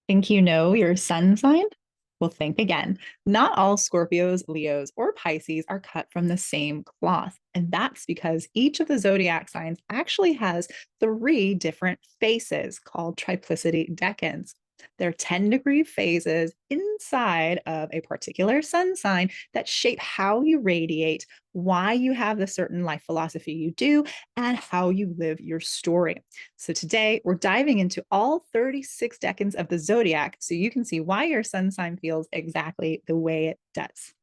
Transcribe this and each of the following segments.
Think you know your sun sign? Well, think again. Not all Scorpios, Leos, or Pisces are cut from the same cloth. And that's because each of the zodiac signs actually has three different faces called triplicity decans. They're 10-degree phases inside of a particular sun sign that shape how you radiate, why you have the certain life philosophy you do, and how you live your story. So today we're diving into all 36 decans of the zodiac so you can see why your sun sign feels exactly the way it does.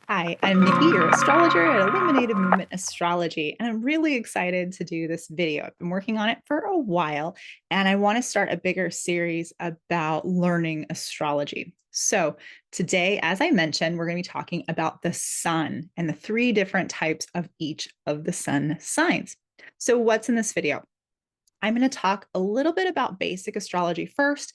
Hi, I'm Nikki, your astrologer at Illuminated Movement Astrology, and I'm really excited to do this video. I've been working on it for a while, and I want to start a bigger series about learning astrology. So today, as I mentioned, we're going to be talking about the sun and the three different types of each of the sun signs. So what's in this video? I'm going to talk a little bit about basic astrology first,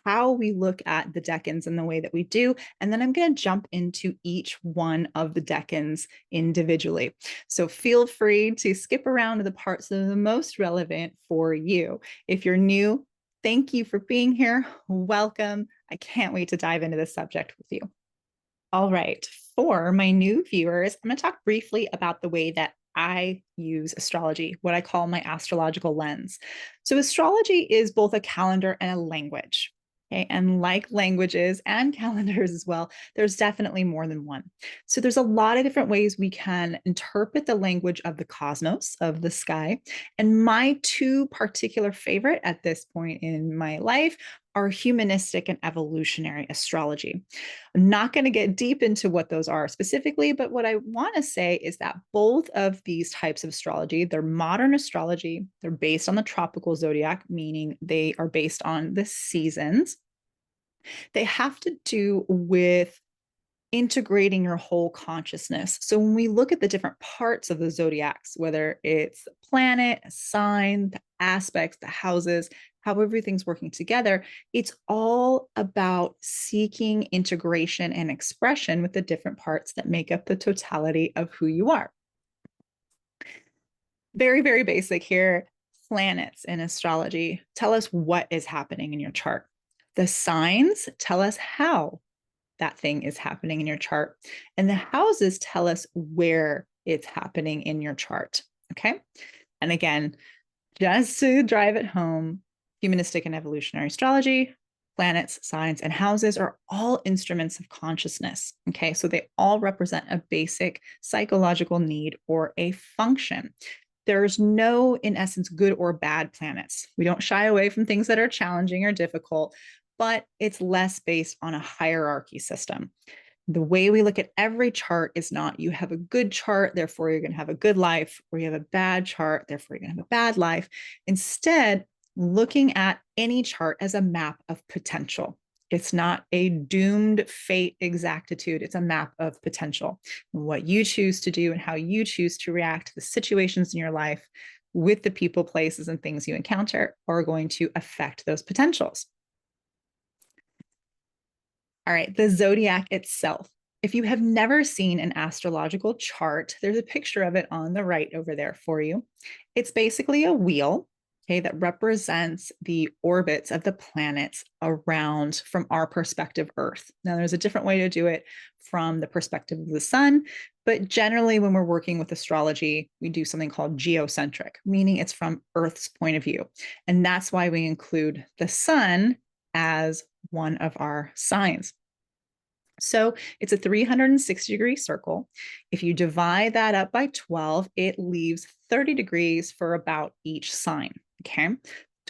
how we look at the decans and the way that we do, and then I'm going to jump into each one of the decans individually. So feel free to skip around to the parts that are the most relevant for you. If you're new, thank you for being here. Welcome. I can't wait to dive into this subject with you. All right, for my new viewers, I'm going to talk briefly about the way that I use astrology, what I call my astrological lens. So, astrology is both a calendar and a language. Okay. And like languages and calendars as well, there's definitely more than one. So, there's a lot of different ways we can interpret the language of the cosmos, of the sky. And my two particular favorite at this point in my life are humanistic and evolutionary astrology. I'm not going to get deep into what those are specifically, but what I want to say is that both of these types of astrology, they're modern astrology, they're based on the tropical zodiac, meaning they are based on the seasons. They have to do with integrating your whole consciousness. So when we look at the different parts of the zodiacs, whether it's the planet, a sign, the aspects, the houses, how everything's working together, it's all about seeking integration and expression with the different parts that make up the totality of who you are. Very, very basic here. Planets in astrology tell us what is happening in your chart. The signs tell us how that thing is happening in your chart. And the houses tell us where it's happening in your chart. Okay. And again, just to drive it home, humanistic and evolutionary astrology, planets, signs, and houses are all instruments of consciousness. Okay. So they all represent a basic psychological need or a function. There's no, in essence, good or bad planets. We don't shy away from things that are challenging or difficult, but it's less based on a hierarchy system. The way we look at every chart is not you have a good chart, therefore you're going to have a good life, or you have a bad chart, therefore you're going to have a bad life. Instead, looking at any chart as a map of potential. It's not a doomed fate exactitude. It's a map of potential. And what you choose to do and how you choose to react to the situations in your life with the people, places, and things you encounter are going to affect those potentials. All right, the zodiac itself. If you have never seen an astrological chart, there's a picture of it on the right over there for you. It's basically a wheel, okay, that represents the orbits of the planets around from our perspective, Earth. Now, there's a different way to do it from the perspective of the sun, but generally, when we're working with astrology, we do something called geocentric, meaning it's from Earth's point of view. And that's why we include the sun as one of our signs. So it's a 360-degree circle. If you divide that up by 12, it leaves 30 degrees for about each sign. Okay.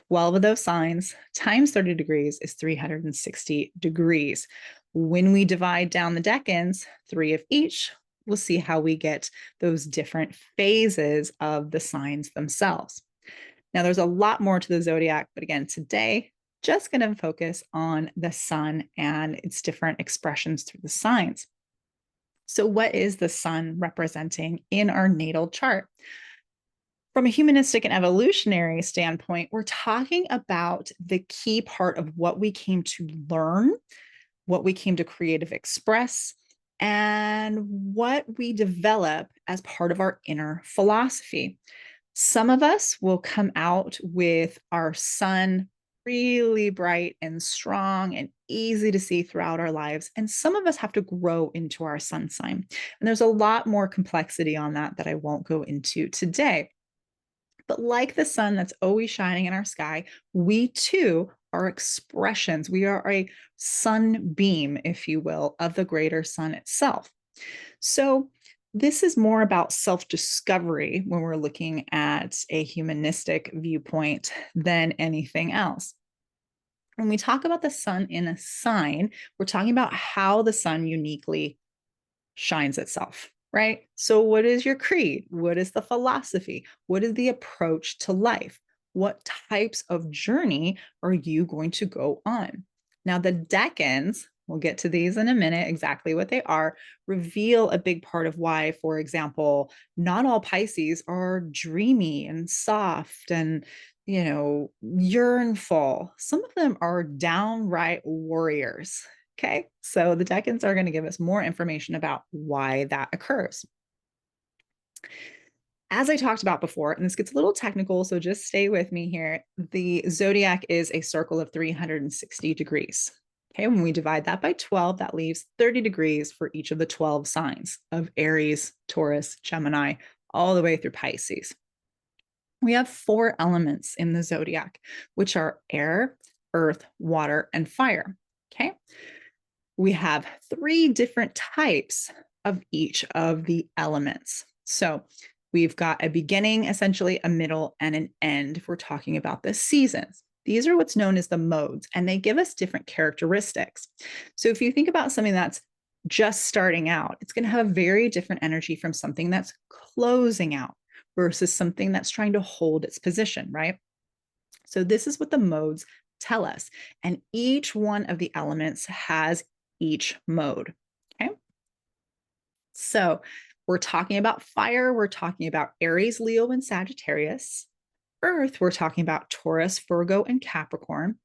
12 of those signs times 30 degrees is 360 degrees. When we divide down the decans, 3 of each, we'll see how we get those different phases of the signs themselves. Now, there's a lot more to the zodiac, but again, today, just going to focus on the sun and its different expressions through the signs. So, what is the sun representing in our natal chart? From a humanistic and evolutionary standpoint, we're talking about the key part of what we came to learn, what we came to creative express, and what we develop as part of our inner philosophy. Some of us will come out with our sun really bright and strong and easy to see throughout our lives. And some of us have to grow into our sun sign. And there's a lot more complexity on that I won't go into today. But like the sun that's always shining in our sky, we too are expressions. We are a sunbeam, if you will, of the greater sun itself. So this is more about self-discovery when we're looking at a humanistic viewpoint than anything else. When we talk about the sun in a sign, we're talking about how the sun uniquely shines itself, right? So, what is your creed? What is the philosophy? What is the approach to life? What types of journey are you going to go on? Now, the decans, we'll get to these in a minute, exactly what they are, reveal a big part of why, for example, not all Pisces are dreamy and soft and yearnful. Some of them are downright warriors. Okay, so the decans are going to give us more information about why that occurs. As I talked about before, and this gets a little technical, so just stay with me here. The zodiac is a circle of 360 degrees. Okay, when we divide that by 12, that leaves 30 degrees for each of the 12 signs of Aries, Taurus, Gemini, all the way through Pisces. We have 4 elements in the zodiac, which are air, earth, water, and fire. Okay. We have 3 different types of each of the elements. So we've got a beginning, essentially a middle, and an end if we're talking about the seasons. These are what's known as the modes, and they give us different characteristics. So if you think about something that's just starting out, it's going to have a very different energy from something that's closing out versus something that's trying to hold its position, right? So this is what the modes tell us. And each one of the elements has each mode. Okay. So we're talking about fire. We're talking about Aries, Leo, and Sagittarius. Earth, we're talking about Taurus, Virgo, and Capricorn.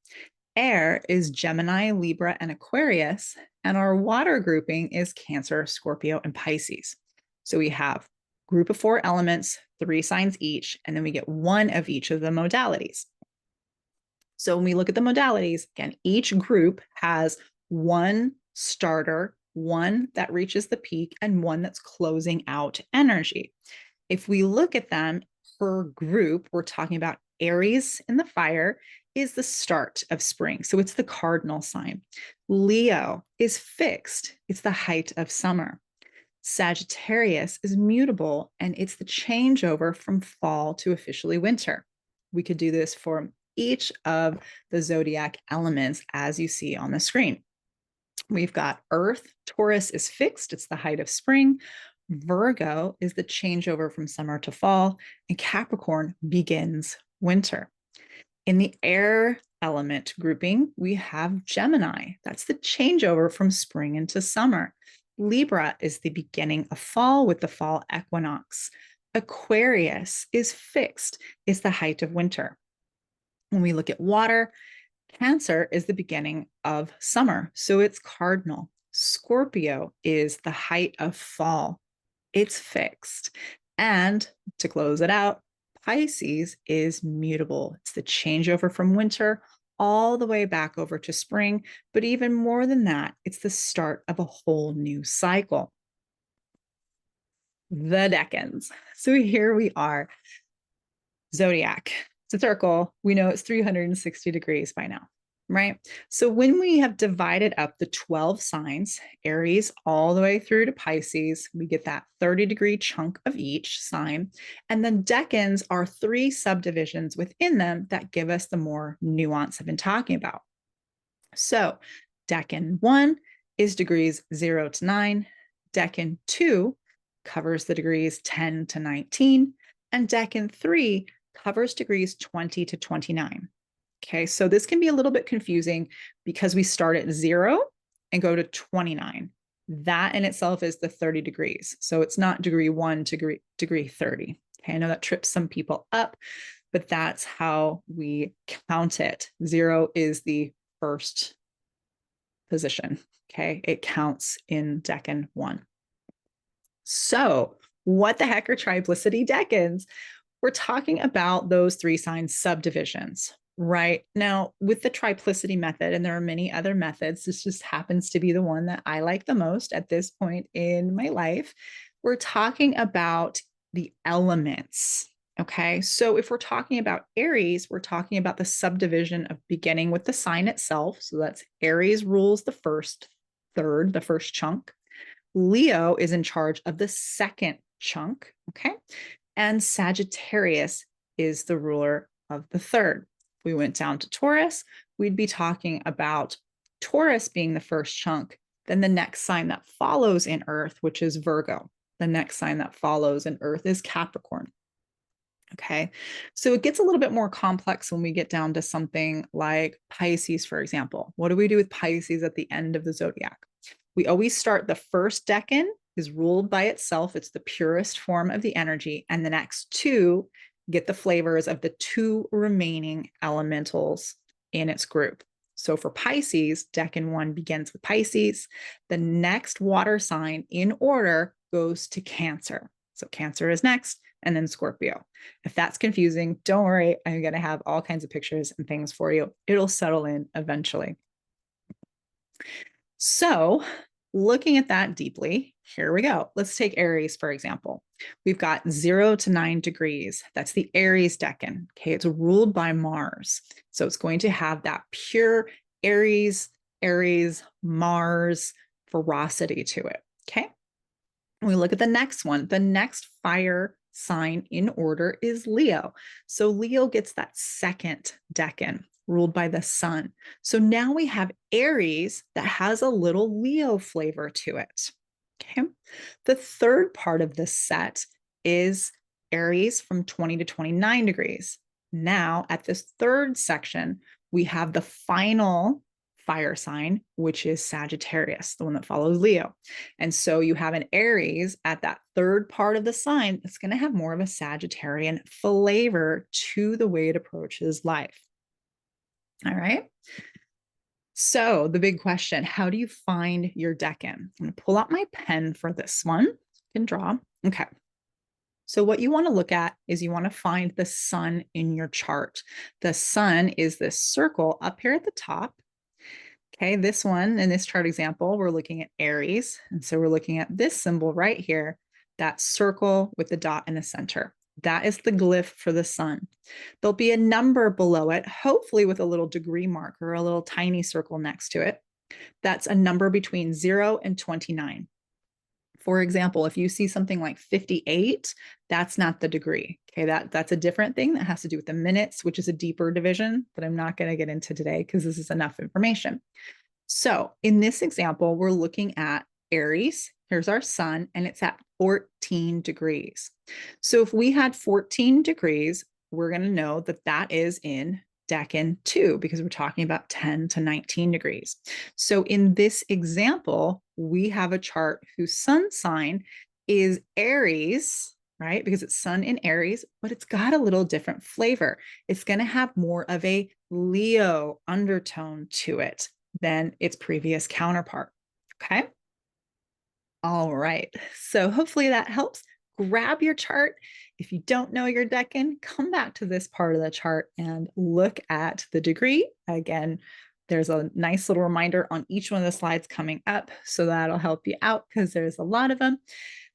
Air is Gemini, Libra, and Aquarius. And our water grouping is Cancer, Scorpio, and Pisces. So we have group of 4 elements, 3 signs each, and then we get 1 of each of the modalities. So when we look at the modalities, again, each group has 1 starter, 1 that reaches the peak, and 1 that's closing out energy. If we look at them per group, we're talking about Aries in the fire is the start of spring. So it's the cardinal sign. Leo is fixed. It's the height of summer. Sagittarius is mutable, and it's the changeover from fall to officially winter. We could do this for each of the zodiac elements as you see on the screen. We've got Earth. Taurus is fixed. It's the height of spring. Virgo is the changeover from summer to fall, and Capricorn begins winter. In the air element grouping, we have Gemini. That's the changeover from spring into summer. Libra is the beginning of fall with the fall equinox. Aquarius is fixed. It's the height of winter. When we look at water, Cancer is the beginning of summer, so it's cardinal. Scorpio is the height of fall. It's fixed. And to close it out, Pisces is mutable. It's the changeover from winter all the way back over to spring. But even more than that, it's the start of a whole new cycle. The decans. So here we are. Zodiac. It's a circle. We know it's 360 degrees by now, right? So when we have divided up the 12 signs, Aries all the way through to Pisces, we get that 30-degree chunk of each sign. And then decans are 3 subdivisions within them that give us the more nuance I've been talking about. So Decan 1 is degrees 0 to 9. Decan 2 covers the degrees 10 to 19. And Decan 3 covers degrees 20 to 29. Okay, so this can be a little bit confusing because we start at 0 and go to 29. That in itself is the 30 degrees. So it's not degree 1 to degree 30. Okay, I know that trips some people up, but that's how we count it. 0 is the first position. Okay, it counts in Decan 1. So what the heck are triplicity decans? we're talking about those three signs subdivisions. Right now, with the triplicity method, and there are many other methods, this just happens to be the one that I like the most at this point in my life. We're talking about the elements. Okay, so if we're talking about Aries, we're talking about the subdivision of beginning with the sign itself. So that's Aries rules the first third, the first chunk. Leo is in charge of the second chunk. Okay, and Sagittarius is the ruler of the third. If we went down to Taurus, we'd be talking about Taurus being the first chunk, then the next sign that follows in Earth, which is Virgo. The next sign that follows in Earth is Capricorn. Okay, so it gets a little bit more complex when we get down to something like Pisces, for example. What do we do with Pisces at the end of the zodiac? We always start the first decan is ruled by itself. It's the purest form of the energy. And the next two get the flavors of the two remaining elementals in its group. So for Pisces, Decan 1 begins with Pisces. The next water sign in order goes to Cancer. So Cancer is next, and then Scorpio. If that's confusing, don't worry. I'm going to have all kinds of pictures and things for you. It'll settle in eventually. So looking at that deeply, here we go. Let's take Aries, for example. We've got 0 to 9 degrees. That's the Aries Decan. Okay, it's ruled by Mars. So it's going to have that pure Aries, Mars ferocity to it. Okay. We look at the next one. The next fire sign in order is Leo. So Leo gets that second decan ruled by the sun. So now we have Aries that has a little Leo flavor to it. Okay. The third part of this set is Aries from 20 to 29 degrees. Now at this third section, we have the final fire sign, which is Sagittarius, the one that follows Leo. And so you have an Aries at that third part of the sign that's going to have more of a Sagittarian flavor to the way it approaches life. All right. So the big question, how do you find your decan? I'm going to pull out my pen for this one. You can draw. Okay. So what you want to look at is you want to find the sun in your chart. The sun is this circle up here at the top. Okay, this one, in this chart example, we're looking at Aries. And so we're looking at this symbol right here, that circle with the dot in the center. That is the glyph for the sun. There'll be a number below it, hopefully with a little degree marker, a little tiny circle next to it. That's a number between 0 and 29. For example, if you see something like 58, that's not the degree. Okay, that's a different thing that has to do with the minutes, which is a deeper division that I'm not going to get into today because this is enough information. So in this example, we're looking at Aries. Here's our sun, and it's at 14 degrees. So if we had 14 degrees, we're going to know that that is in Decan 2 because we're talking about 10 to 19 degrees. So in this example, we have a chart whose sun sign is Aries, right? Because it's sun in Aries, but it's got a little different flavor. It's going to have more of a Leo undertone to it than its previous counterpart. Okay. All right. So hopefully that helps. Grab your chart. If you don't know your decan, come back to this part of the chart and look at the degree. Again, there's a nice little reminder on each one of the slides coming up, so that'll help you out because there's a lot of them.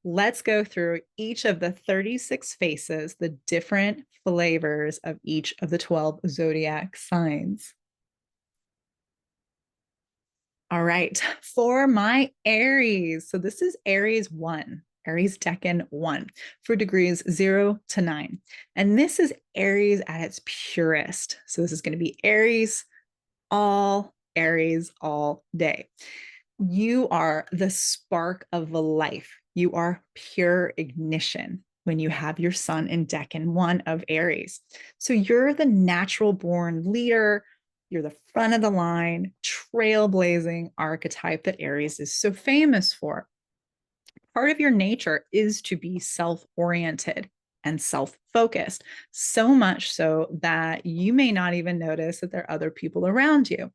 Let's go through each of the 36 faces, the different flavors of each of the 12 zodiac signs. All right, for my Aries. So this is Aries 1. Aries Decan 1 for degrees 0 to 9. And this is Aries at its purest. So this is going to be Aries all day. You are the spark of life. You are pure ignition when you have your sun in Decan 1 of Aries. So you're the natural born leader. You're the front of the line, trailblazing archetype that Aries is so famous for. Part of your nature is to be self-oriented and self-focused, so much so that you may not even notice that there are other people around you.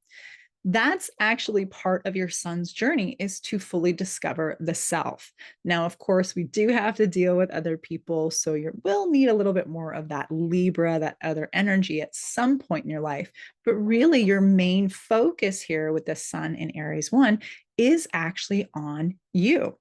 That's actually part of your sun's journey, is to fully discover the self. Now, of course, we do have to deal with other people, so you will need a little bit more of that Libra, that other energy at some point in your life. But really, your main focus here with the sun in Aries 1 is actually on you.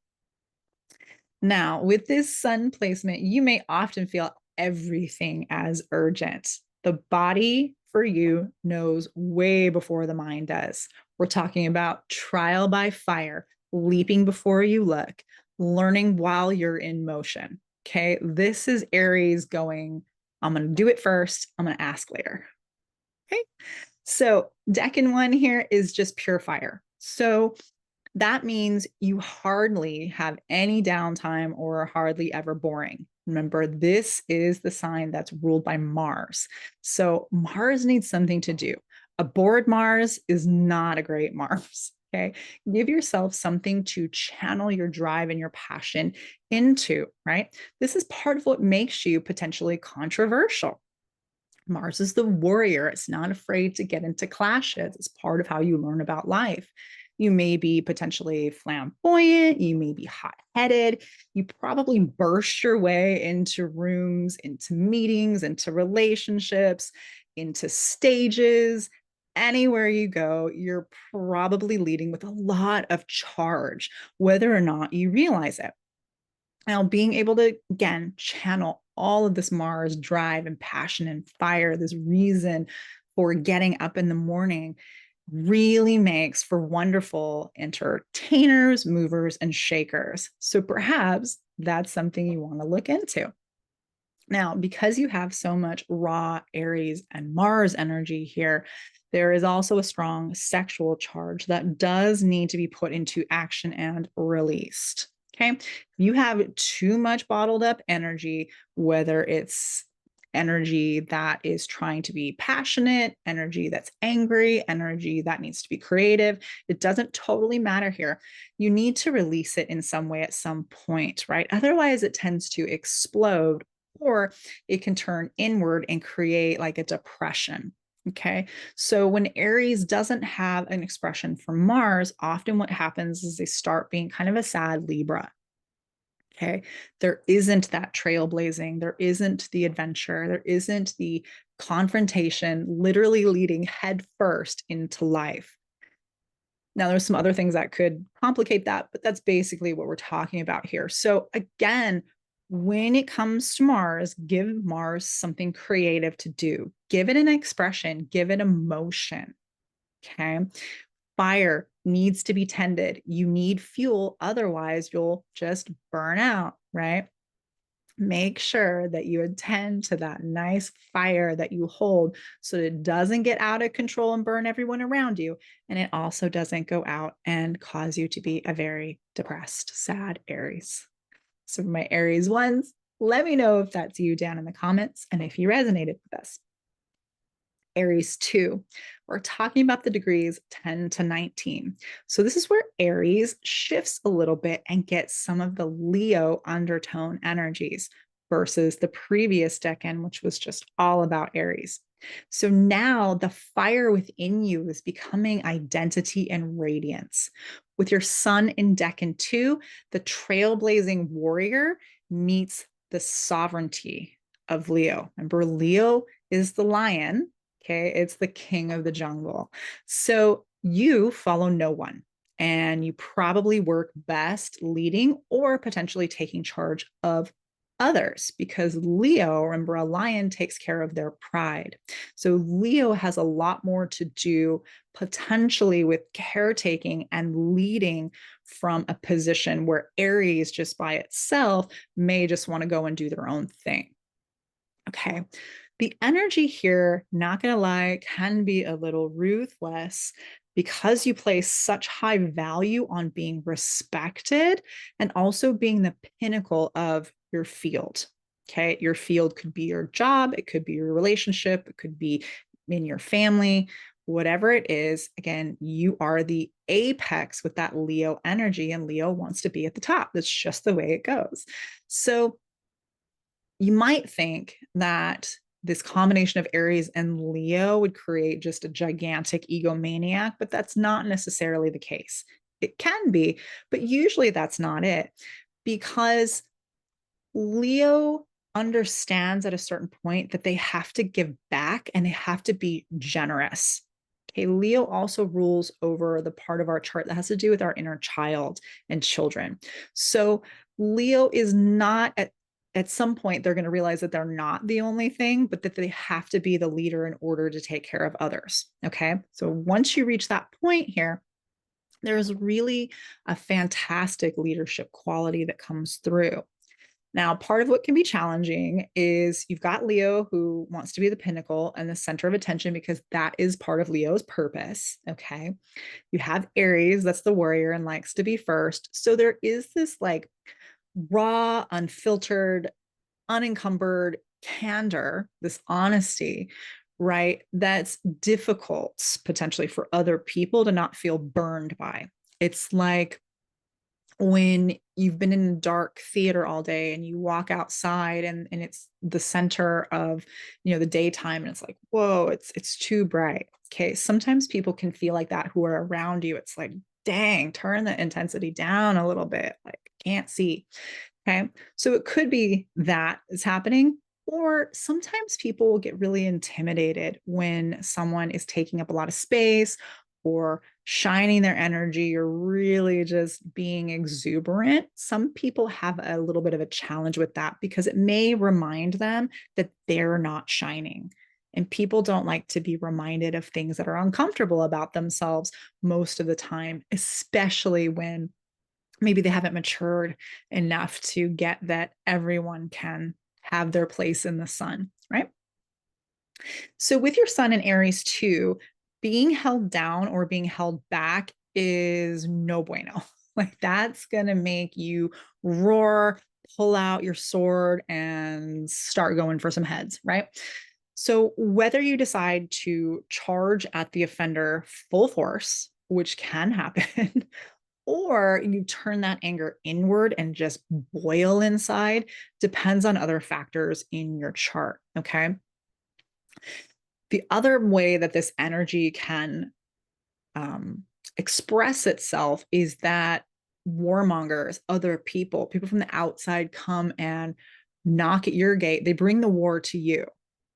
Now, with this sun placement, you may often feel everything as urgent. The body for you knows way before the mind does. We're talking about trial by fire, leaping before you look, learning while you're in motion. Okay, this is Aries going, I'm going to do it first, I'm going to ask later. Okay, so Decan 1 here is just pure fire. So that means you hardly have any downtime or hardly ever boring. Remember, this is the sign that's ruled by Mars. So Mars needs something to do. A bored Mars is not a great Mars. Okay. Give yourself something to channel your drive and your passion into, right? This is part of what makes you potentially controversial. Mars is the warrior. It's not afraid to get into clashes. It's part of how you learn about life. You may be potentially flamboyant. You may be hot headed. You probably burst your way into rooms, into meetings, into relationships, into stages. Anywhere you go, you're probably leading with a lot of charge, whether or not you realize it. Now, being able to, again, channel all of this Mars drive and passion and fire, this reason for getting up in the morning, really makes for wonderful entertainers, movers, and shakers. So perhaps that's something you want to look into. Now, because you have so much raw Aries and Mars energy here, there is also a strong sexual charge that does need to be put into action and released. Okay. If you have too much bottled up energy, whether it's energy that is trying to be passionate, energy that's angry, energy that needs to be creative, it doesn't totally matter here. You need to release it in some way at some point, right? Otherwise, it tends to explode, or it can turn inward and create like a depression. Okay. So when Aries doesn't have an expression from Mars, often what happens is they start being kind of a sad Libra. Okay. There isn't that trailblazing. There isn't the adventure. There isn't the confrontation, literally leading head first into life. Now, there's some other things that could complicate that, but that's basically what we're talking about here. So again, when it comes to Mars, give Mars something creative to do. Give it an expression, give it emotion. Okay. Fire needs to be tended. You need fuel. Otherwise, you'll just burn out, right? Make sure that you attend to that nice fire that you hold so that it doesn't get out of control and burn everyone around you. And it also doesn't go out and cause you to be a very depressed, sad Aries. So for my Aries ones, let me know if that's you down in the comments and if you resonated with us. Aries 2, we're talking about the degrees 10 to 19. So this is where Aries shifts a little bit and gets some of the Leo undertone energies versus the previous decan, which was just all about Aries. So now the fire within you is becoming identity and radiance. With your sun in Decan 2, the trailblazing warrior meets the sovereignty of Leo. Remember, Leo is the lion. Okay, it's the king of the jungle. So you follow no one, and you probably work best leading or potentially taking charge of others, because Leo, remember, a lion takes care of their pride. So Leo has a lot more to do potentially with caretaking and leading from a position where Aries just by itself may just want to go and do their own thing. Okay. The energy here, not going to lie, can be a little ruthless because you place such high value on being respected and also being the pinnacle of your field. Okay. Your field could be your job, it could be your relationship, it could be in your family, whatever it is. Again, you are the apex with that Leo energy, and Leo wants to be at the top. That's just the way it goes. So you might think that this combination of Aries and Leo would create just a gigantic egomaniac, but that's not necessarily the case. It can be, but usually that's not it, because Leo understands at a certain point that they have to give back and they have to be generous. Okay, Leo also rules over the part of our chart that has to do with our inner child and children. So Leo is not at some point they're going to realize that they're not the only thing, but that they have to be the leader in order to take care of others. Okay, so once you reach that point here, there's really a fantastic leadership quality that comes through. Now, part of what can be challenging is you've got Leo who wants to be the pinnacle and the center of attention because that is part of Leo's purpose. Okay. You have Aries, that's the warrior and likes to be first. So there is this like raw, unfiltered, unencumbered candor, this honesty, right? That's difficult potentially for other people to not feel burned by. It's like when you've been in a dark theater all day and you walk outside and it's the center of, the daytime, and it's like, whoa, it's too bright. Okay, sometimes people can feel like that who are around you. It's like, dang, turn the intensity down a little bit, like can't see. Okay, so it could be that is happening. Or sometimes people will get really intimidated when someone is taking up a lot of space or shining their energy or really just being exuberant. Some people have a little bit of a challenge with that because it may remind them that they're not shining. And people don't like to be reminded of things that are uncomfortable about themselves most of the time, especially when maybe they haven't matured enough to get that everyone can have their place in the sun, right? So with your sun in Aries too, being held down or being held back is no bueno. Like that's going to make you roar, pull out your sword and start going for some heads, right? So whether you decide to charge at the offender full force, which can happen, or you turn that anger inward and just boil inside, depends on other factors in your chart, okay? The other way that this energy can express itself is that warmongers, other people from the outside come and knock at your gate. They bring the war to you,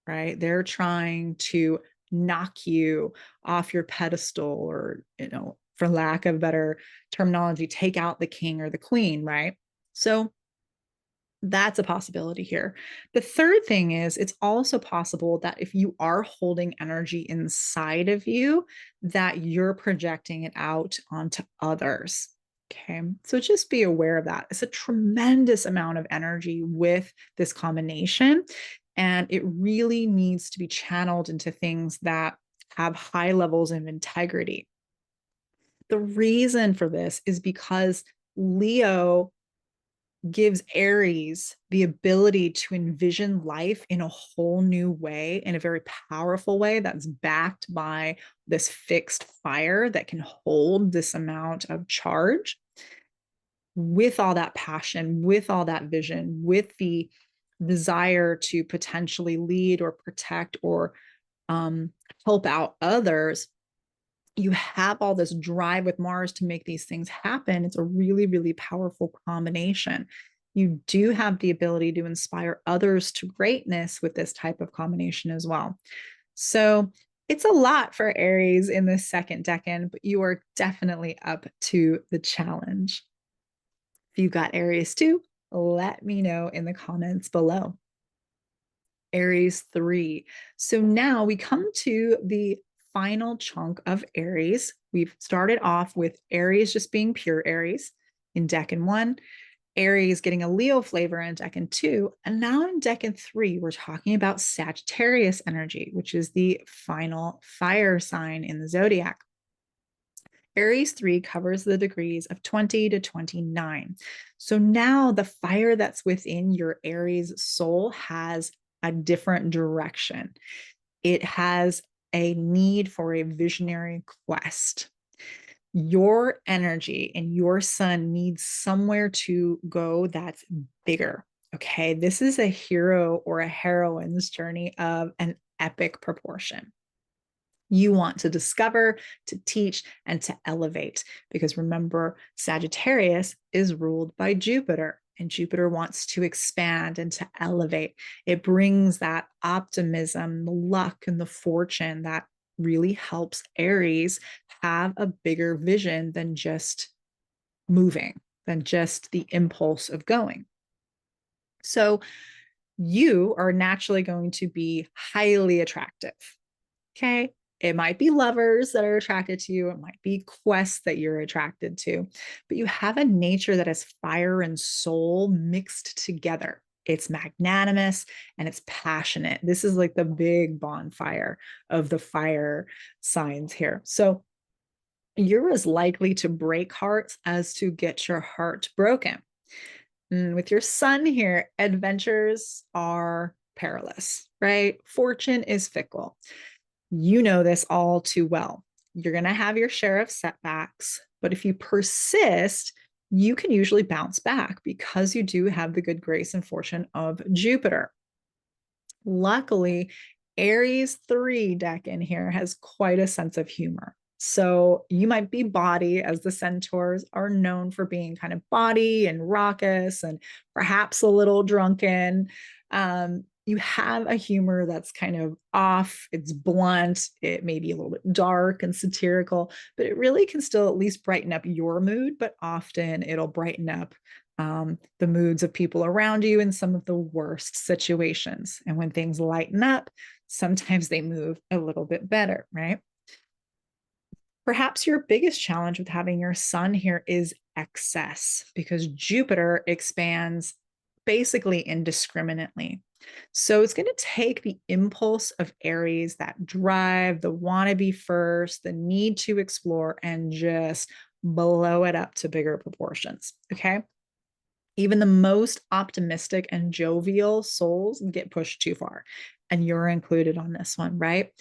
right? They're trying to knock you off your pedestal or, for lack of better terminology, take out the king or the queen, right? So that's a possibility here. The third thing is it's also possible that if you are holding energy inside of you, that you're projecting it out onto others. Okay. So just be aware of that. It's a tremendous amount of energy with this combination, and it really needs to be channeled into things that have high levels of integrity. The reason for this is because Leo gives Aries the ability to envision life in a whole new way, in a very powerful way that's backed by this fixed fire that can hold this amount of charge with all that passion, with all that vision, with the desire to potentially lead or protect or help out others. You have all this drive with Mars to make these things happen. It's a really, really powerful combination. You do have the ability to inspire others to greatness with this type of combination as well. So it's a lot for Aries in this second decan, but you are definitely up to the challenge. If you got Aries too, let me know in the comments below. Aries 3. So now we come to the final chunk of Aries. We've started off with Aries just being pure Aries in Decan 1, Aries getting a Leo flavor in Decan 2, and now in Decan 3, we're talking about Sagittarius energy, which is the final fire sign in the Zodiac. Aries 3 covers the degrees of 20 to 29. So now the fire that's within your Aries soul has a different direction. It has a need for a visionary quest. Your energy and your sun needs somewhere to go that's bigger. Okay, this is a hero or a heroine's journey of an epic proportion. You want to discover, to teach, and to elevate. Because remember, Sagittarius is ruled by Jupiter, and Jupiter wants to expand and to elevate. It brings that optimism, the luck, and the fortune that really helps Aries have a bigger vision than just moving, than just the impulse of going. So you are naturally going to be highly attractive. Okay. It might be lovers that are attracted to you. It might be quests that you're attracted to, but you have a nature that is fire and soul mixed together. It's magnanimous and it's passionate. This is like the big bonfire of the fire signs here. So you're as likely to break hearts as to get your heart broken. And with your sun here, adventures are perilous, right? Fortune is fickle. You know this all too well. You're going to have your share of setbacks, but if you persist, you can usually bounce back because you do have the good grace and fortune of Jupiter. Luckily, Aries 3 Decan here has quite a sense of humor. So you might be bawdy, as the centaurs are known for being kind of bawdy and raucous and perhaps a little drunken. You have a humor that's kind of off, it's blunt, it may be a little bit dark and satirical, but it really can still at least brighten up your mood, but often it'll brighten up the moods of people around you in some of the worst situations. And when things lighten up, sometimes they move a little bit better, right? Perhaps your biggest challenge with having your sun here is excess, because Jupiter expands basically indiscriminately. So it's going to take the impulse of Aries, that drive, the want to be first, the need to explore, and just blow it up to bigger proportions. Okay. Even the most optimistic and jovial souls get pushed too far, and you're included on this one, right?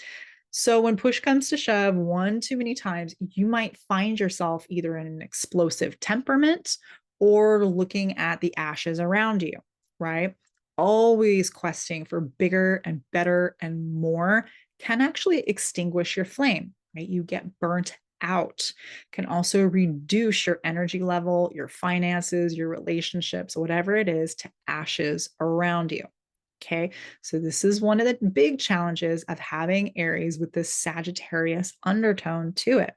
So when push comes to shove one too many times, you might find yourself either in an explosive temperament or looking at the ashes around you, right? Always questing for bigger and better and more can actually extinguish your flame, right? You get burnt out, can also reduce your energy level, your finances, your relationships, whatever it is, to ashes around you. Okay. So this is one of the big challenges of having Aries with this Sagittarius undertone to it.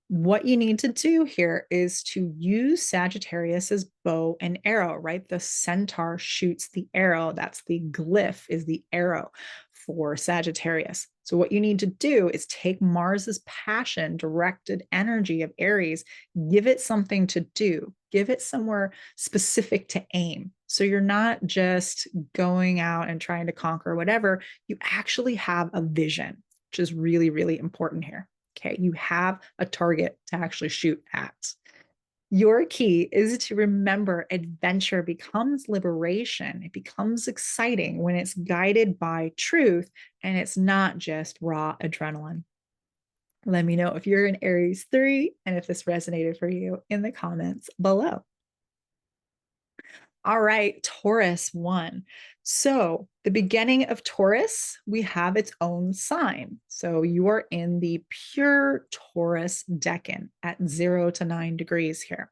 What you need to do here is to use Sagittarius as bow and arrow, right? The centaur shoots the arrow. That's the glyph, is the arrow for Sagittarius. So what you need to do is take Mars's passion, directed energy of Aries, give it something to do, give it somewhere specific to aim. So you're not just going out and trying to conquer whatever, you actually have a vision, which is really, really important here. Okay, you have a target to actually shoot at. Your key is to remember adventure becomes liberation. It becomes exciting when it's guided by truth and it's not just raw adrenaline. Let me know if you're in Aries 3 and if this resonated for you in the comments below. All right, Taurus 1. So the beginning of Taurus, we have its own sign. So you are in the pure Taurus Decan at 0 to 9 degrees here.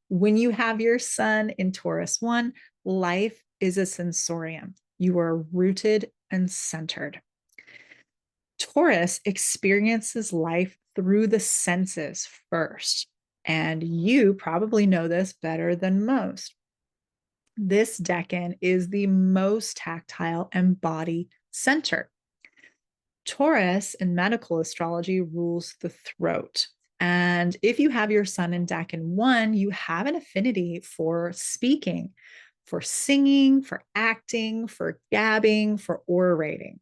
When you have your sun in Taurus 1, life is a sensorium. You are rooted and centered. Taurus experiences life through the senses first, and you probably know this better than most. This decan is the most tactile and body centered. Taurus in medical astrology rules the throat. And if you have your sun in Decan 1, you have an affinity for speaking, for singing, for acting, for gabbing, for orating.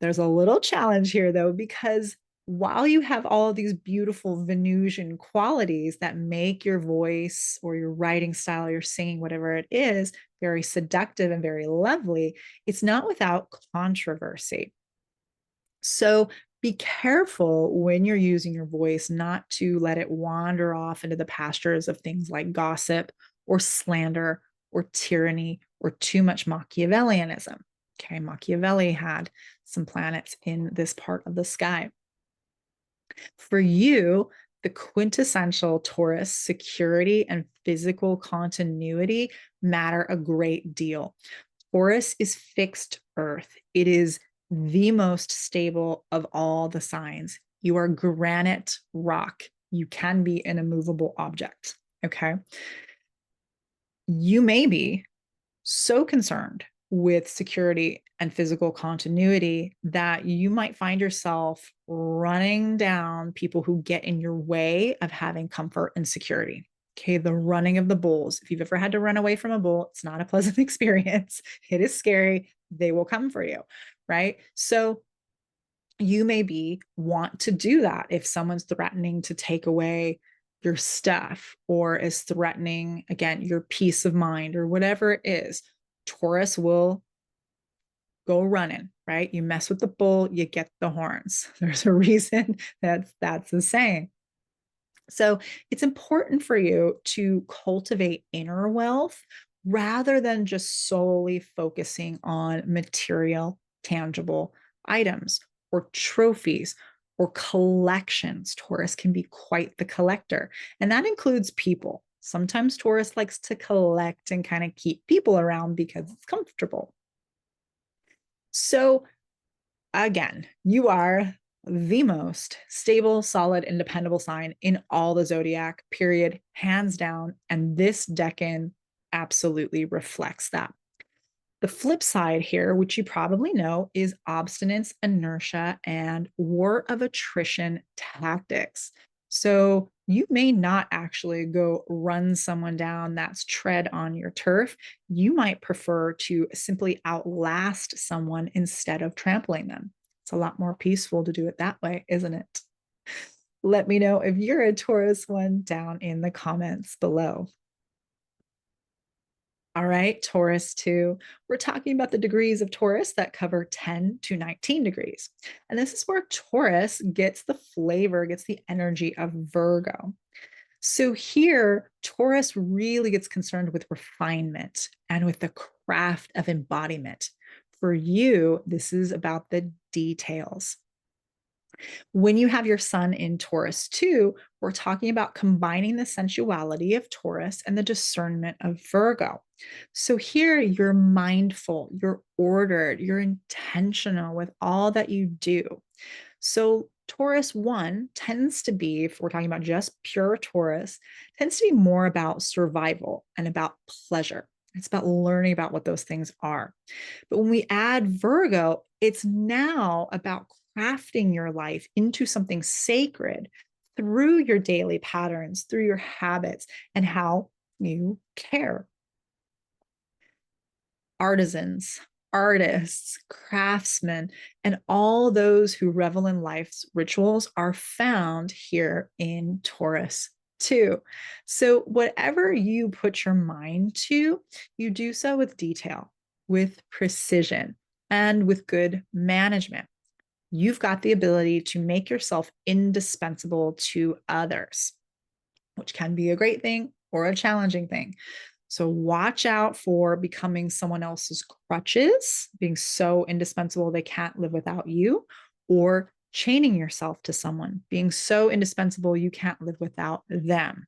There's a little challenge here, though, because while you have all of these beautiful Venusian qualities that make your voice or your writing style, your singing, whatever it is, very seductive and very lovely, it's not without controversy. So be careful when you're using your voice not to let it wander off into the pastures of things like gossip or slander or tyranny or too much Machiavellianism. Okay, Machiavelli had some planets in this part of the sky. For you, the quintessential Taurus security and physical continuity matter a great deal. Taurus is fixed earth. It is the most stable of all the signs. You are granite rock. You can be an immovable object. Okay. You may be so concerned with security and physical continuity that you might find yourself running down people who get in your way of having comfort and security. Okay, the running of the bulls. If you've ever had to run away from a bull, it's not a pleasant experience. It is scary. They will come for you, right? So you maybe want to do that if someone's threatening to take away your stuff or is threatening, again, your peace of mind or whatever it is. Taurus will go running, right? You mess with the bull, you get the horns. There's a reason that's the saying. So it's important for you to cultivate inner wealth rather than just solely focusing on material, tangible items or trophies or collections. Taurus can be quite the collector, and that includes people. Sometimes Taurus likes to collect and kind of keep people around because it's comfortable. So again, you are the most stable, solid, and dependable sign in all the zodiac, period, hands down. And this decan absolutely reflects that. The flip side here, which you probably know, is obstinance, inertia, and war of attrition tactics. So you may not actually go run someone down that's tread on your turf. You might prefer to simply outlast someone instead of trampling them. It's a lot more peaceful to do it that way, isn't it? Let me know if you're a Taurus one down in the comments below. All right, Taurus 2. We're talking about the degrees of Taurus that cover 10 to 19 degrees. And this is where Taurus gets the flavor, gets the energy of Virgo. So here, Taurus really gets concerned with refinement and with the craft of embodiment. For you, this is about the details. When you have your sun in Taurus 2, we're talking about combining the sensuality of Taurus and the discernment of Virgo. So here you're mindful, you're ordered, you're intentional with all that you do. So Taurus 1 tends to be, if we're talking about just pure Taurus, tends to be more about survival and about pleasure. It's about learning about what those things are. But when we add Virgo, it's now about crafting your life into something sacred through your daily patterns, through your habits, and how you care. Artisans, artists, craftsmen, and all those who revel in life's rituals are found here in Taurus 2. So whatever you put your mind to, you do so with detail, with precision, and with good management. You've got the ability to make yourself indispensable to others, which can be a great thing or a challenging thing. So watch out for becoming someone else's crutches, being so indispensable they can't live without you, or chaining yourself to someone, being so indispensable you can't live without them,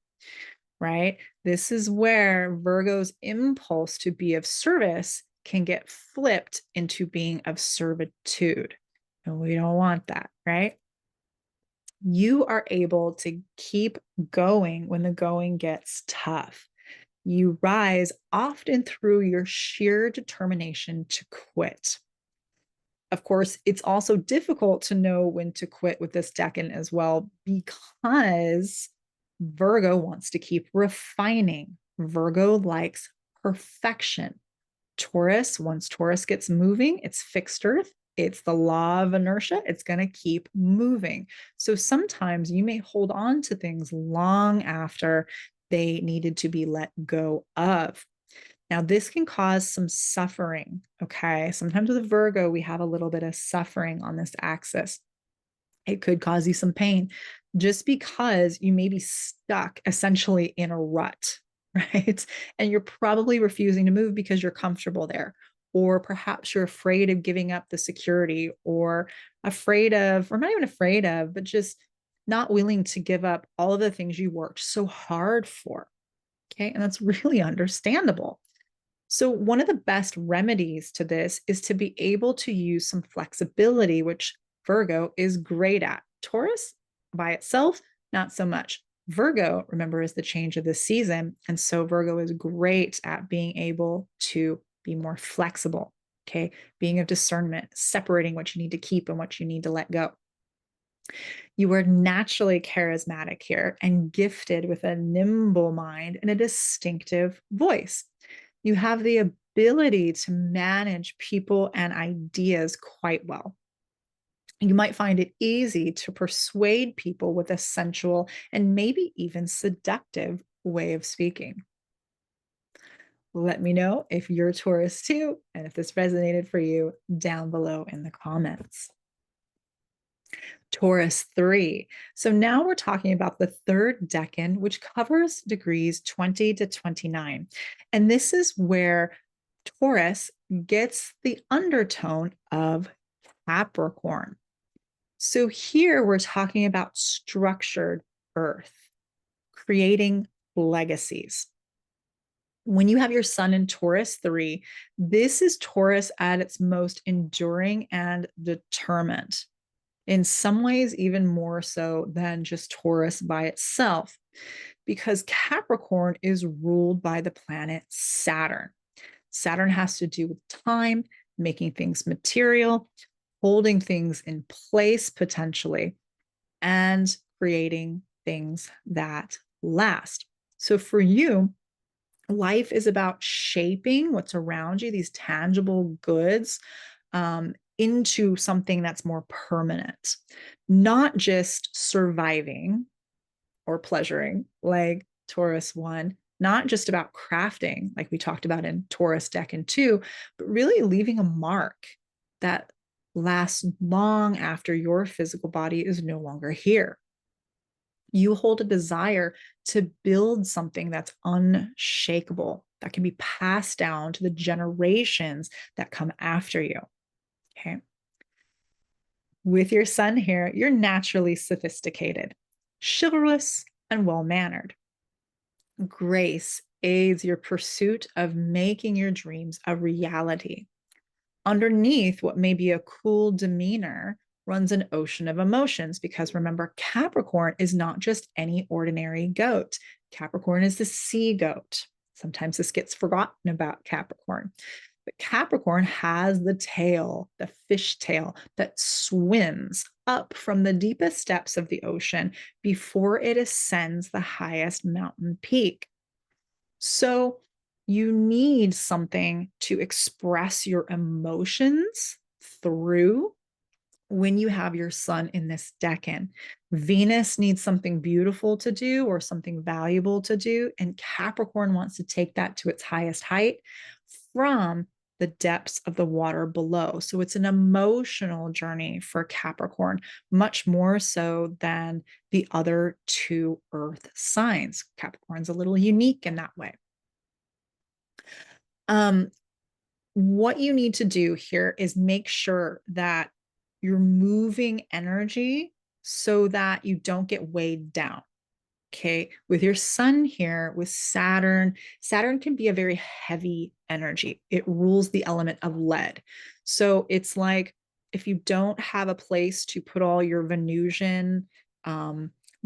right? This is where Virgo's impulse to be of service can get flipped into being of servitude. And we don't want that, right? You are able to keep going when the going gets tough. You rise often through your sheer determination to quit. Of course, it's also difficult to know when to quit with this decan as well, because Virgo wants to keep refining. Virgo likes perfection. Taurus, once Taurus gets moving, it's fixed earth. It's the law of inertia. It's going to keep moving. So sometimes you may hold on to things long after they needed to be let go of. Now, this can cause some suffering, okay? Sometimes with Virgo, we have a little bit of suffering on this axis. It could cause you some pain just because you may be stuck essentially in a rut, right? And you're probably refusing to move because you're comfortable there. Or perhaps you're afraid of giving up the security, or afraid of, or not even afraid of, but just not willing to give up all of the things you worked so hard for. Okay. And that's really understandable. So, one of the best remedies to this is to be able to use some flexibility, which Virgo is great at. Taurus by itself, not so much. Virgo, remember, is the change of the season. And so, Virgo is great at being able to be more flexible, okay? Being of discernment, separating what you need to keep and what you need to let go. You are naturally charismatic here and gifted with a nimble mind and a distinctive voice. You have the ability to manage people and ideas quite well. You might find it easy to persuade people with a sensual and maybe even seductive way of speaking. Let me know if you're Taurus too, and if this resonated for you down below in the comments. Taurus 3. So now we're talking about the third decan, which covers degrees 20 to 29. And this is where Taurus gets the undertone of Capricorn. So here we're talking about structured earth, creating legacies. When you have your sun in Taurus 3, this is Taurus at its most enduring and determined. In some ways, even more so than just Taurus by itself, because Capricorn is ruled by the planet Saturn. Saturn has to do with time, making things material, holding things in place potentially, and creating things that last. So for you, life is about shaping what's around you, these tangible goods, into something that's more permanent, not just surviving or pleasuring like Taurus 1, not just about crafting like we talked about in Taurus Decan 2, but really leaving a mark that lasts long after your physical body is no longer here. You hold a desire to build something that's unshakable, that can be passed down to the generations that come after you. Okay. With your sun here, you're naturally sophisticated, chivalrous, and well-mannered. Grace aids your pursuit of making your dreams a reality. Underneath what may be a cool demeanor runs an ocean of emotions, because remember, Capricorn is not just any ordinary goat. Capricorn is the sea goat. Sometimes this gets forgotten about Capricorn. But Capricorn has the tail, the fish tail that swims up from the deepest depths of the ocean before it ascends the highest mountain peak. So you need something to express your emotions through when you have your sun in this decan. Venus needs something beautiful to do or something valuable to do, and Capricorn wants to take that to its highest height from the depths of the water below. So it's an emotional journey for Capricorn, much more so than the other two earth signs. Capricorn's a little unique in that way. What you need to do here is make sure that you're moving energy so that you don't get weighed down. Okay, with your sun here, with Saturn, Saturn can be a very heavy energy. It rules the element of lead. So it's like if you don't have a place to put all your Venusian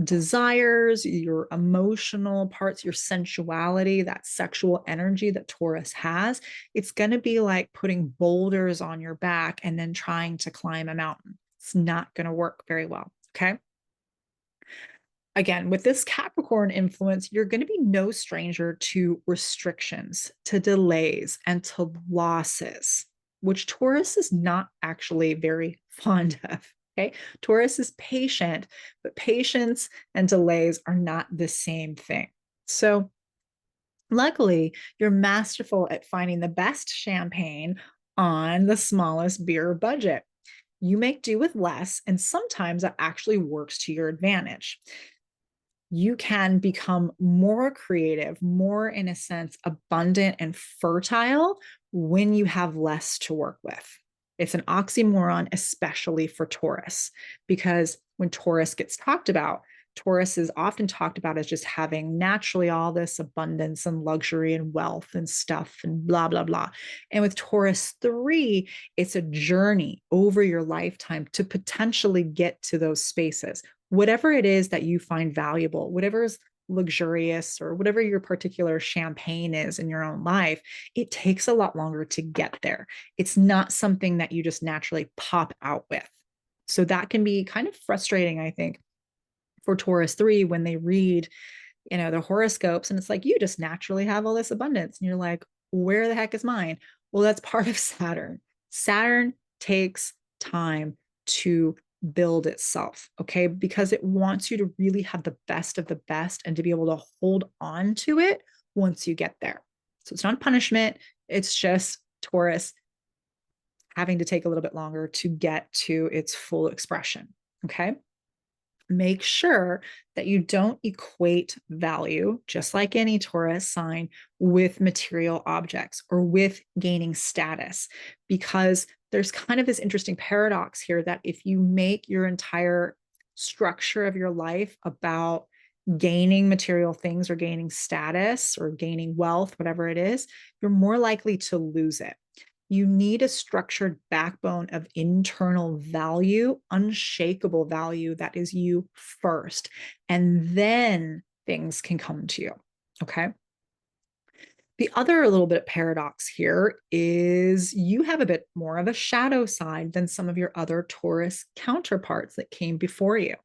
desires, your emotional parts, your sensuality, that sexual energy that Taurus has, it's going to be like putting boulders on your back and then trying to climb a mountain. It's not going to work very well. Okay. Again, with this Capricorn influence, you're going to be no stranger to restrictions, to delays, and to losses, which Taurus is not actually very fond of. Okay. Taurus is patient, but patience and delays are not the same thing. So, luckily, you're masterful at finding the best champagne on the smallest beer budget. You make do with less, and sometimes that actually works to your advantage. you can become more creative, more, in a sense, abundant and fertile when you have less to work with. It's an oxymoron, especially for Taurus, because when Taurus gets talked about, Taurus is often talked about as just having naturally all this abundance and luxury and wealth and stuff and blah, blah, blah. And with Taurus 3, it's a journey over your lifetime to potentially get to those spaces. Whatever it is that you find valuable, whatever is luxurious or whatever your particular champagne is in your own life, it takes a lot longer to get there. It's not something that you just naturally pop out with. So that can be kind of frustrating, I think, for Taurus 3 when they read, their horoscopes and it's like, you just naturally have all this abundance. And you're like, where the heck is mine? Well, that's part of Saturn. Saturn takes time to build itself, okay? Because it wants you to really have the best of the best and to be able to hold on to it once you get there. So it's not punishment. It's just Taurus having to take a little bit longer to get to its full expression, okay? Make sure that you don't equate value, just like any Taurus sign, with material objects or with gaining status, because there's kind of this interesting paradox here that if you make your entire structure of your life about gaining material things or gaining status or gaining wealth, whatever it is, you're more likely to lose it. You need a structured backbone of internal value, unshakable value that is you first. And then things can come to you. Okay. The other little bit of paradox here is you have a bit more of a shadow side than some of your other Taurus counterparts that came before you.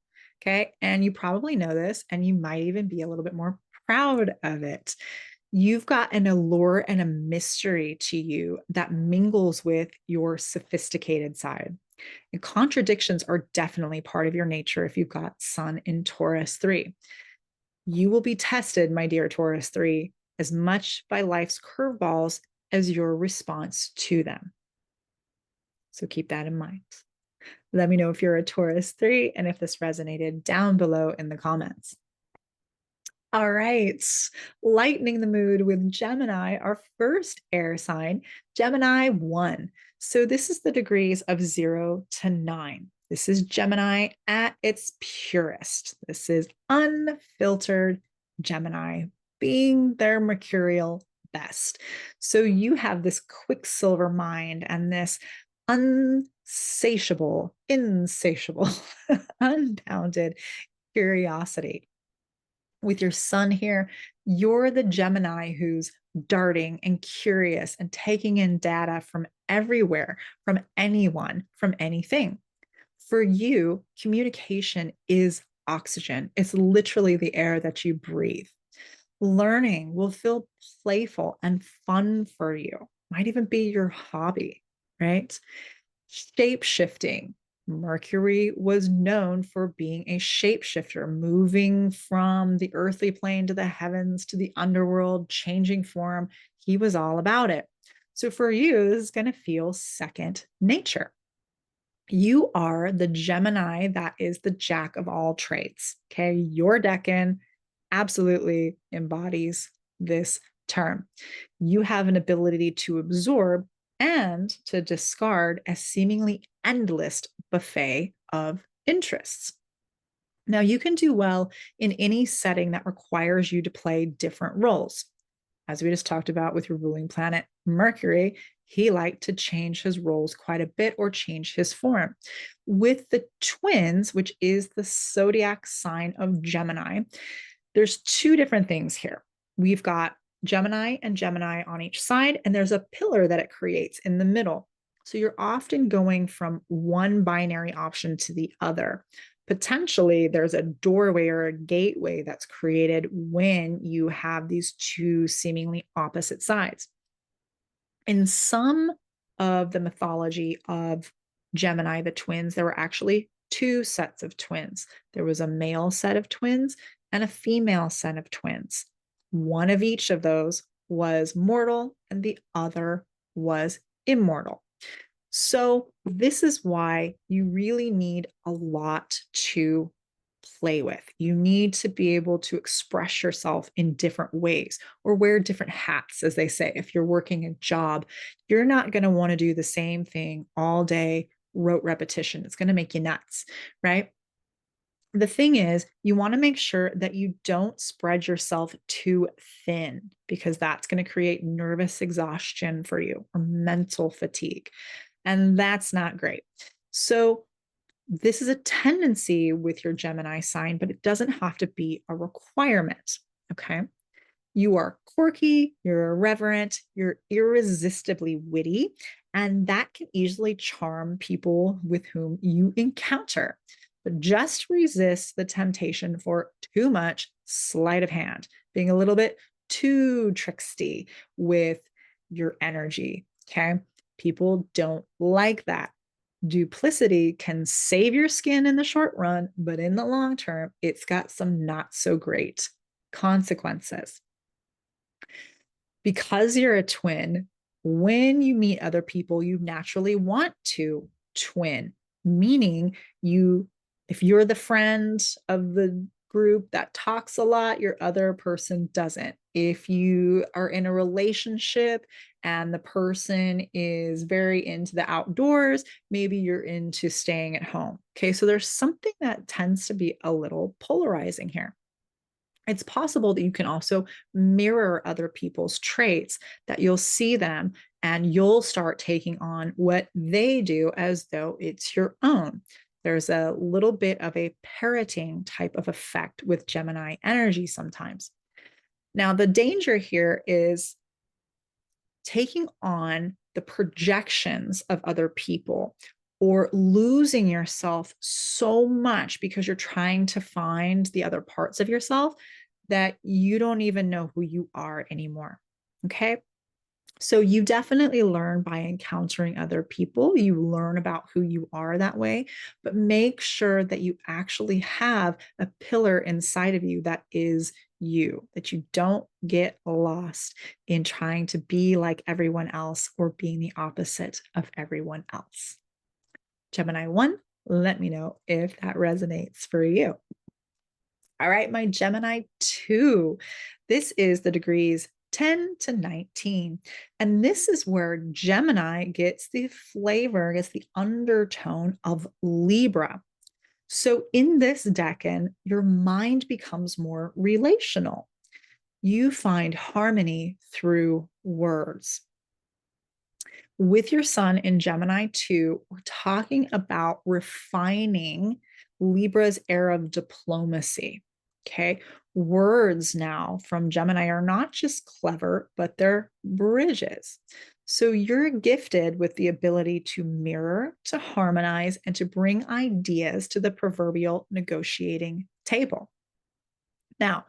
Okay. And you probably know this, and you might even be a little bit more proud of it. You've got an allure and a mystery to you that mingles with your sophisticated side. And contradictions are definitely part of your nature if you've got Sun in Taurus 3. You will be tested, my dear Taurus 3, as much by life's curveballs as your response to them. So keep that in mind. Let me know if you're a Taurus 3 and if this resonated down below in the comments. All right, lightening the mood with Gemini, our first air sign, Gemini 1. So this is the degrees of 0 to 9. This is Gemini at its purest. This is unfiltered Gemini, being their mercurial best. So you have this quicksilver mind and this insatiable, unbounded curiosity. With your Sun here, you're the Gemini who's darting and curious and taking in data from everywhere, from anyone, from anything. For you, communication is oxygen. It's literally the air that you breathe. Learning will feel playful and fun for you. Might even be your hobby, right? Shape-shifting. Mercury was known for being a shapeshifter, moving from the earthly plane to the heavens to the underworld, changing form. He was all about it. So for you, this is going to feel second nature. You are the Gemini that is the jack of all trades. Okay. Your Decan absolutely embodies this term. You have an ability to absorb and to discard a seemingly endless buffet of interests. Now, you can do well in any setting that requires you to play different roles. As we just talked about with your ruling planet, Mercury, he liked to change his roles quite a bit or change his form. With the twins, which is the zodiac sign of Gemini, there's two different things here. We've got Gemini and Gemini on each side, and there's a pillar that it creates in the middle. So you're often going from one binary option to the other. Potentially, there's a doorway or a gateway that's created when you have these two seemingly opposite sides. In some of the mythology of Gemini, the twins, there were actually two sets of twins. There was a male set of twins and a female set of twins. One of each of those was mortal and the other was immortal. So this is why you really need a lot to play with. You need to be able to express yourself in different ways or wear different hats, as they say. If you're working a job, you're not going to want to do the same thing all day, rote repetition. It's going to make you nuts, right? The thing is, you want to make sure that you don't spread yourself too thin because that's going to create nervous exhaustion for you or mental fatigue. And that's not great. So, this is a tendency with your Gemini sign, but it doesn't have to be a requirement. Okay. You are quirky, you're irreverent, you're irresistibly witty, and that can easily charm people with whom you encounter. But just resist the temptation for too much sleight of hand, being a little bit too tricksy with your energy. Okay. People don't like that. Duplicity can save your skin in the short run, but in the long term, it's got some not so great consequences. Because you're a twin, when you meet other people, you naturally want to twin, meaning if you're the friend of the group that talks a lot, your other person doesn't. If you are in a relationship and the person is very into the outdoors, maybe you're into staying at home. Okay, so there's something that tends to be a little polarizing here. It's possible that you can also mirror other people's traits, that you'll see them and you'll start taking on what they do as though it's your own. There's a little bit of a parroting type of effect with Gemini energy sometimes. Now, the danger here is taking on the projections of other people or losing yourself so much because you're trying to find the other parts of yourself that you don't even know who you are anymore. Okay. So you definitely learn by encountering other people. You learn about who you are that way, but make sure that you actually have a pillar inside of you that is you, that you don't get lost in trying to be like everyone else or being the opposite of everyone else. Gemini 1, let me know if that resonates for you. All right, my Gemini 2. This is the degrees 10 to 19. And this is where Gemini gets the flavor, gets the undertone of Libra. So in this decan, your mind becomes more relational. You find harmony through words. With your sun in Gemini 2, we're talking about refining Libra's era of diplomacy. Okay. Words now from Gemini are not just clever, but they're bridges. So you're gifted with the ability to mirror, to harmonize, and to bring ideas to the proverbial negotiating table. Now,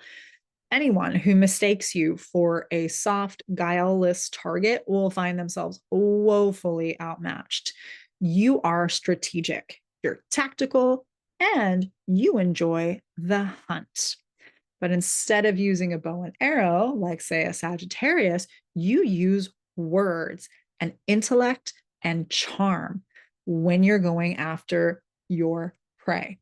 anyone who mistakes you for a soft, guileless target will find themselves woefully outmatched. You are strategic, you're tactical, and you enjoy the hunt. But instead of using a bow and arrow, like, say, a Sagittarius, you use words and intellect and charm when you're going after your prey.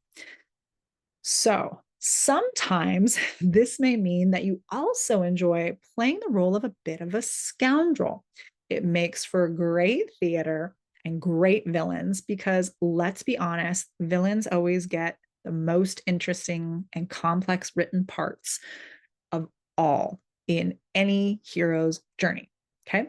So, sometimes this may mean that you also enjoy playing the role of a bit of a scoundrel. It makes for great theater and great villains because, let's be honest, villains always get the most interesting and complex written parts of all in any hero's journey. Okay.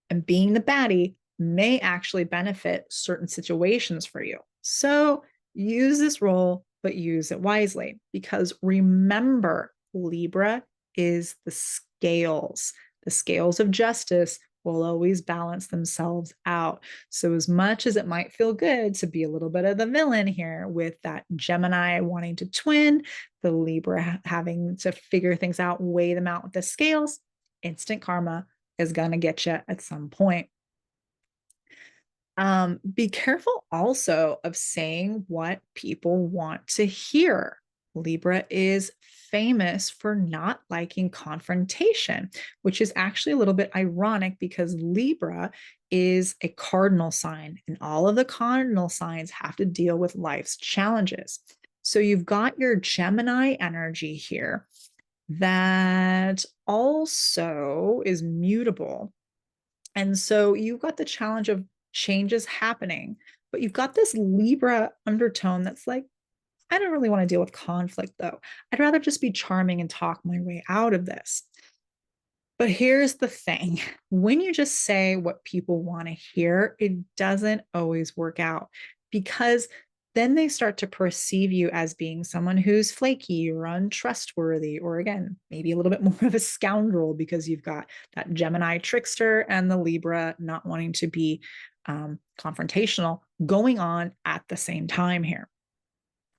And being the baddie may actually benefit certain situations for you. So use this role, but use it wisely, because remember, Libra is the scales. The scales of justice will always balance themselves out. So as much as it might feel good to be a little bit of the villain here with that Gemini wanting to twin, the Libra having to figure things out, weigh them out with the scales, instant karma is going to get you at some point. Be careful also of saying what people want to hear. Libra is famous for not liking confrontation, which is actually a little bit ironic because Libra is a cardinal sign, and all of the cardinal signs have to deal with life's challenges. So you've got your Gemini energy here that also is mutable. And so you've got the challenge of changes happening, but you've got this Libra undertone that's like, I don't really want to deal with conflict though. I'd rather just be charming and talk my way out of this. But here's the thing, when you just say what people want to hear, it doesn't always work out, because then they start to perceive you as being someone who's flaky or untrustworthy, or again, maybe a little bit more of a scoundrel, because you've got that Gemini trickster and the Libra not wanting to be confrontational going on at the same time here.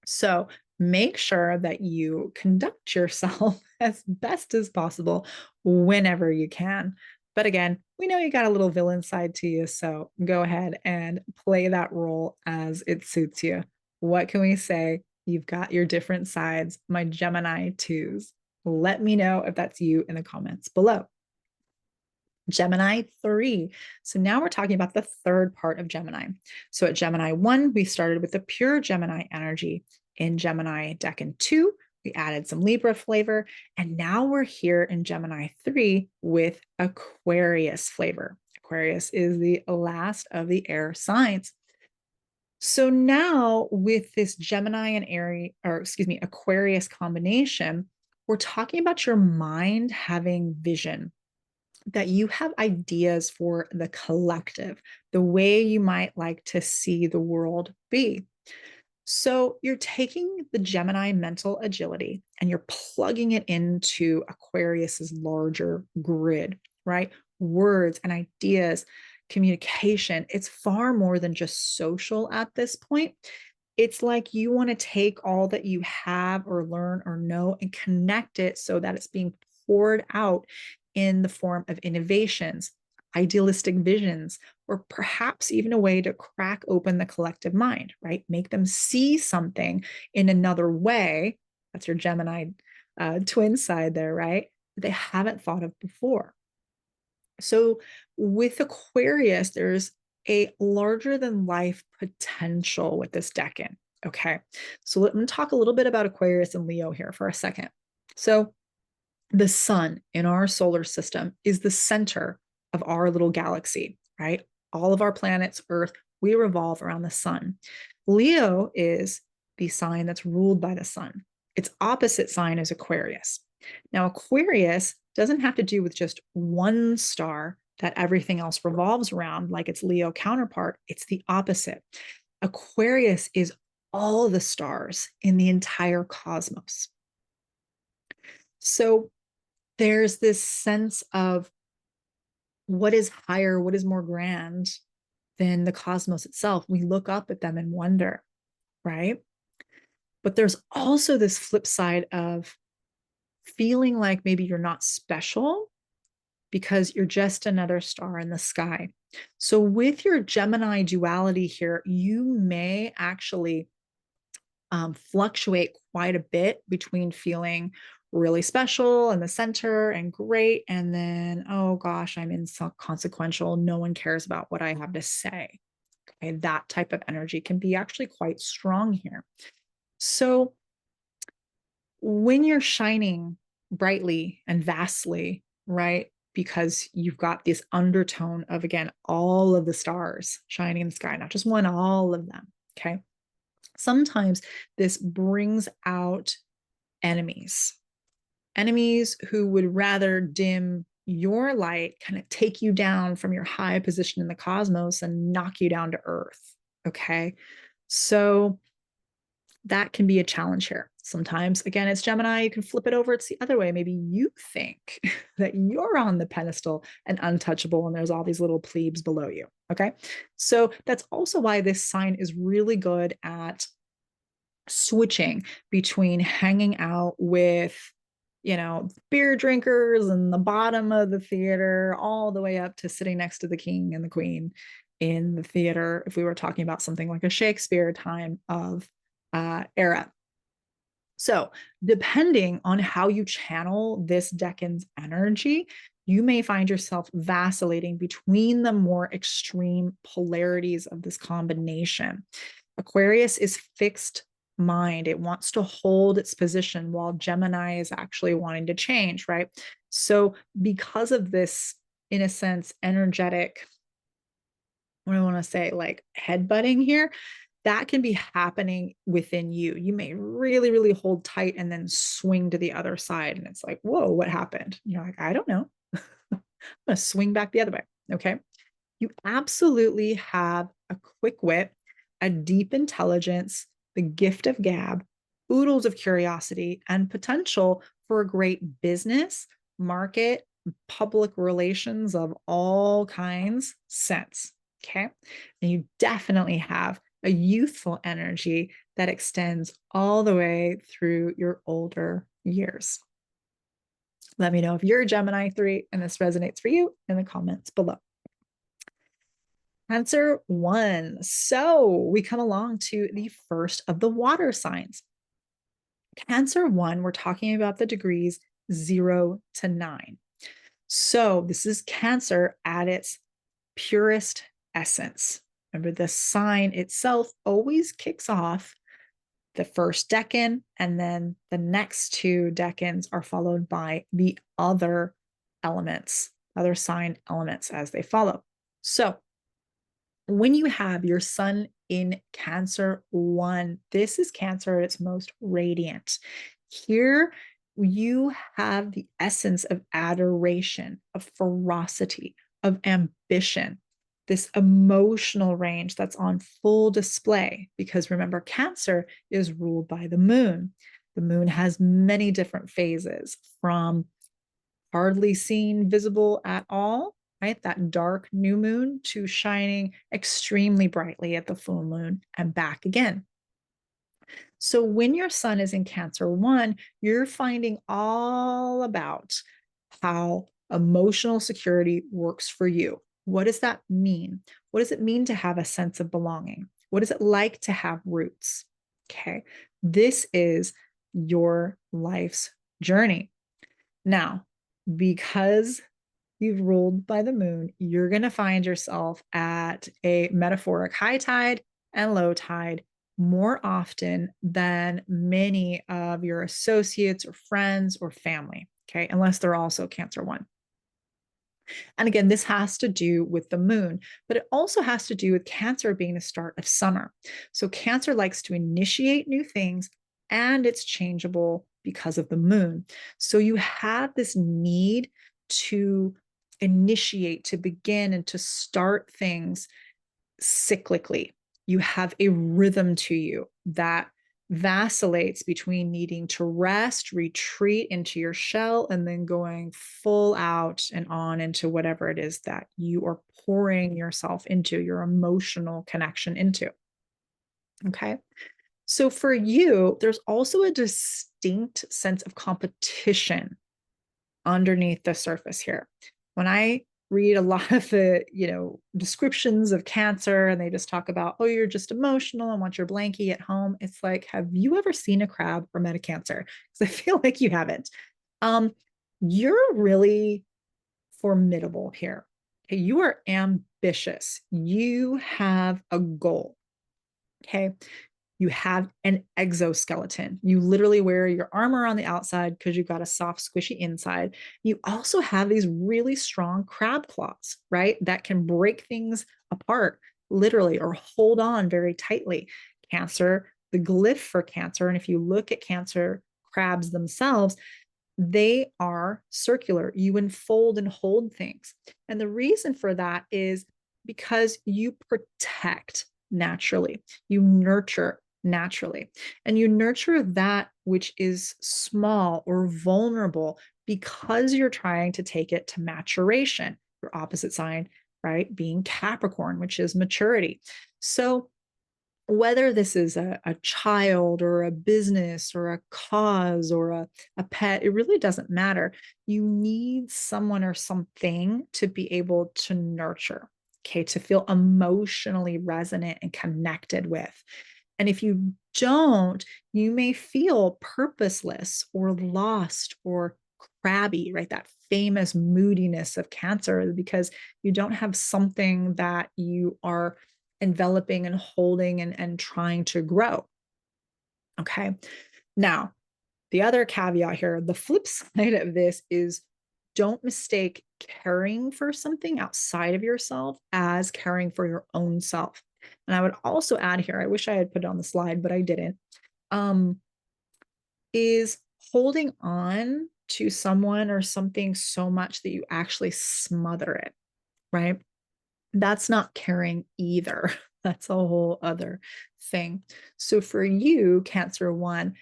So make sure that you conduct yourself as best as possible whenever you can. But again, we know you got a little villain side to you, so go ahead and play that role as it suits you. What can we say? You've got your different sides, my Gemini twos. Let me know if that's you in the comments below. Gemini 3. So now we're talking about the third part of Gemini. So at Gemini 1, we started with the pure Gemini energy. In Gemini Decan 2, we added some Libra flavor. And now we're here in Gemini 3 with Aquarius flavor. Aquarius is the last of the air signs. So now with this Gemini and Aquarius combination, we're talking about your mind having vision, that you have ideas for the collective, the way you might like to see the world be. So you're taking the Gemini mental agility and you're plugging it into Aquarius's larger grid, right? Words and ideas, communication. It's far more than just social at this point. It's like you want to take all that you have or learn or know and connect it so that it's being poured out in the form of innovations, idealistic visions, or perhaps even a way to crack open the collective mind, right? Make them see something in another way. That's your Gemini twin side there, right? That they haven't thought of before. So with Aquarius, there's a larger than life potential with this Decan. Okay. So let me talk a little bit about Aquarius and Leo here for a second. So the sun in our solar system is the center of our little galaxy, right? All of our planets, Earth, we revolve around the sun. Leo is the sign that's ruled by the sun. Its opposite sign is Aquarius. Now, Aquarius doesn't have to do with just one star that everything else revolves around, like its Leo counterpart. It's the opposite. Aquarius is all the stars in the entire cosmos. So there's this sense of what is higher, what is more grand than the cosmos itself. We look up at them and wonder, right? But there's also this flip side of feeling like maybe you're not special because you're just another star in the sky. So with your Gemini duality here, you may actually fluctuate quite a bit between feeling really special in the center and great, and then, oh gosh, I'm inconsequential. No one cares about what I have to say. Okay, that type of energy can be actually quite strong here. So when you're shining brightly and vastly, right? Because you've got this undertone of, again, all of the stars shining in the sky, not just one, all of them. Okay. Sometimes this brings out enemies who would rather dim your light, kind of take you down from your high position in the cosmos and knock you down to earth. Okay. So that can be a challenge here. Sometimes, again, it's Gemini, you can flip it over. It's the other way. Maybe you think that you're on the pedestal and untouchable, and there's all these little plebes below you. Okay. So that's also why this sign is really good at switching between hanging out with, beer drinkers and the bottom of the theater, all the way up to sitting next to the king and the queen in the theater, if we were talking about something like a Shakespeare time of era. So depending on how you channel this Decan's energy, you may find yourself vacillating between the more extreme polarities of this combination. Aquarius is fixed mind. It wants to hold its position while Gemini is actually wanting to change, right? So because of this, in a sense, energetic, what do I want to say, like headbutting here, that can be happening within you. You may really, really hold tight and then swing to the other side. And it's like, whoa, what happened? You're like, I don't know. I'm going to swing back the other way. Okay. You absolutely have a quick wit, a deep intelligence, the gift of gab, oodles of curiosity, and potential for a great business, market, public relations of all kinds sense. Okay. And you definitely have a youthful energy that extends all the way through your older years. Let me know if you're a Gemini 3 and this resonates for you in the comments below. Cancer 1. So we come along to the first of the water signs. Cancer 1, we're talking about the degrees 0 to 9. So this is Cancer at its purest essence. Remember, the sign itself always kicks off the first decan, and then the next two decans are followed by the other elements, other sign elements as they follow. So when you have your sun in Cancer 1, this is Cancer at its most radiant. Here you have the essence of adoration, of ferocity, of ambition, this emotional range that's on full display. Because remember, Cancer is ruled by the moon. The moon has many different phases, from hardly seen, visible at all, right? That dark new moon, to shining extremely brightly at the full moon and back again. So when your sun is in Cancer 1, you're finding all about how emotional security works for you. What does that mean? What does it mean to have a sense of belonging? What is it like to have roots? Okay. This is your life's journey. Now, because you've ruled by the moon, you're going to find yourself at a metaphoric high tide and low tide more often than many of your associates or friends or family, okay, unless they're also Cancer 1. And again, this has to do with the moon, but it also has to do with Cancer being the start of summer. So Cancer likes to initiate new things, and it's changeable because of the moon. So you have this need to initiate, to begin, and to start things cyclically. You have a rhythm to you that vacillates between needing to rest, retreat into your shell, and then going full out and on into whatever it is that you are pouring yourself into, your emotional connection into. Okay. So for you, there's also a distinct sense of competition underneath the surface here. When I read a lot of the, descriptions of Cancer, and they just talk about, oh, you're just emotional and want your blankie at home. It's like, have you ever seen a crab or met a Cancer? Because I feel like you haven't. You're really formidable here. Okay, you are ambitious. You have a goal. Okay. You have an exoskeleton. You literally wear your armor on the outside because you've got a soft, squishy inside. You also have these really strong crab claws, right? That can break things apart, literally, or hold on very tightly. Cancer, the glyph for Cancer, and if you look at Cancer crabs themselves, they are circular. You enfold and hold things. And the reason for that is because you protect naturally, you nurture naturally, and you nurture that which is small or vulnerable because you're trying to take it to maturation. Your opposite sign, right, being Capricorn, which is maturity. So whether this is a child or a business or a cause or a pet, it really doesn't matter. You need someone or something to be able to nurture, okay, to feel emotionally resonant and connected with. And if you don't, you may feel purposeless or lost or crabby, right? That famous moodiness of Cancer, because you don't have something that you are enveloping and holding and trying to grow. Okay. Now, the other caveat here, the flip side of this is don't mistake caring for something outside of yourself as caring for your own self. And I would also add here, I wish I had put it on the slide, but I didn't, is holding on to someone or something so much that you actually smother it, right? That's not caring either. That's a whole other thing. So for you, Cancer 1,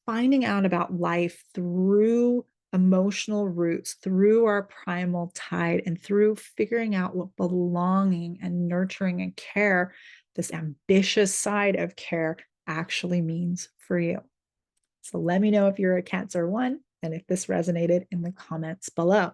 finding out about life through emotional roots, through our primal tide, and through figuring out what belonging and nurturing and care, this ambitious side of care, actually means for you. So let me know if you're a Cancer 1 and if this resonated in the comments below.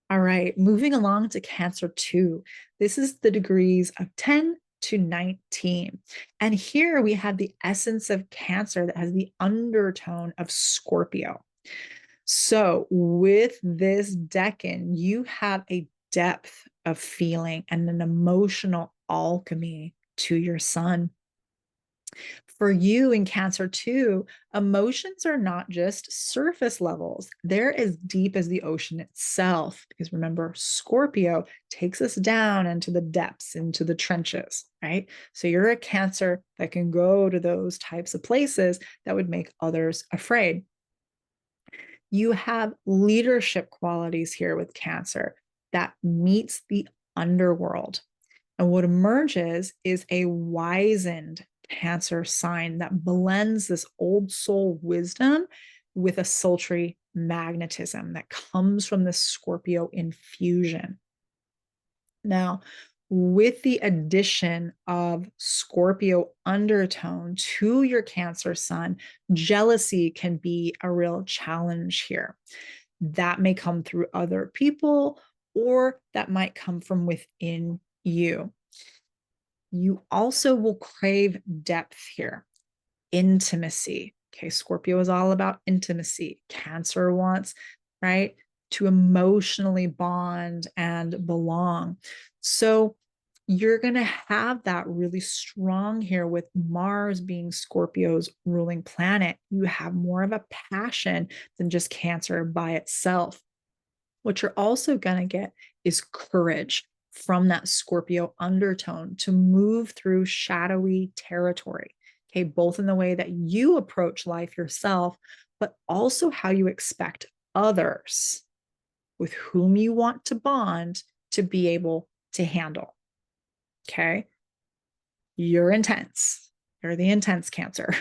All right, moving along to Cancer 2. This is the degrees of 10 to 19. And here we have the essence of Cancer that has the undertone of Scorpio. So with this decan, you have a depth of feeling and an emotional alchemy to your sun. For you in Cancer 2, emotions are not just surface levels. They're as deep as the ocean itself. Because remember, Scorpio takes us down into the depths, into the trenches, right? So you're a Cancer that can go to those types of places that would make others afraid. You have leadership qualities here with Cancer that meets the underworld. And what emerges is a wizened Cancer sign that blends this old soul wisdom with a sultry magnetism that comes from the Scorpio infusion. Now, with the addition of Scorpio undertone to your Cancer sun, jealousy can be a real challenge here. That may come through other people, or that might come from within you. You also will crave depth here, intimacy. Okay, Scorpio is all about intimacy. Cancer wants, right, to emotionally bond and belong. So you're going to have that really strong here with Mars being Scorpio's ruling planet. You have more of a passion than just Cancer by itself. What you're also going to get is courage from that Scorpio undertone to move through shadowy territory. Okay, both in the way that you approach life yourself, but also how you expect others with whom you want to bond to be able to handle. Okay, you're intense. You're the intense Cancer.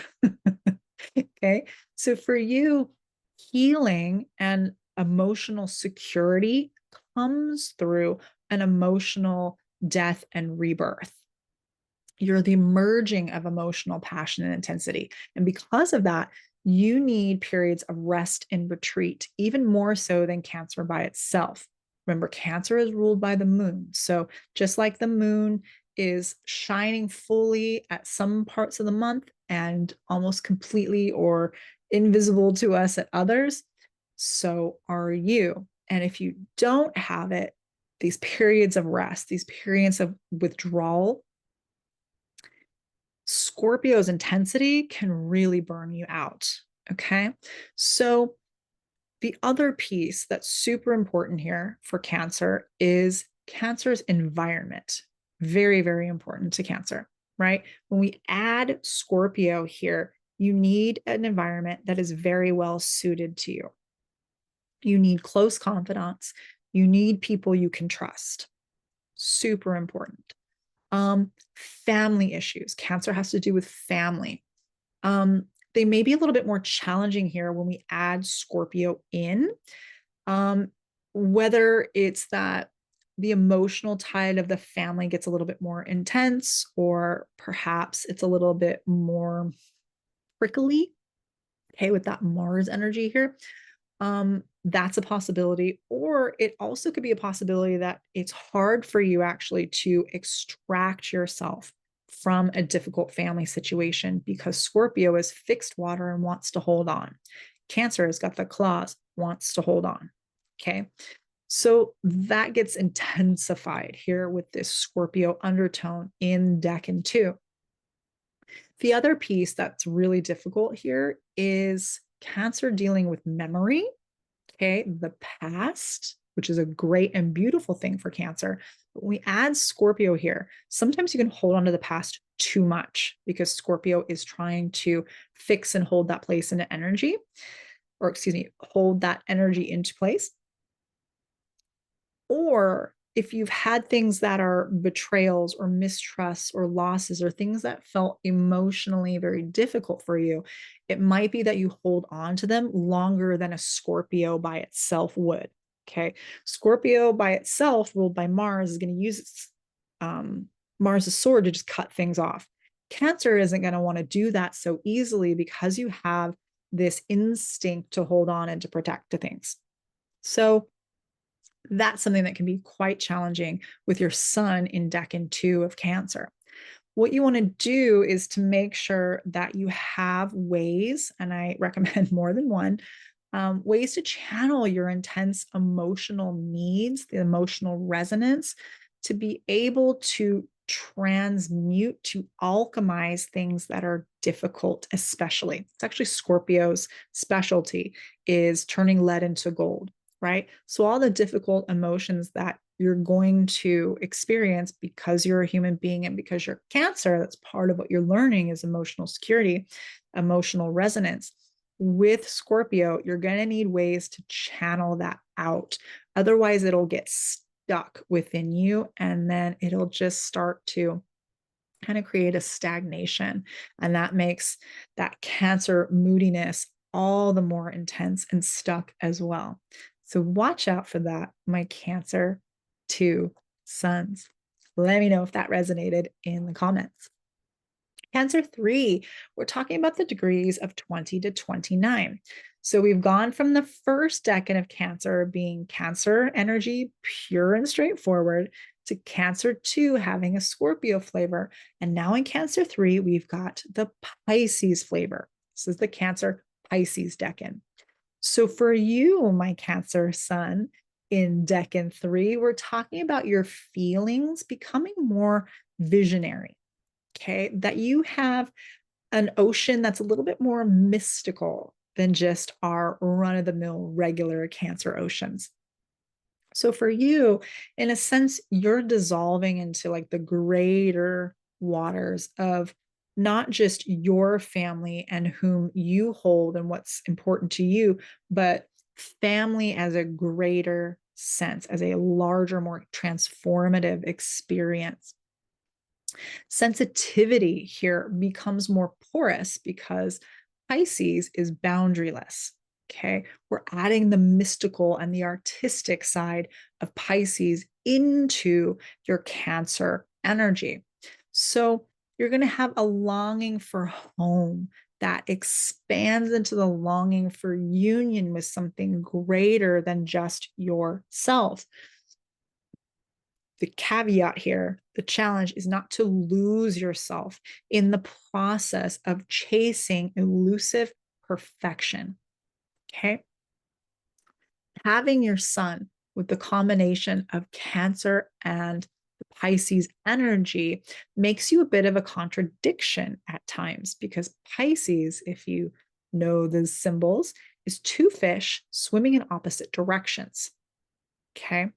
Okay, so for you, healing and emotional security comes through an emotional death and rebirth. You're the merging of emotional passion and intensity. And because of that, you need periods of rest and retreat, even more so than Cancer by itself. Remember, Cancer is ruled by the moon. So just like the moon is shining fully at some parts of the month and almost completely or invisible to us at others, so are you. And if you don't have it, these periods of rest, these periods of withdrawal, Scorpio's intensity can really burn you out. Okay. So the other piece that's super important here for Cancer is Cancer's environment. Very, very important to Cancer, right? When we add Scorpio here, you need an environment that is very well suited to you. You need close confidants. You need people you can trust. Super important. Family issues. Cancer has to do with family. They may be a little bit more challenging here when we add Scorpio in, whether it's that the emotional tide of the family gets a little bit more intense, or perhaps it's a little bit more prickly, okay, with that Mars energy here. That's a possibility. Or it also could be a possibility that it's hard for you actually to extract yourself from a difficult family situation because Scorpio is fixed water and wants to hold on. Cancer has got the claws, wants to hold on. Okay. So that gets intensified here with this Scorpio undertone in Decan 2. The other piece that's really difficult here is Cancer dealing with memory, okay, the past, which is a great and beautiful thing for Cancer. But when we add Scorpio here, sometimes you can hold on to the past too much because Scorpio is trying to fix and hold that place into energy, or excuse me, hold that energy into place. Or if you've had things that are betrayals or mistrusts or losses or things that felt emotionally very difficult for you, it might be that you hold on to them longer than a Scorpio by itself would. Okay. Scorpio by itself, ruled by Mars, is going to use its Mars' sword to just cut things off. Cancer isn't going to want to do that so easily because you have this instinct to hold on and to protect to things. So that's something that can be quite challenging with your sun in Decan 2 of Cancer. What you want to do is to make sure that you have ways, and I recommend more than one, ways to channel your intense emotional needs, the emotional resonance, to be able to transmute, to alchemize things that are difficult, especially. It's actually Scorpio's specialty is turning lead into gold, right? So all the difficult emotions that you're going to experience because you're a human being and because you're Cancer, that's part of what you're learning is emotional security, emotional resonance. With Scorpio, you're going to need ways to channel that out. Otherwise, it'll get stuck within you and then it'll just start to kind of create a stagnation. And that makes that Cancer moodiness all the more intense and stuck as well. So watch out for that, my Cancer 2 suns. Let me know if that resonated in the comments. Cancer 3, we're talking about the degrees of 20 to 29. So we've gone from the first decan of Cancer being Cancer energy, pure and straightforward, to Cancer 2 having a Scorpio flavor. And now in Cancer 3, we've got the Pisces flavor. This is the Cancer Pisces decan. So for you, my Cancer sun, in Decan 3, we're talking about your feelings becoming more visionary. Okay, that you have an ocean that's a little bit more mystical than just our run-of-the-mill regular Cancer oceans. So for you, in a sense, you're dissolving into like the greater waters of not just your family and whom you hold and what's important to you, but family as a greater sense, as a larger, more transformative experience. Sensitivity here becomes more porous because Pisces is boundaryless. Okay, we're adding the mystical and the artistic side of Pisces into your Cancer energy. So you're going to have a longing for home that expands into the longing for union with something greater than just yourself. The caveat here, the challenge is not to lose yourself in the process of chasing elusive perfection. Okay. Having your sun with the combination of Cancer and the Pisces energy makes you a bit of a contradiction at times because Pisces, if you know the symbols, is two fish swimming in opposite directions. Okay.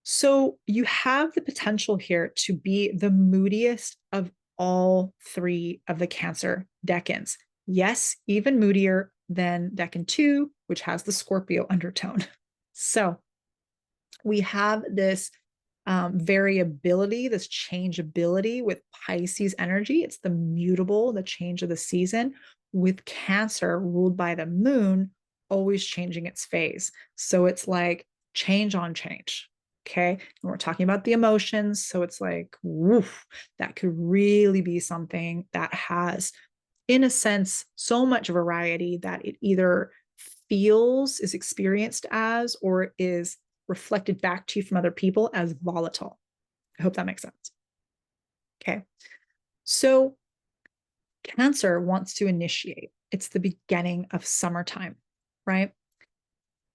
So you have the potential here to be the moodiest of all three of the Cancer decans. Yes, even moodier than Decan 2, which has the Scorpio undertone. So we have this variability, this changeability with Pisces energy. It's the mutable, the change of the season, with Cancer ruled by the moon, always changing its phase. So it's like change on change. Okay. And we're talking about the emotions. So it's like, woof, that could really be something that has, in a sense, so much variety that it either feels, is experienced as, or is reflected back to you from other people as volatile. I hope that makes sense. Okay. So Cancer wants to initiate. It's the beginning of summertime, right?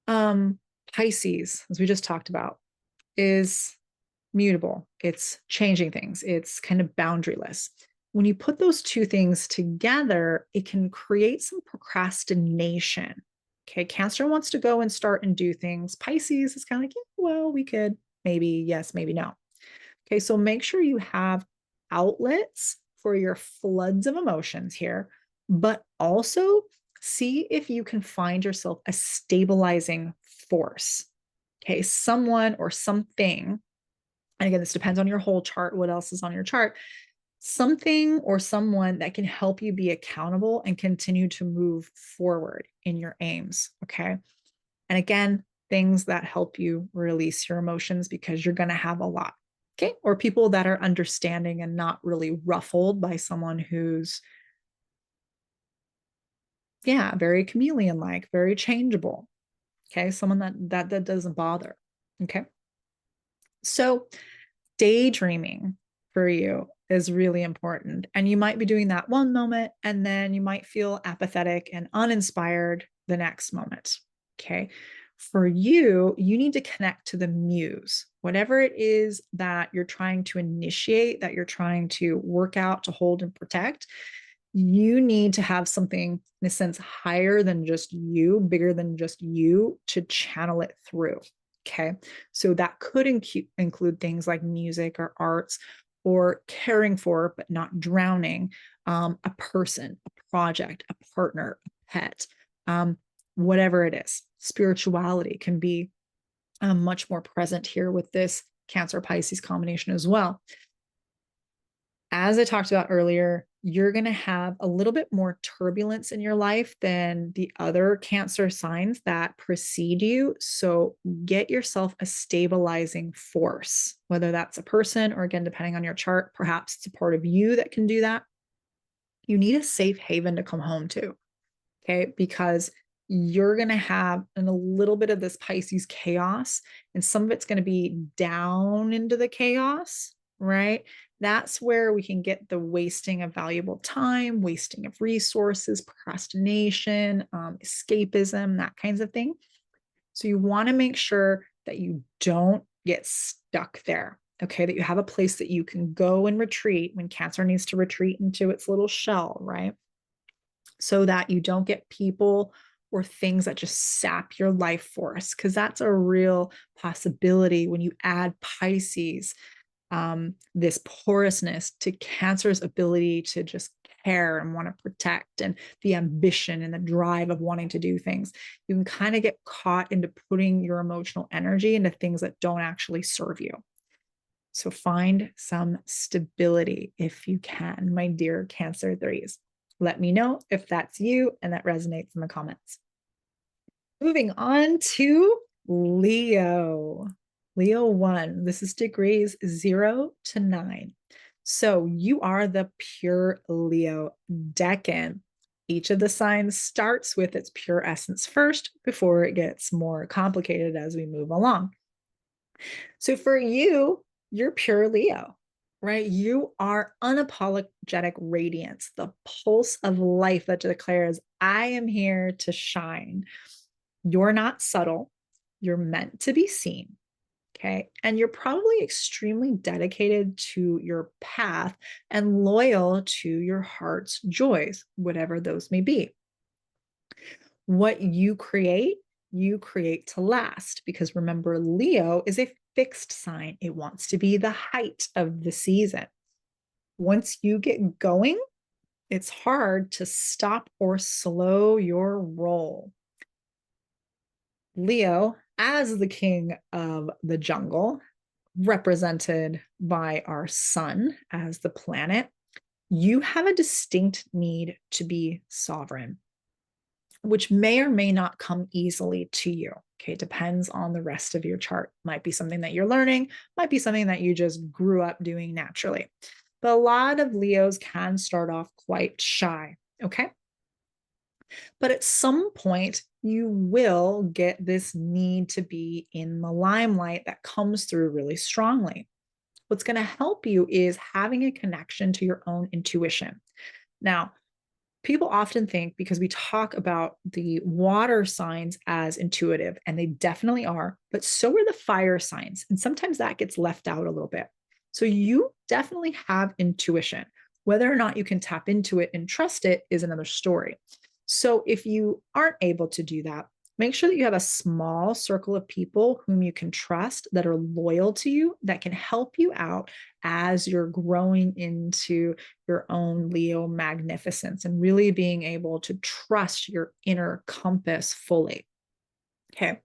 Pisces, as we just talked about, is mutable. It's changing things. It's kind of boundaryless. when you put those two things together, it can create some procrastination. Okay, Cancer wants to go and start and do things. Pisces is kind of like, yeah, well, we could maybe yes, maybe no. Okay, so make sure you have outlets for your floods of emotions here, but also see if you can find yourself a stabilizing force. Okay, someone or something, and again, this depends on your whole chart, what else is on your chart, something or someone that can help you be accountable and continue to move forward in your aims. Okay. And again, things that help you release your emotions because you're going to have a lot. Okay. Or people that are understanding and not really ruffled by someone who's, yeah, very chameleon like, very changeable. Okay. Someone that doesn't bother. Okay. So daydreaming for you is really important. And you might be doing that one moment, and then you might feel apathetic and uninspired the next moment. Okay. For you, you need to connect to the muse, whatever it is that you're trying to initiate, that you're trying to work out, to hold and protect. You need to have something, in a sense, higher than just you, bigger than just you, to channel it through. Okay. So that could include things like music or arts, or caring for, but not drowning, a person, a project, a partner, a pet, whatever it is. Spirituality can be much more present here with this Cancer Pisces combination as well. As I talked about earlier, you're going to have a little bit more turbulence in your life than the other Cancer signs that precede you. So get yourself a stabilizing force, whether that's a person or, again, depending on your chart, perhaps it's a part of you that can do that. You need a safe haven to come home to, okay? Because you're going to have a little bit of this Pisces chaos, and some of it's going to be down into the chaos, right? That's where we can get the wasting of valuable time, wasting of resources, procrastination, escapism, that kinds of thing. So you want to make sure that you don't get stuck there, okay? That you have a place that you can go and retreat when Cancer needs to retreat into its little shell, right? So that you don't get people or things that just sap your life force, because that's a real possibility when you add Pisces, this porousness to Cancer's ability to just care and want to protect, and the ambition and the drive of wanting to do things. You can kind of get caught into putting your emotional energy into things that don't actually serve you. So find some stability if you can, my dear Cancer threes. Let me know if that's you and that resonates in the comments. Moving on to Leo. Leo 1. This is degrees 0 to 9. So you are the pure Leo Decan. Each of the signs starts with its pure essence first before it gets more complicated as we move along. So for you, you're pure Leo, right? You are unapologetic radiance, the pulse of life that declares, I am here to shine. You're not subtle. You're meant to be seen. Okay. And you're probably extremely dedicated to your path and loyal to your heart's joys, whatever those may be. What you create to last, because remember, Leo is a fixed sign. It wants to be the height of the season. Once you get going, it's hard to stop or slow your roll. Leo, as the king of the jungle, represented by our sun as the planet, you have a distinct need to be sovereign, which may or may not come easily to you. Okay, it depends on the rest of your chart. Might be something that you're learning, might be something that you just grew up doing naturally. But a lot of Leos can start off quite shy, okay? But at some point, you will get this need to be in the limelight that comes through really strongly. What's going to help you is having a connection to your own intuition. Now, people often think, because we talk about the water signs as intuitive, and they definitely are, but so are the fire signs. And sometimes that gets left out a little bit. So you definitely have intuition. Whether or not you can tap into it and trust it is another story. So if you aren't able to do that, make sure that you have a small circle of people whom you can trust, that are loyal to you, that can help you out as you're growing into your own Leo magnificence and really being able to trust your inner compass fully. Okay.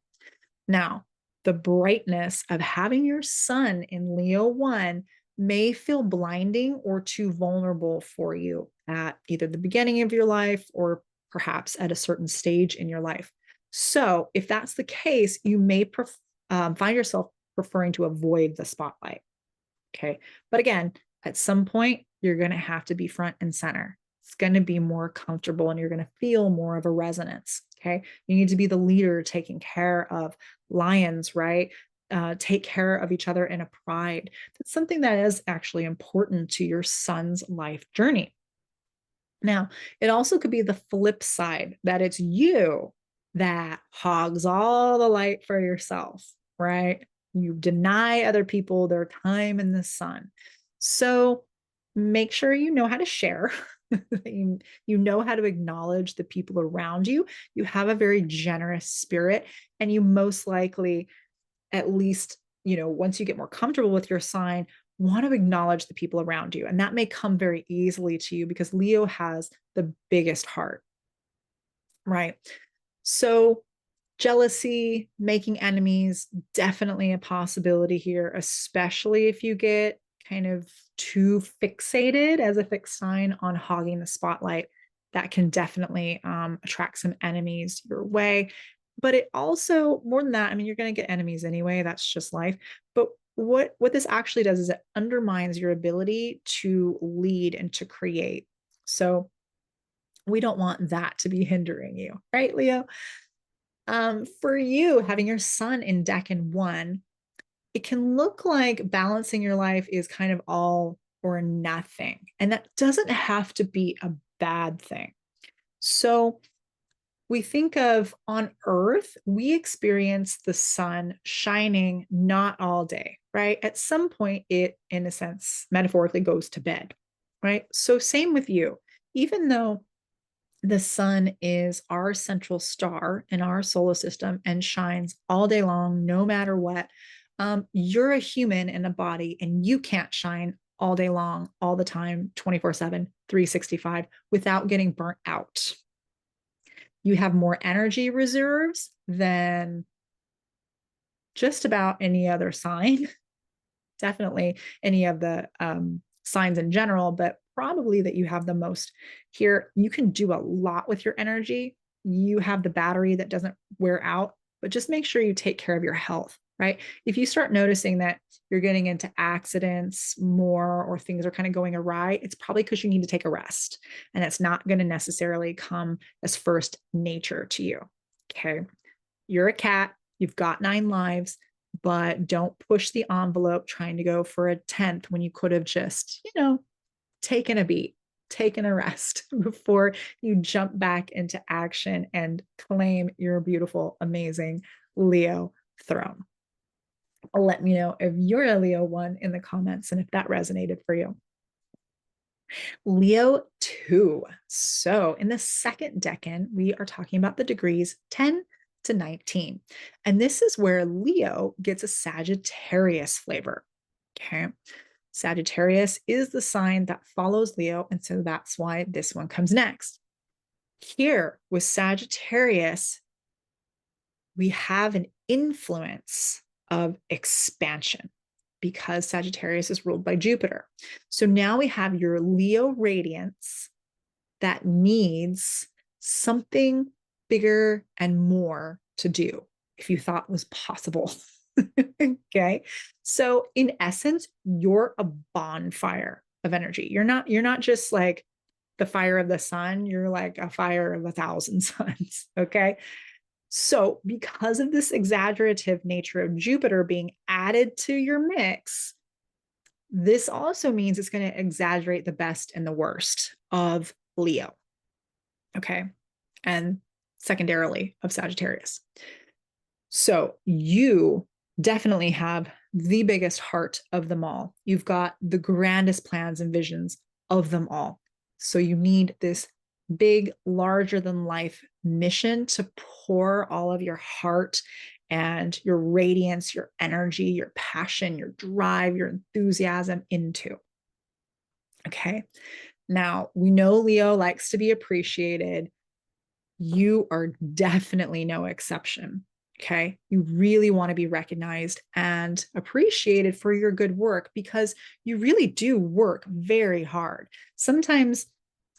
Now, the brightness of having your sun in Leo 1 may feel blinding or too vulnerable for you at either the beginning of your life or perhaps at a certain stage in your life. So, if that's the case, you may find yourself preferring to avoid the spotlight. Okay. But again, at some point, you're going to have to be front and center. It's going to be more comfortable and you're going to feel more of a resonance. Okay. You need to be the leader taking care of lions, right? Take care of each other in a pride. That's something that is actually important to your son's life journey. Now, it also could be the flip side, that it's you that hogs all the light for yourself, right? You deny other people their time in the sun. So make sure you know how to share. you know how to acknowledge the people around you. You have a very generous spirit, and you most likely, at least, once you get more comfortable with your sign, want to acknowledge the people around you. And that may come very easily to you because Leo has the biggest heart, right? So jealousy, making enemies, definitely a possibility here, especially if you get kind of too fixated as a fixed sign on hogging the spotlight. That can definitely attract some enemies your way. But it also, more than that, I mean, you're going to get enemies anyway. That's just life. But what this actually does is it undermines your ability to lead and to create. So we don't want that to be hindering you, right, Leo? For you, having your sun in Decan 1, it can look like balancing your life is kind of all or nothing. And that doesn't have to be a bad thing. So we think of on Earth, we experience the sun shining not all day, right? At some point, it, in a sense, metaphorically goes to bed, right? So same with you. Even though the sun is our central star in our solar system and shines all day long, no matter what, you're a human in a body and you can't shine all day long, all the time, 24/7, 365 without getting burnt out. You have more energy reserves than just about any other sign, definitely any of the signs in general, but probably that you have the most here. You can do a lot with your energy. You have the battery that doesn't wear out, but just make sure you take care of your health, right? If you start noticing that you're getting into accidents more or things are kind of going awry, it's probably because you need to take a rest. And it's not going to necessarily come as first nature to you. Okay. You're a cat, you've got 9 lives, but don't push the envelope trying to go for a 10th when you could have just, taken a beat, taken a rest before you jump back into action and claim your beautiful, amazing Leo throne. Let me know if you're a Leo 1 in the comments and if that resonated for you. Leo 2. So in the second decan, we are talking about the degrees 10 to 19. And this is where Leo gets a Sagittarius flavor. Okay. Sagittarius is the sign that follows Leo. And so that's why this one comes next. Here with Sagittarius, we have an influence of expansion because Sagittarius is ruled by Jupiter. So now we have your Leo radiance that needs something bigger and more to do if you thought was possible. Okay. So in essence, you're a bonfire of energy. You're not just like the fire of the sun, you're like a fire of 1,000 suns. Okay. So because of this exaggerative nature of Jupiter being added to your mix, this also means it's going to exaggerate the best and the worst of Leo. Okay. And secondarily of Sagittarius. So you definitely have the biggest heart of them all. You've got the grandest plans and visions of them all. So you need this big, larger than life mission to pour all of your heart and your radiance, your energy, your passion, your drive, your enthusiasm into. Okay. Now, we know Leo likes to be appreciated. You are definitely no exception. Okay. You really want to be recognized and appreciated for your good work because you really do work very hard. Sometimes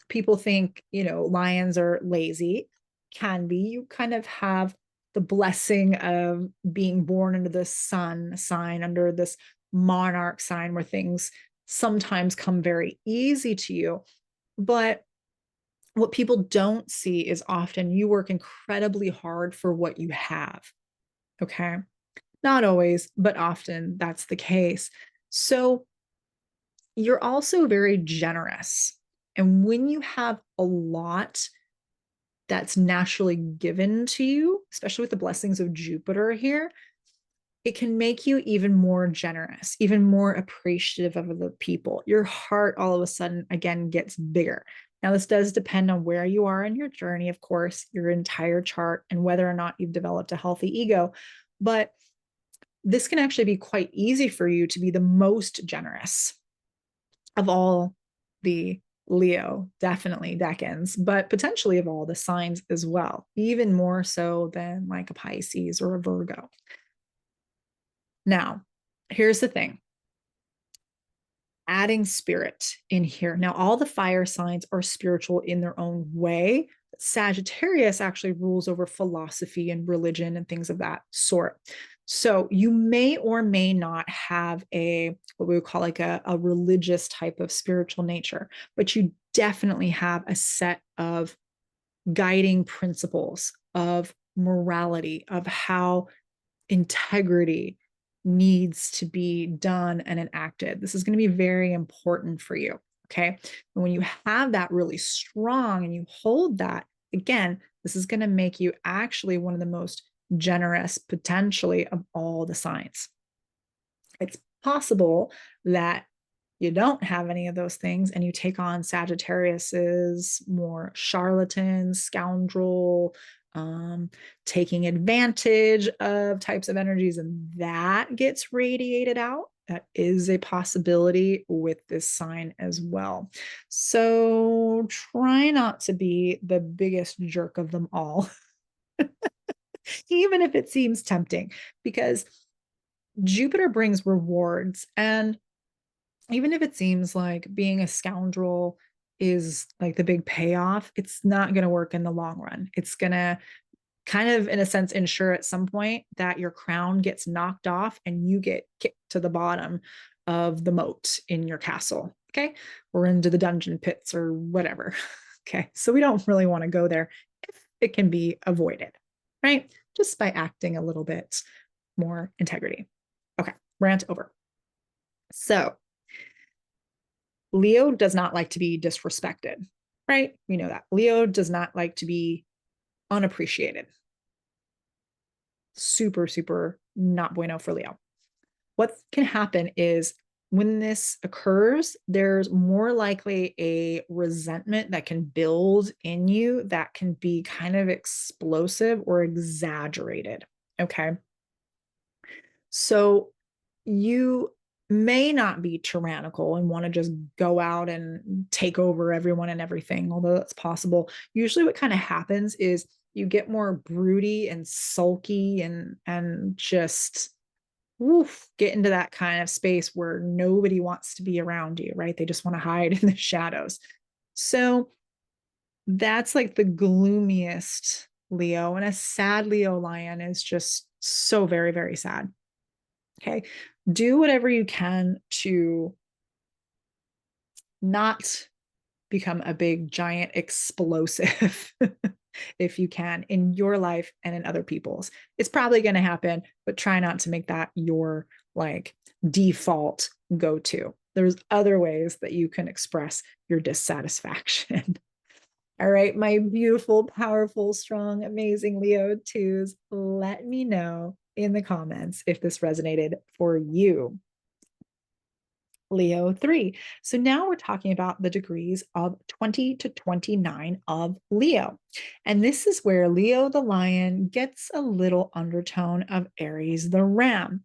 people think, lions are lazy, can be. You kind of have the blessing of being born into the sun sign, under this monarch sign where things sometimes come very easy to you. But what people don't see is often you work incredibly hard for what you have. Okay. Not always, but often that's the case. So you're also very generous. And when you have a lot that's naturally given to you, especially with the blessings of Jupiter here, it can make you even more generous, even more appreciative of the people. Your heart all of a sudden, again, gets bigger. Now, this does depend on where you are in your journey, of course, your entire chart, and whether or not you've developed a healthy ego. But this can actually be quite easy for you to be the most generous of all the Leo, definitely Decans, but potentially of all the signs as well, even more so than like a Pisces or a Virgo. Now, here's the thing. Adding spirit in here. Now, all the fire signs are spiritual in their own way. Sagittarius actually rules over philosophy and religion and things of that sort. So you may or may not have what we would call like a religious type of spiritual nature, but you definitely have a set of guiding principles of morality, of how integrity needs to be done and enacted. This is going to be very important for you. Okay. And when you have that really strong and you hold that, again, this is going to make you actually one of the most generous potentially of all the signs. It's possible that you don't have any of those things and you take on Sagittarius's more charlatan, scoundrel, taking advantage of types of energies, and that gets radiated out. That is a possibility with this sign as well. So try not to be the biggest jerk of them all, even if it seems tempting, because Jupiter brings rewards. And even if it seems like being a scoundrel is like the big payoff, it's not going to work in the long run. It's going to kind of, in a sense, ensure at some point that your crown gets knocked off and you get kicked to the bottom of the moat in your castle. Okay. Or into the dungeon pits or whatever. Okay. So we don't really want to go there if it can be avoided, right? Just by acting a little bit more integrity. Okay. Rant over. So Leo does not like to be disrespected, right? We know that. Leo does not like to be unappreciated. Super, super not bueno for Leo. What can happen is when this occurs, there's more likely a resentment that can build in you that can be kind of explosive or exaggerated. Okay. So you may not be tyrannical and want to just go out and take over everyone and everything, although that's possible. Usually what kind of happens is you get more broody and sulky and just get into that kind of space where nobody wants to be around you, right? They just want to hide in the shadows. So that's like the gloomiest Leo, and a sad Leo lion is just so very, very sad. Okay. Do whatever you can to not become a big, giant explosive if you can in your life and in other people's. It's probably going to happen, but try not to make that your like default go-to. There's other ways that you can express your dissatisfaction. All right, my beautiful, powerful, strong, amazing Leo twos, let me know in the comments if this resonated for you. Leo 3. So now we're talking about the degrees of 20 to 29 of Leo. And this is where Leo the lion gets a little undertone of Aries the ram.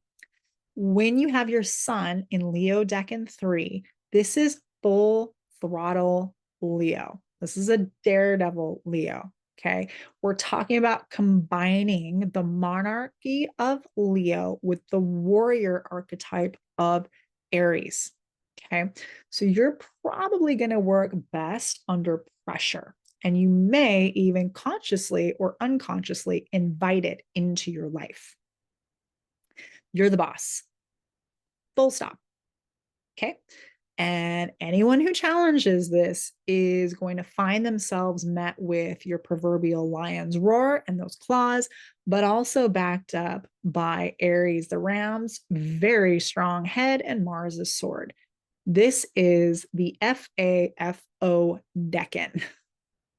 When you have your sun in Leo Decan 3, this is full throttle Leo. This is a daredevil Leo. Okay. We're talking about combining the monarchy of Leo with the warrior archetype of Aries. Okay. So you're probably going to work best under pressure. And you may even consciously or unconsciously invite it into your life. You're the boss. Full stop. Okay. And anyone who challenges this is going to find themselves met with your proverbial lion's roar and those claws, but also backed up by Aries the ram's very strong head and Mars's sword. This is the FAFO Decan.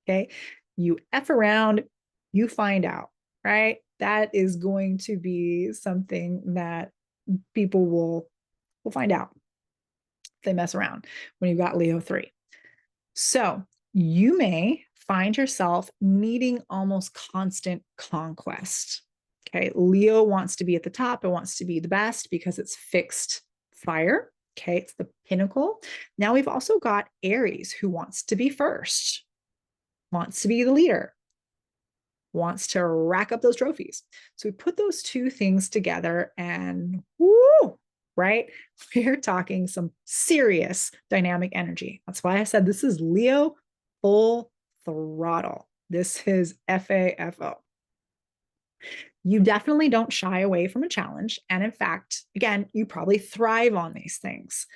Okay. You F around, you find out, right? That is going to be something that people will find out if they mess around when you've got Leo 3. So you may find yourself needing almost constant conquest. Okay. Leo wants to be at the top. It wants to be the best because it's fixed fire. Okay. It's the pinnacle. Now we've also got Aries who wants to be first, wants to be the leader, wants to rack up those trophies. So we put those two things together and woo, right? We're talking some serious dynamic energy. That's why I said this is Leo full throttle. This is FAFO. You definitely don't shy away from a challenge. And in fact, again, you probably thrive on these things.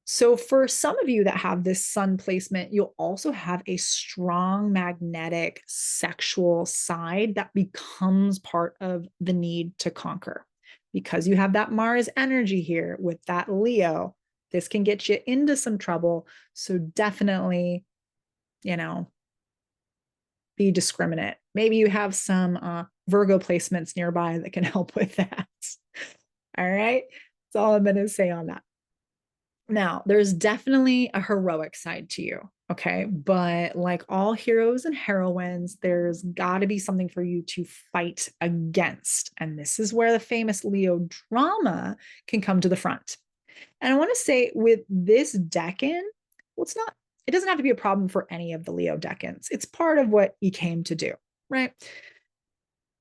So for some of you that have this sun placement, you'll also have a strong magnetic sexual side that becomes part of the need to conquer. Because you have that Mars energy here with that Leo, this can get you into some trouble. So definitely, be discriminate. Maybe you have some Virgo placements nearby that can help with that. All right. That's all I'm going to say on that. Now, there's definitely a heroic side to you, okay? But like all heroes and heroines, there's got to be something for you to fight against. And this is where the famous Leo drama can come to the front. And I want to say with this Decan, well, it doesn't have to be a problem for any of the Leo Decans. It's part of what he came to do, right?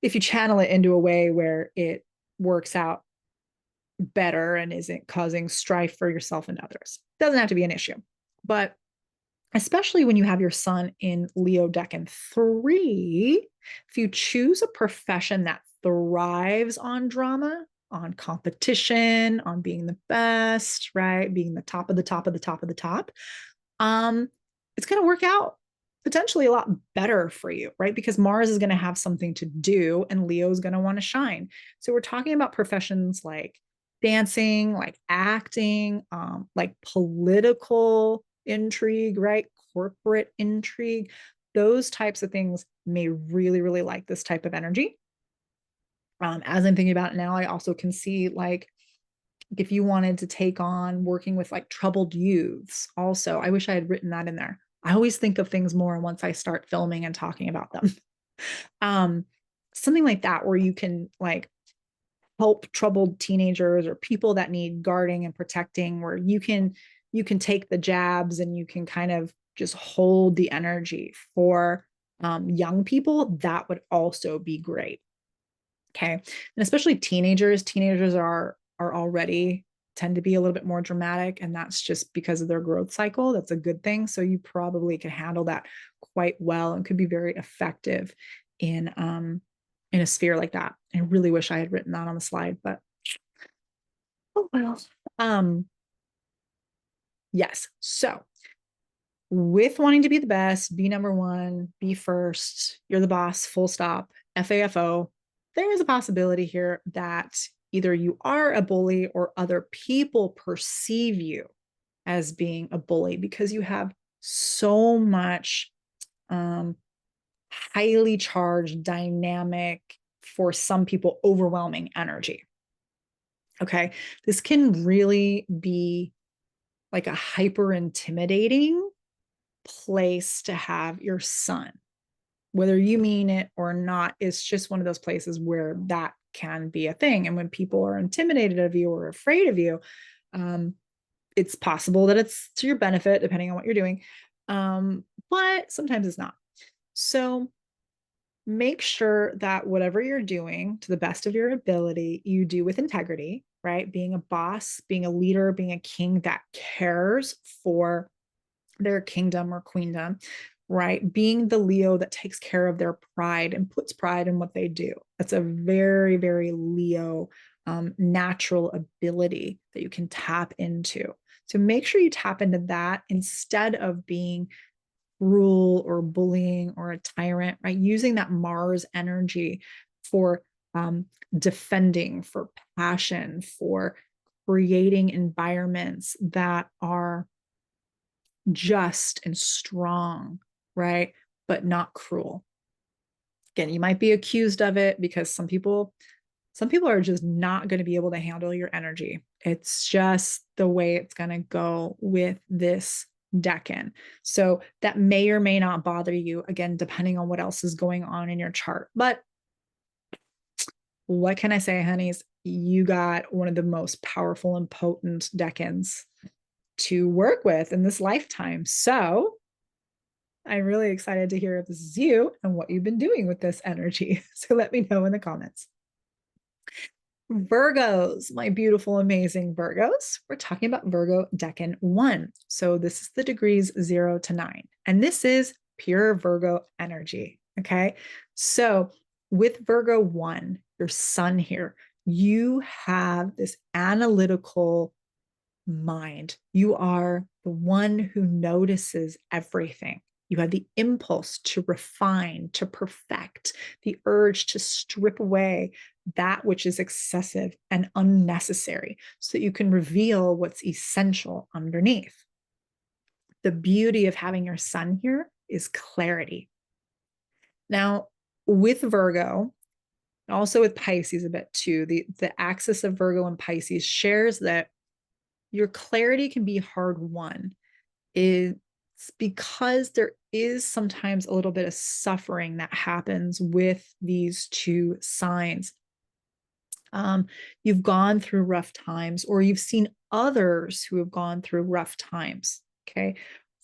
If you channel it into a way where it works out better and isn't causing strife for yourself and others. Doesn't have to be an issue. But especially when you have your sun in Leo Decan 3, if you choose a profession that thrives on drama, on competition, on being the best, right? Being the top of the top of the top of the top, it's going to work out potentially a lot better for you, right? Because Mars is going to have something to do and Leo is going to want to shine. So we're talking about professions like dancing, like acting, like political intrigue, right? Corporate intrigue. Those types of things may really, really like this type of energy. As I'm thinking about it now, I also can see like if you wanted to take on working with like troubled youths, also, I wish I had written that in there. I always think of things more once I start filming and talking about them. Something like that, where you can like help troubled teenagers or people that need guarding and protecting, where you can take the jabs and you can kind of just hold the energy for young people. That would also be great. Okay. And especially teenagers are already tend to be a little bit more dramatic, and that's just because of their growth cycle. That's a good thing. So you probably can handle that quite well and could be very effective in a sphere like that. I really wish I had written that on the slide, but oh well. Yes. So with wanting to be the best, be number one, be first, you're the boss, full stop, FAFO, there is a possibility here that either you are a bully or other people perceive you as being a bully because you have so much highly charged, dynamic, for some people, overwhelming energy. Okay. This can really be like a hyper intimidating place to have your sun. Whether you mean it or not, it's just one of those places where that can be a thing. And when people are intimidated of you or afraid of you, it's possible that it's to your benefit, depending on what you're doing. But sometimes it's not. So make sure that whatever you're doing to the best of your ability, you do with integrity, right? Being a boss, being a leader, being a king that cares for their kingdom or queendom, right? Being the Leo that takes care of their pride and puts pride in what they do. That's a very, very Leo natural ability that you can tap into. So make sure you tap into that instead of being cruel or bullying or a tyrant, right? Using that Mars energy for defending, for passion, for creating environments that are just and strong, right? But not cruel. Again, you might be accused of it because some people are just not going to be able to handle your energy. It's just the way it's going to go with this Decan. So that may or may not bother you, again, depending on what else is going on in your chart. But what can I say, honeys? You got one of the most powerful and potent Decans to work with in this lifetime. So I'm really excited to hear if this is you and what you've been doing with this energy. So let me know in the comments. Virgos, my beautiful, amazing Virgos. We're talking about Virgo Decan 1. So this is the degrees 0 to 9. And this is pure Virgo energy. Okay. So with Virgo 1, your sun here, you have this analytical mind. You are the one who notices everything. You have the impulse to refine, to perfect, the urge to strip away that which is excessive and unnecessary so that you can reveal what's essential underneath. The beauty of having your sun here is clarity. Now, with Virgo, also with Pisces a bit too, the axis of Virgo and Pisces shares that your clarity can be hard won. It's because there is sometimes a little bit of suffering that happens with these two signs. You've gone through rough times, or you've seen others who have gone through rough times. Okay.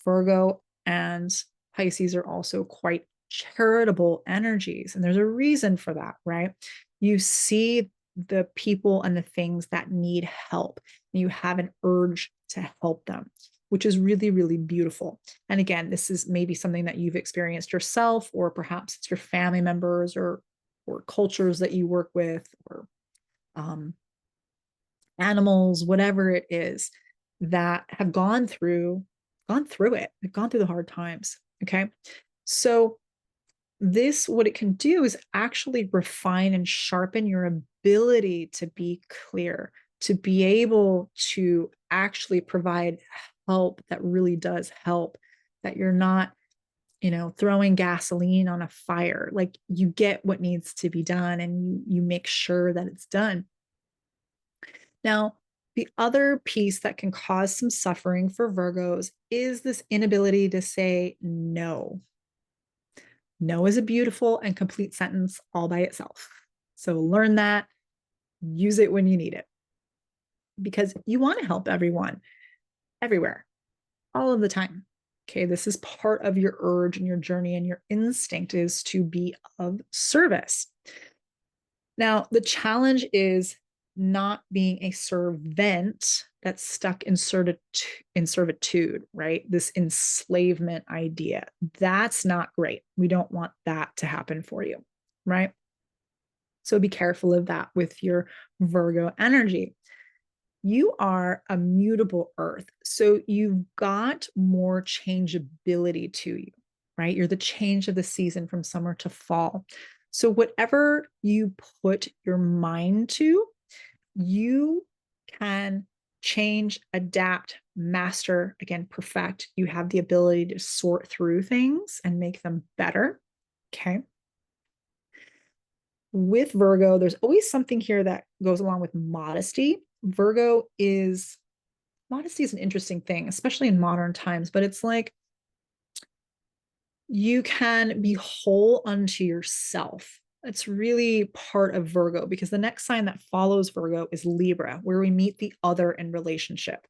Virgo and Pisces are also quite charitable energies. And there's a reason for that, right? You see the people and the things that need help, and you have an urge to help them, which is really, really beautiful. And again, this is maybe something that you've experienced yourself, or perhaps it's your family members or cultures that you work with, or animals, whatever it is, that have gone through it. They've gone through the hard times. Okay. So this, what it can do is actually refine and sharpen your ability to be clear, to be able to actually provide help that really does help, that you're not, throwing gasoline on a fire. Like, you get what needs to be done and you make sure that it's done. Now, the other piece that can cause some suffering for Virgos is this inability to say no. No is a beautiful and complete sentence all by itself. So learn that, use it when you need it, because you want to help everyone, everywhere, all of the time. Okay, this is part of your urge and your journey, and your instinct is to be of service. Now, the challenge is not being a servant that's stuck in servitude, right? This enslavement idea. That's not great. We don't want that to happen for you, right? So be careful of that with your Virgo energy. You are a mutable earth. So you've got more changeability to you, right? You're the change of the season from summer to fall. So whatever you put your mind to, you can change, adapt, master, again, perfect. You have the ability to sort through things and make them better. Okay. With Virgo, there's always something here that goes along with modesty. Virgo is modesty is an interesting thing, especially in modern times, but it's like you can be whole unto yourself. It's really part of Virgo because the next sign that follows Virgo is Libra, where we meet the other in relationship.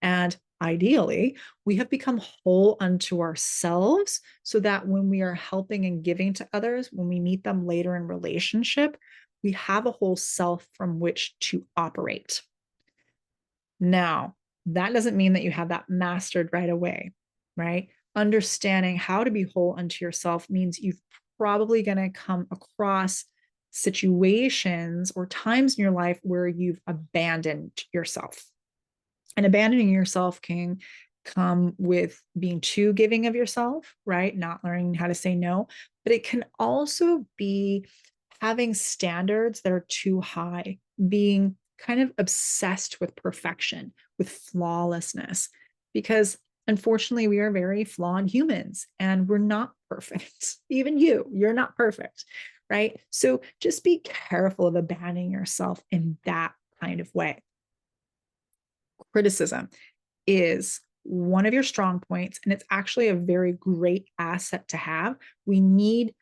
And ideally, we have become whole unto ourselves so that when we are helping and giving to others, when we meet them later in relationship, we have a whole self from which to operate. Now, that doesn't mean that you have that mastered right away, right? Understanding how to be whole unto yourself means you've probably going to come across situations or times in your life where you've abandoned yourself. And abandoning yourself can come with being too giving of yourself, right? Not learning how to say no. But it can also be having standards that are too high, being kind of obsessed with perfection, with flawlessness, because unfortunately, we are very flawed humans and we're not perfect. Even you're not perfect, right? So just be careful of abandoning yourself in that kind of way. Criticism is one of your strong points, and it's actually a very great asset to have. We need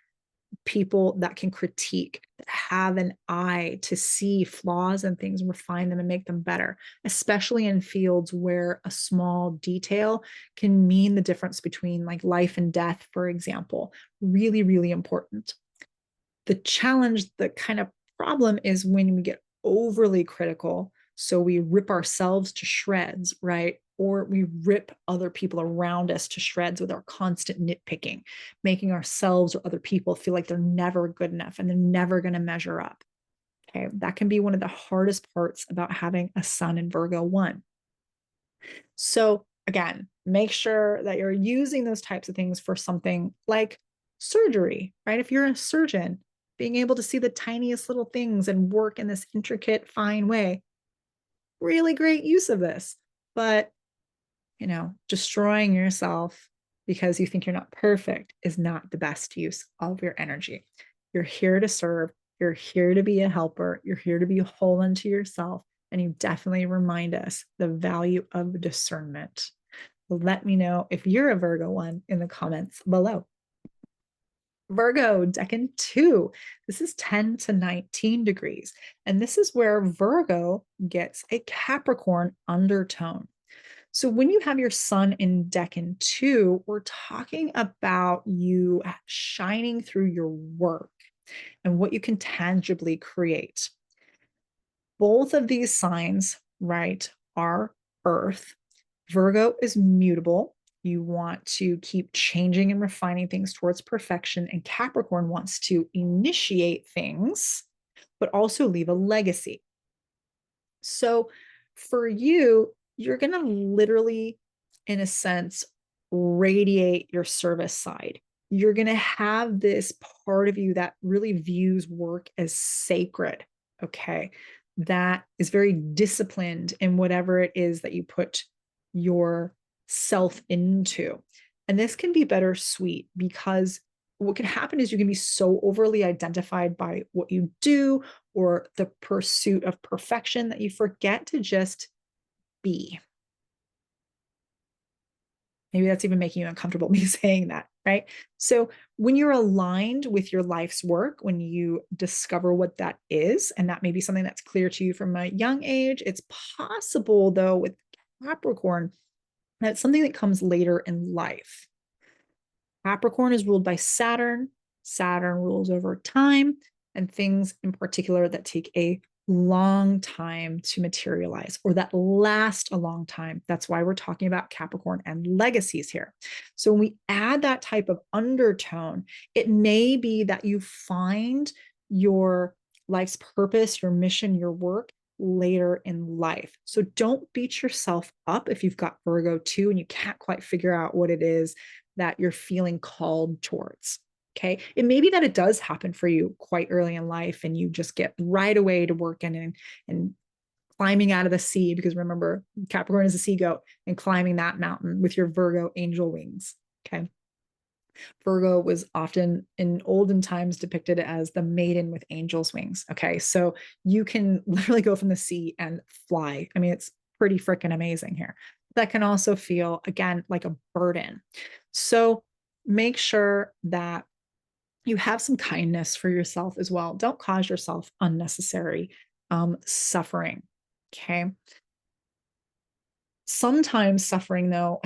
people that can critique, that have an eye to see flaws and things and refine them and make them better, especially in fields where a small detail can mean the difference between like life and death, for example. Really, really important. The challenge, the kind of problem is when we get overly critical. So we rip ourselves to shreds, right? Or we rip other people around us to shreds with our constant nitpicking, making ourselves or other people feel like they're never good enough and they're never going to measure up. Okay. That can be one of the hardest parts about having a sun in Virgo 1. So again, make sure that you're using those types of things for something like surgery, right? If you're a surgeon, being able to see the tiniest little things and work in this intricate, fine way, really great use of this. But destroying yourself because you think you're not perfect is not the best use of your energy. You're here to serve. You're here to be a helper. You're here to be whole unto yourself. And you definitely remind us the value of discernment. Let me know if you're a Virgo 1 in the comments below. Virgo Decan 2. This is 10 to 19 degrees. And this is where Virgo gets a Capricorn undertone. So when you have your sun in Decan 2, we're talking about you shining through your work and what you can tangibly create. Both of these signs, right, are Earth. Virgo is mutable. You want to keep changing and refining things towards perfection. And Capricorn wants to initiate things, but also leave a legacy. So for you, you're going to literally, in a sense, radiate your service side. You're going to have this part of you that really views work as sacred, okay? That is very disciplined in whatever it is that you put yourself into. And this can be bittersweet because what can happen is you can be so overly identified by what you do or the pursuit of perfection that you forget to just be. Maybe that's even making you uncomfortable, me saying that, right? So when you're aligned with your life's work, when you discover what that is, and that may be something that's clear to you from a young age, it's possible, though, with Capricorn, that's something that comes later in life. Capricorn is ruled by Saturn. Saturn rules over time and things in particular that take a long time to materialize or that last a long time. That's why we're talking about Capricorn and legacies here. So when we add that type of undertone, it may be that you find your life's purpose, your mission, your work later in life. So don't beat yourself up if you've got Virgo 2 and you can't quite figure out what it is that you're feeling called towards. Okay. It may be that it does happen for you quite early in life and you just get right away to work and climbing out of the sea, because remember, Capricorn is a sea goat, and climbing that mountain with your Virgo angel wings. Okay. Virgo was often in olden times depicted as the maiden with angel's wings. Okay. So you can literally go from the sea and fly. I mean, it's pretty freaking amazing here. That can also feel, again, like a burden. So make sure that you have some kindness for yourself as well. Don't cause yourself unnecessary suffering. Okay. Sometimes suffering, though,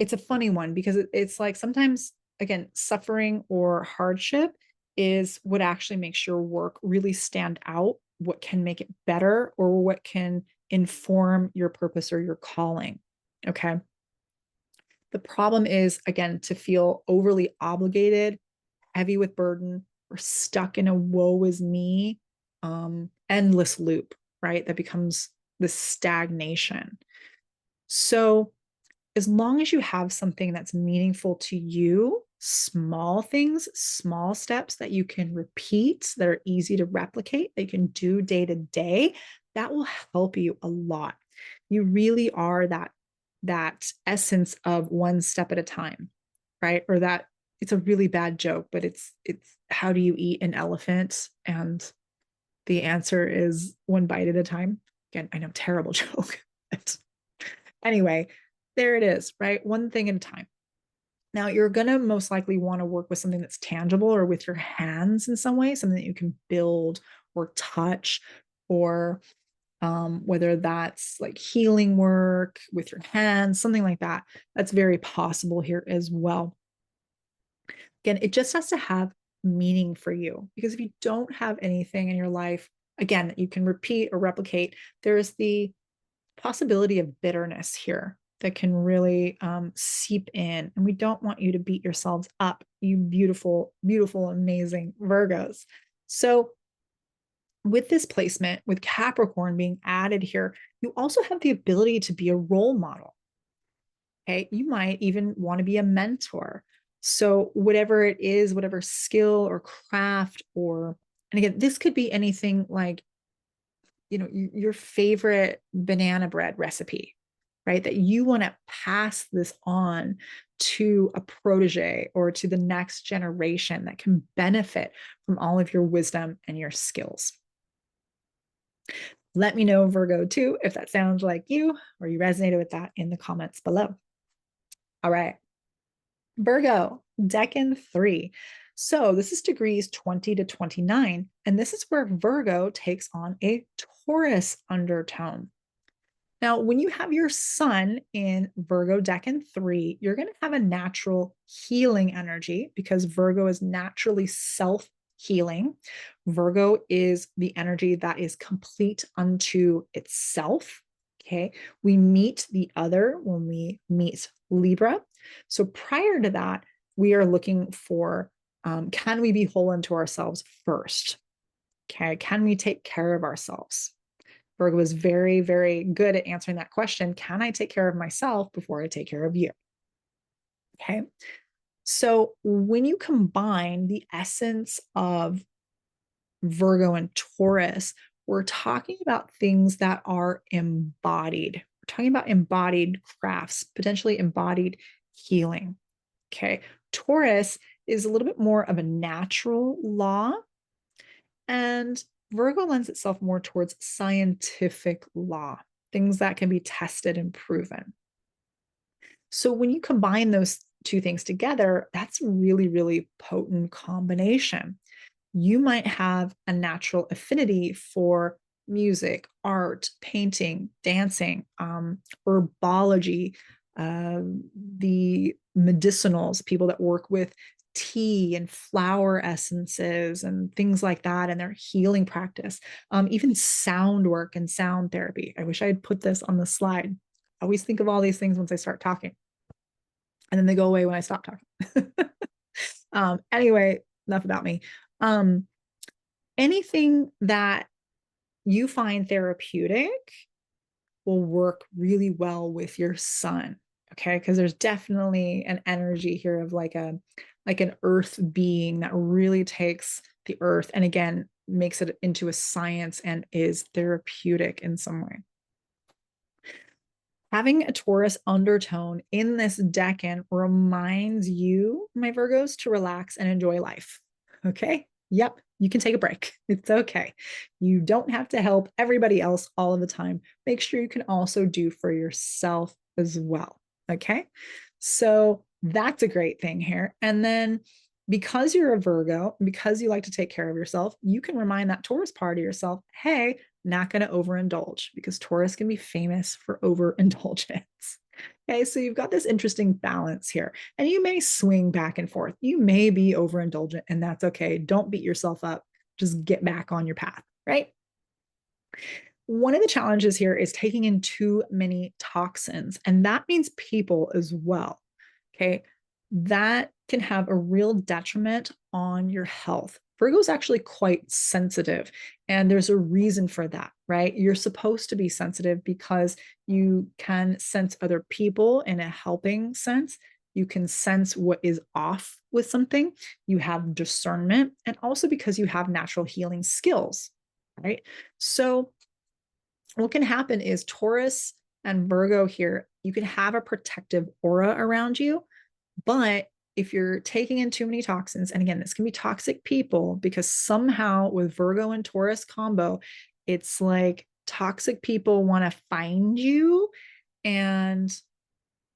it's a funny one because it's like sometimes, again, suffering or hardship is what actually makes your work really stand out, what can make it better, or what can inform your purpose or your calling. Okay. The problem is, again, to feel overly obligated, heavy with burden, or stuck in a woe is me, endless loop, right? That becomes this stagnation. So, as long as you have something that's meaningful to you, small things, small steps that you can repeat, that are easy to replicate, that you can do day to day, that will help you a lot. You really are that essence of one step at a time, right? Or that it's a really bad joke, but it's how do you eat an elephant? And the answer is one bite at a time. Again, I know, terrible joke. But anyway, there it is, right? One thing at a time. Now, you're going to most likely want to work with something that's tangible or with your hands in some way, something that you can build or touch, or whether that's like healing work with your hands, something like that. That's very possible here as well. Again, it just has to have meaning for you, because if you don't have anything in your life, again, that you can repeat or replicate, there's the possibility of bitterness here that can really seep in. And we don't want you to beat yourselves up, you beautiful, beautiful, amazing Virgos. So with this placement, with Capricorn being added here, you also have the ability to be a role model. Okay. You might even want to be a mentor. So whatever it is, whatever skill or craft, or, and again, this could be anything like, your favorite banana bread recipe, right? That you want to pass this on to a protege or to the next generation that can benefit from all of your wisdom and your skills. Let me know, Virgo, too, if that sounds like you or you resonated with that in the comments below. All right. Virgo, Decan 3. So this is degrees 20 to 29. And this is where Virgo takes on a Taurus undertone. Now, when you have your sun in Virgo Decan 3, you're going to have a natural healing energy because Virgo is naturally self-healing. Virgo is the energy that is complete unto itself. Okay. We meet the other when we meet Libra. So prior to that, we are looking for, can we be whole unto ourselves first? Okay. Can we take care of ourselves? Virgo is very, very good at answering that question. Can I take care of myself before I take care of you? Okay. So when you combine the essence of Virgo and Taurus, we're talking about things that are embodied. We're talking about embodied crafts, potentially embodied healing. Okay. Taurus is a little bit more of a natural law, and Virgo lends itself more towards scientific law, things that can be tested and proven. So when you combine those two things together, that's a really, really potent combination. You might have a natural affinity for music, art, painting, dancing, herbology, the medicinals, people that work with tea and flower essences and things like that, and their healing practice, even sound work and sound therapy. I wish I had put this on the slide. I always think of all these things once I start talking, and then they go away when I stop talking. Anyway, enough about me. Anything that you find therapeutic will work really well with your sun. Okay. Because there's definitely an energy here of like an earth being that really takes the earth and again makes it into a science and is therapeutic in some way. Having a Taurus undertone in this decan reminds you, my Virgos, to relax and enjoy life. Okay. Yep, you can take a break. It's okay. You don't have to help everybody else all of the time. Make sure you can also do for yourself as well. Okay. So that's a great thing here. And then because you're a Virgo, because you like to take care of yourself, you can remind that Taurus part of yourself, hey, not going to overindulge, because Taurus can be famous for overindulgence. Okay, so you've got this interesting balance here, and you may swing back and forth. You may be overindulgent, and that's okay. Don't beat yourself up. Just get back on your path, right? One of the challenges here is taking in too many toxins, and that means people as well. Okay, that can have a real detriment on your health. Virgo is actually quite sensitive, and there's a reason for that, right? You're supposed to be sensitive because you can sense other people in a helping sense. You can sense what is off with something. You have discernment, and also because you have natural healing skills, right? So, what can happen is Taurus and Virgo here, you can have a protective aura around you, but if you're taking in too many toxins, and again, this can be toxic people, because somehow with Virgo and Taurus combo, it's like toxic people want to find you and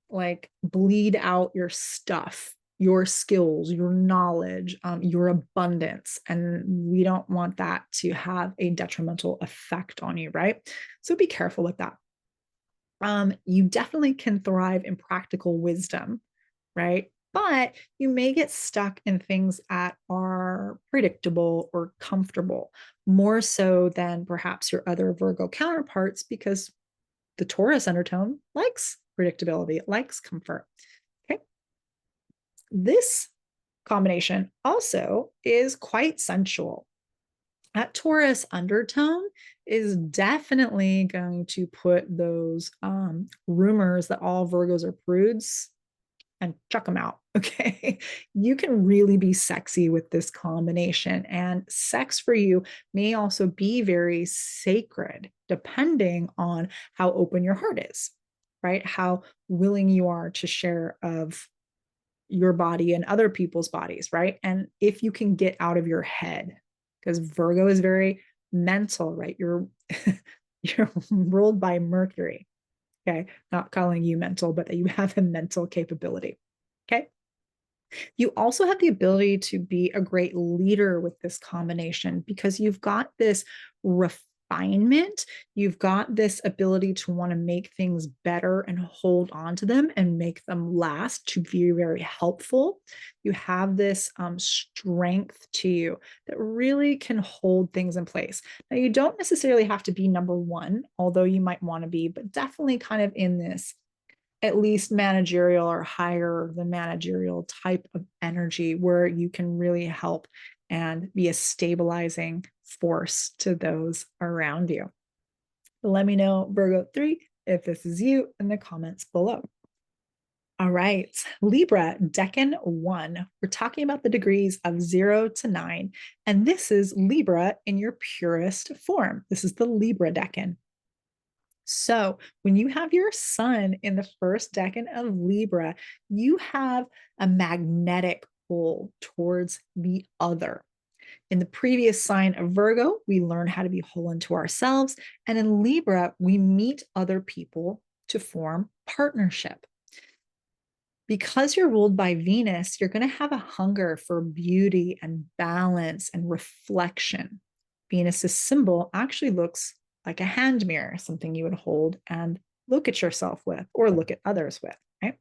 like bleed out your stuff, your skills, your knowledge, your abundance. And we don't want that to have a detrimental effect on you, right? So be careful with that. You definitely can thrive in practical wisdom, right? But you may get stuck in things that are predictable or comfortable, more so than perhaps your other Virgo counterparts, because the Taurus undertone likes predictability, it likes comfort. Okay. This combination also is quite sensual. That Taurus undertone is definitely going to put those rumors that all Virgos are prudes and chuck them out. Okay. You can really be sexy with this combination. And sex for you may also be very sacred, depending on how open your heart is, right? How willing you are to share of your body and other people's bodies, right? And if you can get out of your head, because Virgo is very mental, right? You're ruled by Mercury. Okay. Not calling you mental, but that you have a mental capability. Okay. You also have the ability to be a great leader with this combination, because you've got this refinement. You've got this ability to want to make things better and hold on to them and make them last, to be very helpful. You have this strength to you that really can hold things in place. Now, you don't necessarily have to be number one, although you might want to be, but definitely kind of in this at least managerial or higher than managerial type of energy, where you can really help and be a stabilizing force to those around you. Let me know, Virgo 3, if this is you in the comments below. All right, Libra Decan 1. We're talking about the degrees of 0 to 9, and this is Libra in your purest form. This is the Libra Decan. So when you have your sun in the first decan of Libra, you have a magnetic pull towards the other. In the previous sign of Virgo, we learn how to be whole unto ourselves. And in Libra, we meet other people to form partnership. Because you're ruled by Venus, you're going to have a hunger for beauty and balance and reflection. Venus's symbol actually looks like a hand mirror, something you would hold and look at yourself with or look at others with, right?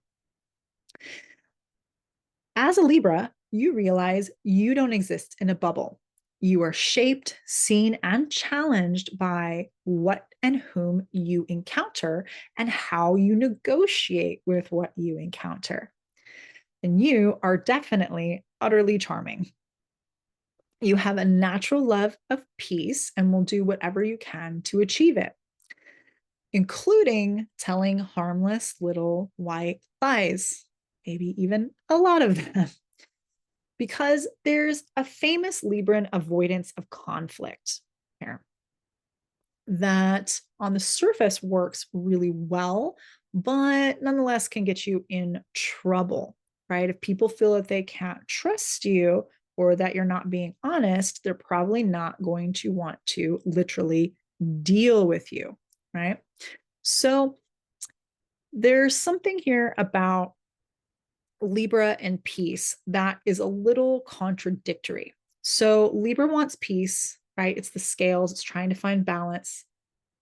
As a Libra, you realize you don't exist in a bubble. You are shaped, seen, and challenged by what and whom you encounter and how you negotiate with what you encounter. And you are definitely utterly charming. You have a natural love of peace and will do whatever you can to achieve it, including telling harmless little white lies, maybe even a lot of them. Because there's a famous Libran avoidance of conflict here that on the surface works really well, but nonetheless can get you in trouble, right? If people feel that they can't trust you, or that you're not being honest, they're probably not going to want to literally deal with you, right? So there's something here about Libra and peace that is a little contradictory. So Libra wants peace, right? It's the scales, it's trying to find balance.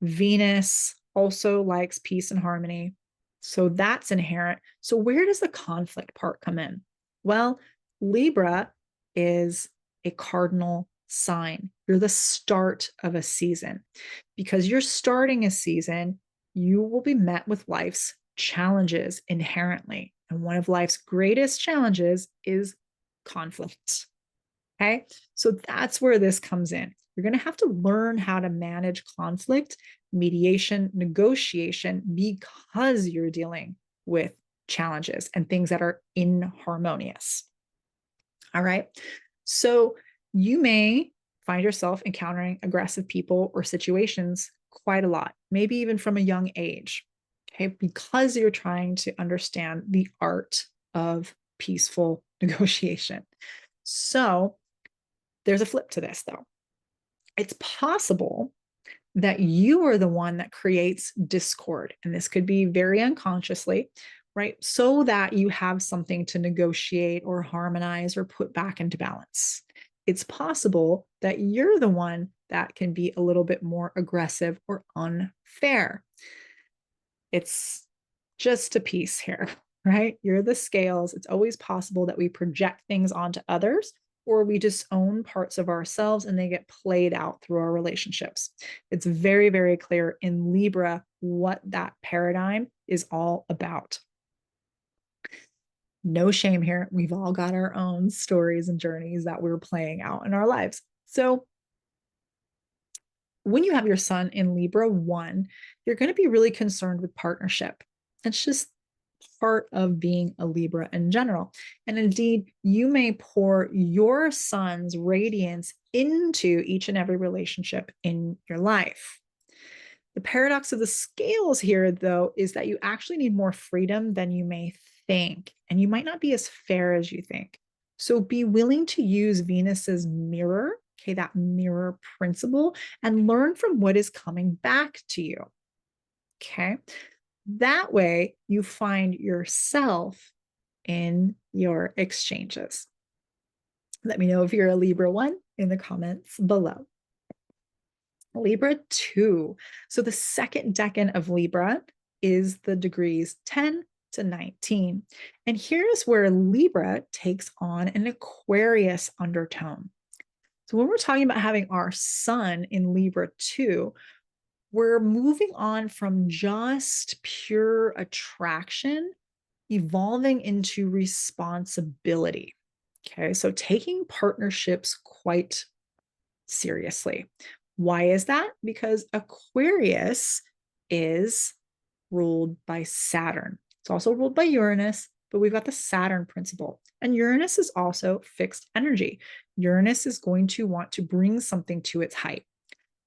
Venus also likes peace and harmony. So that's inherent. So where does the conflict part come in? Well, Libra is a cardinal sign. You're the start of a season. Because you're starting a season, you will be met with life's challenges inherently. And one of life's greatest challenges is conflict. Okay. So that's where this comes in. You're going to have to learn how to manage conflict, mediation, negotiation, because you're dealing with challenges and things that are inharmonious. All right. So you may find yourself encountering aggressive people or situations quite a lot, maybe even from a young age. Okay. Because you're trying to understand the art of peaceful negotiation. So there's a flip to this, though. It's possible that you are the one that creates discord, and this could be very unconsciously, right? So that you have something to negotiate or harmonize or put back into balance. It's possible that you're the one that can be a little bit more aggressive or unfair. It's just a piece here, right? You're the scales. It's always possible that we project things onto others, or we just own parts of ourselves and they get played out through our relationships. It's very, very clear in Libra what that paradigm is all about. No shame here. We've all got our own stories and journeys that we're playing out in our lives. So when you have your sun in Libra 1, you're going to be really concerned with partnership. It's just part of being a Libra in general. And indeed, you may pour your sun's radiance into each and every relationship in your life. The paradox of the scales here, though, is that you actually need more freedom than you may think, and you might not be as fair as you think. So be willing to use Venus's mirror, okay, that mirror principle, and learn from what is coming back to you. Okay. That way you find yourself in your exchanges. Let me know if you're a Libra 1 in the comments below. Libra 2. So the second decan of Libra is the degrees 10 to 19. And here's where Libra takes on an Aquarius undertone. So when we're talking about having our sun in Libra 2, we're moving on from just pure attraction, evolving into responsibility. Okay, so taking partnerships quite seriously. Why is that? Because Aquarius is ruled by Saturn. It's also ruled by Uranus, but we've got the Saturn principle. And Uranus is also fixed energy. Uranus is going to want to bring something to its height.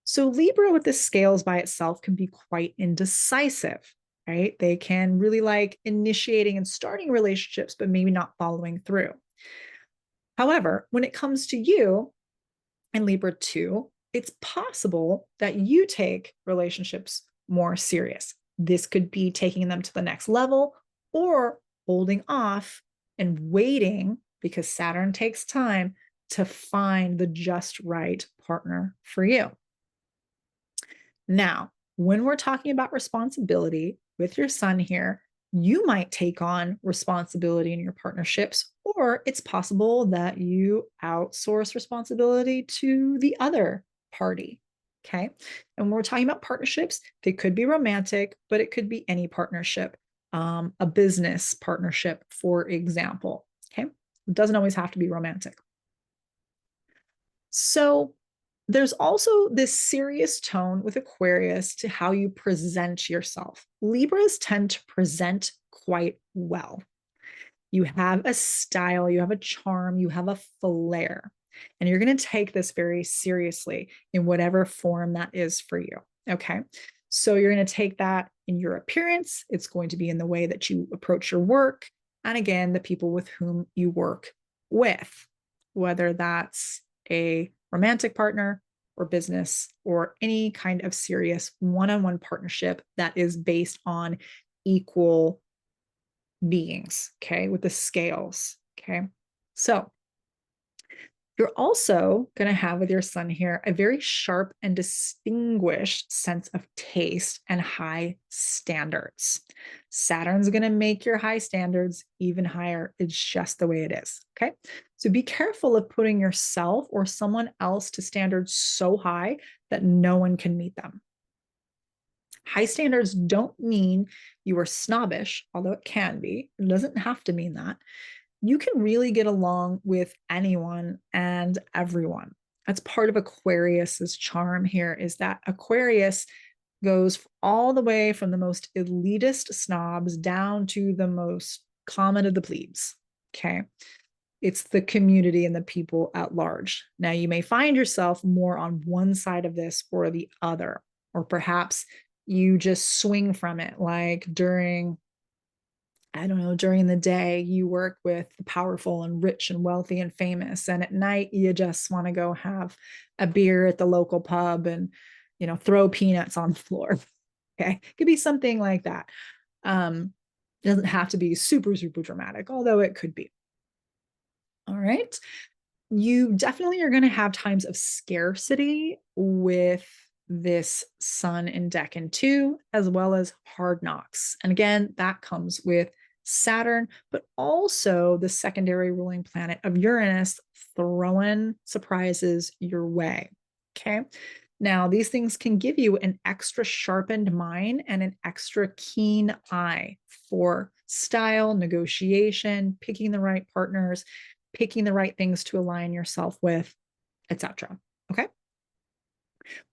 So Libra with the scales by itself can be quite indecisive, right? They can really like initiating and starting relationships, but maybe not following through. However, when it comes to you and Libra 2, it's possible that you take relationships more serious. This could be taking them to the next level or holding off and waiting, because Saturn takes time to find the just right partner for you. Now, when we're talking about responsibility with your sun here, you might take on responsibility in your partnerships, or it's possible that you outsource responsibility to the other party. Okay. And when we're talking about partnerships, they could be romantic, but it could be any partnership, a business partnership, for example. Okay. It doesn't always have to be romantic. So there's also this serious tone with Aquarius to how you present yourself. Libras tend to present quite well. You have a style, you have a charm, you have a flair, and you're going to take this very seriously in whatever form that is for you. Okay. So you're going to take that in your appearance. It's going to be in the way that you approach your work. And again, the people with whom you work with. whether that's a romantic partner or business or any kind of serious one-on-one partnership that is based on equal beings, okay, with the scales, okay? So you're also going to have with your sun here a very sharp and distinguished sense of taste and high standards. Saturn's going to make your high standards even higher. It's just the way it is. Okay. So be careful of putting yourself or someone else to standards so high that no one can meet them. High standards don't mean you are snobbish, although it can be. It doesn't have to mean that. You can really get along with anyone and everyone. That's part of Aquarius's charm here, is that Aquarius goes all the way from the most elitist snobs down to the most common of the plebes. Okay. It's the community and the people at large. Now, you may find yourself more on one side of this or the other, or perhaps you just swing from it, like during the day you work with the powerful and rich and wealthy and famous, and at night you just want to go have a beer at the local pub and, throw peanuts on the floor. Okay. It could be something like that. It doesn't have to be super, super dramatic, although it could be. All right. You definitely are going to have times of scarcity with this sun in Decan 2, as well as hard knocks. And again, that comes with Saturn, but also the secondary ruling planet of Uranus throwing surprises your way. Okay. Now, these things can give you an extra sharpened mind and an extra keen eye for style, negotiation, picking the right partners, picking the right things to align yourself with, etc. Okay.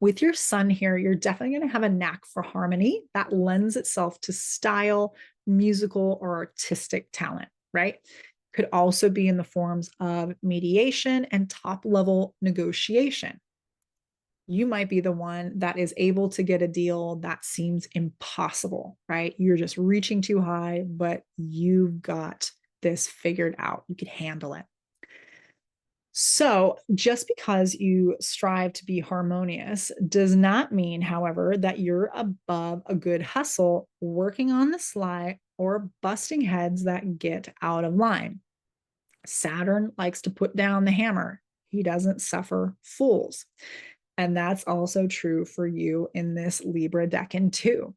With your sun here, you're definitely going to have a knack for harmony that lends itself to style, musical, or artistic talent, right? Could also be in the forms of mediation and top level negotiation. You might be the one that is able to get a deal that seems impossible, right? You're just reaching too high, but you've got this figured out. You could handle it. So, just because you strive to be harmonious does not mean, however, that you're above a good hustle, working on the sly, or busting heads that get out of line. Saturn likes to put down the hammer. He doesn't suffer fools. And that's also true for you in this Libra Decan too.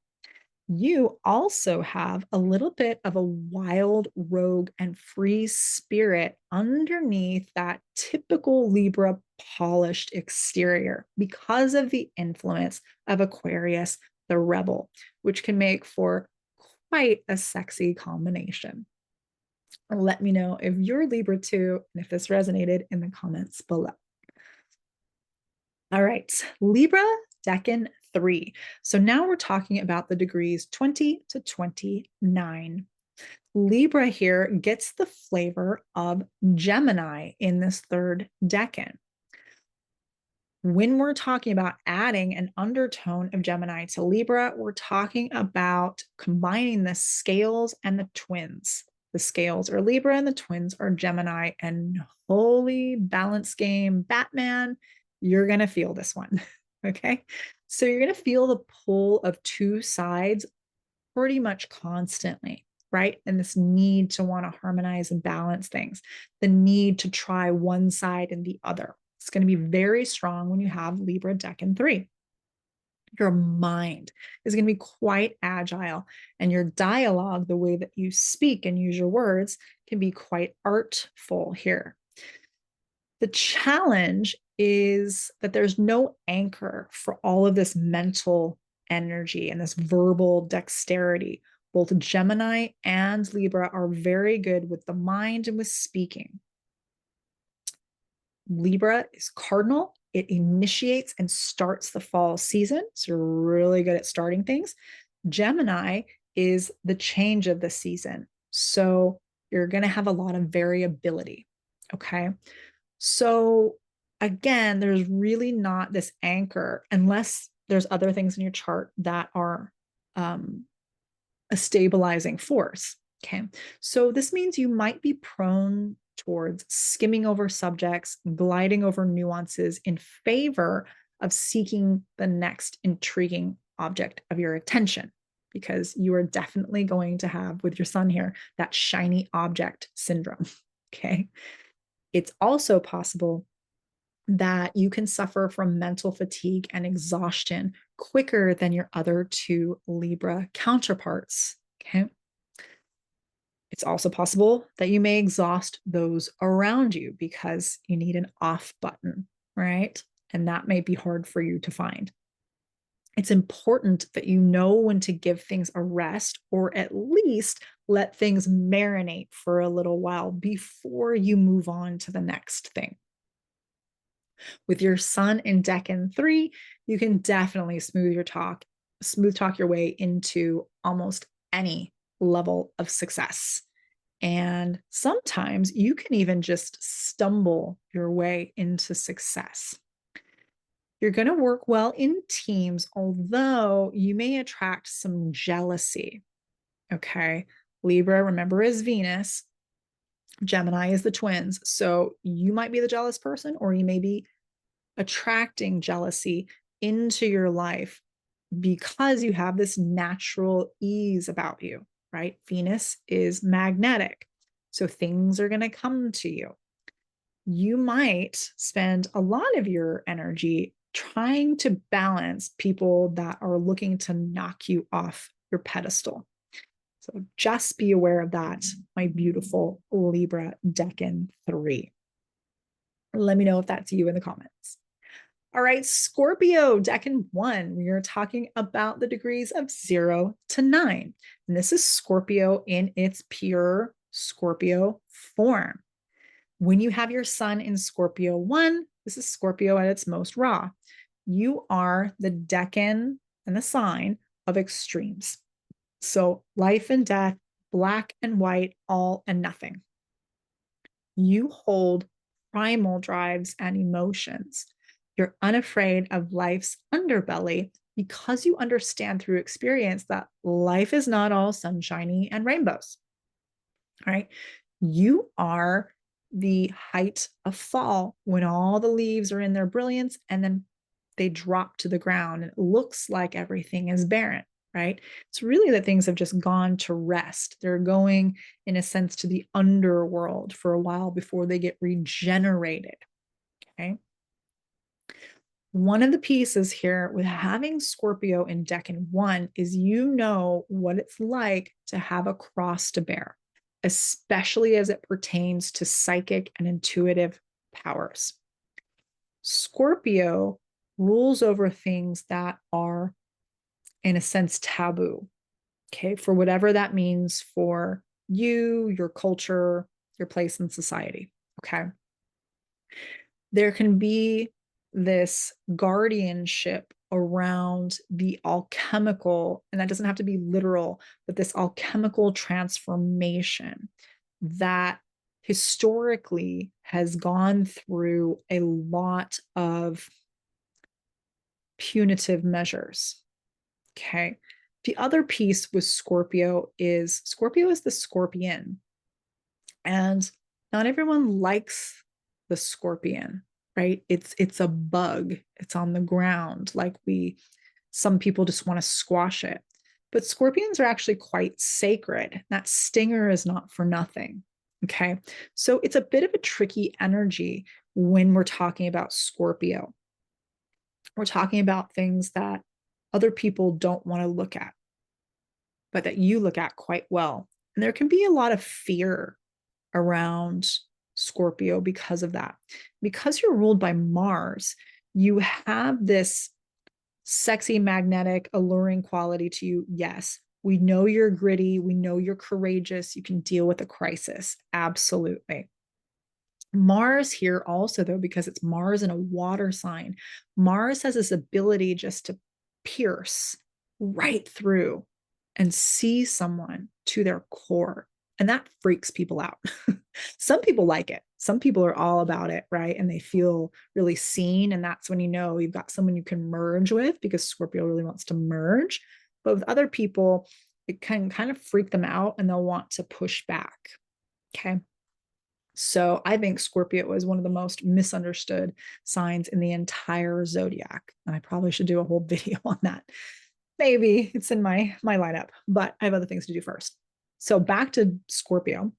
You also have a little bit of a wild, rogue, and free spirit underneath that typical Libra polished exterior because of the influence of Aquarius, the rebel, which can make for quite a sexy combination. Let me know if you're Libra too, and if this resonated in the comments below. All right, Libra Decan 3. So now we're talking about the degrees 20 to 29. Libra here gets the flavor of Gemini in this third decan. When we're talking about adding an undertone of Gemini to Libra, we're talking about combining the scales and the twins. The scales are Libra and the twins are Gemini, and holy balance game, Batman, you're going to feel this one. Okay. So you're going to feel the pull of two sides pretty much constantly, right? And this need to want to harmonize and balance things, the need to try one side and the other. It's going to be very strong when you have Libra Decan 3. Your mind is going to be quite agile, and your dialogue, the way that you speak and use your words, can be quite artful here. The challenge is that there's no anchor for all of this mental energy and this verbal dexterity. Both Gemini and Libra are very good with the mind and with speaking. Libra is cardinal. It initiates and starts the fall season. So you're really good at starting things. Gemini is the change of the season. So you're going to have a lot of variability. Okay. So again, there's really not this anchor unless there's other things in your chart that are a stabilizing force. Okay. So this means you might be prone towards skimming over subjects, gliding over nuances in favor of seeking the next intriguing object of your attention, because you are definitely going to have, with your sun here, that shiny object syndrome. Okay. It's also possible that you can suffer from mental fatigue and exhaustion quicker than your other two Libra counterparts. Okay. It's also possible that you may exhaust those around you because you need an off button, right? And that may be hard for you to find. It's important that you know when to give things a rest, or at least let things marinate for a little while before you move on to the next thing. With your sun in Decan 3, you can definitely smooth talk your way into almost any level of success. And sometimes you can even just stumble your way into success. You're going to work well in teams, although you may attract some jealousy. Okay. Libra, remember, is Venus. Gemini is the twins. So you might be the jealous person, or you may be attracting jealousy into your life because you have this natural ease about you, right? Venus is magnetic. So things are going to come to you. You might spend a lot of your energy trying to balance people that are looking to knock you off your pedestal. So just be aware of that, my beautiful Libra Decan 3. Let me know if that's you in the comments. All right, Scorpio Decan 1, we are talking about the degrees of 0 to 9. And this is Scorpio in its pure Scorpio form. When you have your sun in Scorpio 1, this is Scorpio at its most raw. You are the Decan and the sign of extremes. So life and death, black and white, all and nothing. You hold primal drives and emotions. You're unafraid of life's underbelly because you understand through experience that life is not all sunshiny and rainbows. All right. You are the height of fall when all the leaves are in their brilliance and then they drop to the ground and it looks like everything is barren, right? It's really that things have just gone to rest. They're going, in a sense, to the underworld for a while before they get regenerated. Okay. One of the pieces here with having Scorpio in Decan 1 is you know what it's like to have a cross to bear, especially as it pertains to psychic and intuitive powers. Scorpio rules over things that are, in a sense, taboo, okay, for whatever that means for you, your culture, your place in society, okay? There can be this guardianship around the alchemical, and that doesn't have to be literal, but this alchemical transformation that historically has gone through a lot of punitive measures. Okay. The other piece with Scorpio is the scorpion. And not everyone likes the scorpion, right? It's a bug. It's on the ground. Like some people just want to squash it. But scorpions are actually quite sacred. That stinger is not for nothing. Okay. So it's a bit of a tricky energy when we're talking about Scorpio. We're talking about things that other people don't want to look at, but that you look at quite well. And there can be a lot of fear around Scorpio because of that. Because you're ruled by Mars, you have this sexy, magnetic, alluring quality to you. Yes, we know you're gritty. We know you're courageous. You can deal with a crisis. Absolutely. Mars here also, though, because it's Mars in a water sign, Mars has this ability just to pierce right through and see someone to their core. And that freaks people out. Some people like it. Some people are all about it, right? And they feel really seen. And that's when you know you've got someone you can merge with, because Scorpio really wants to merge. But with other people, it can kind of freak them out and they'll want to push back. Okay. So I think Scorpio is one of the most misunderstood signs in the entire zodiac. And I probably should do a whole video on that. Maybe it's in my lineup, but I have other things to do first. So back to Scorpio.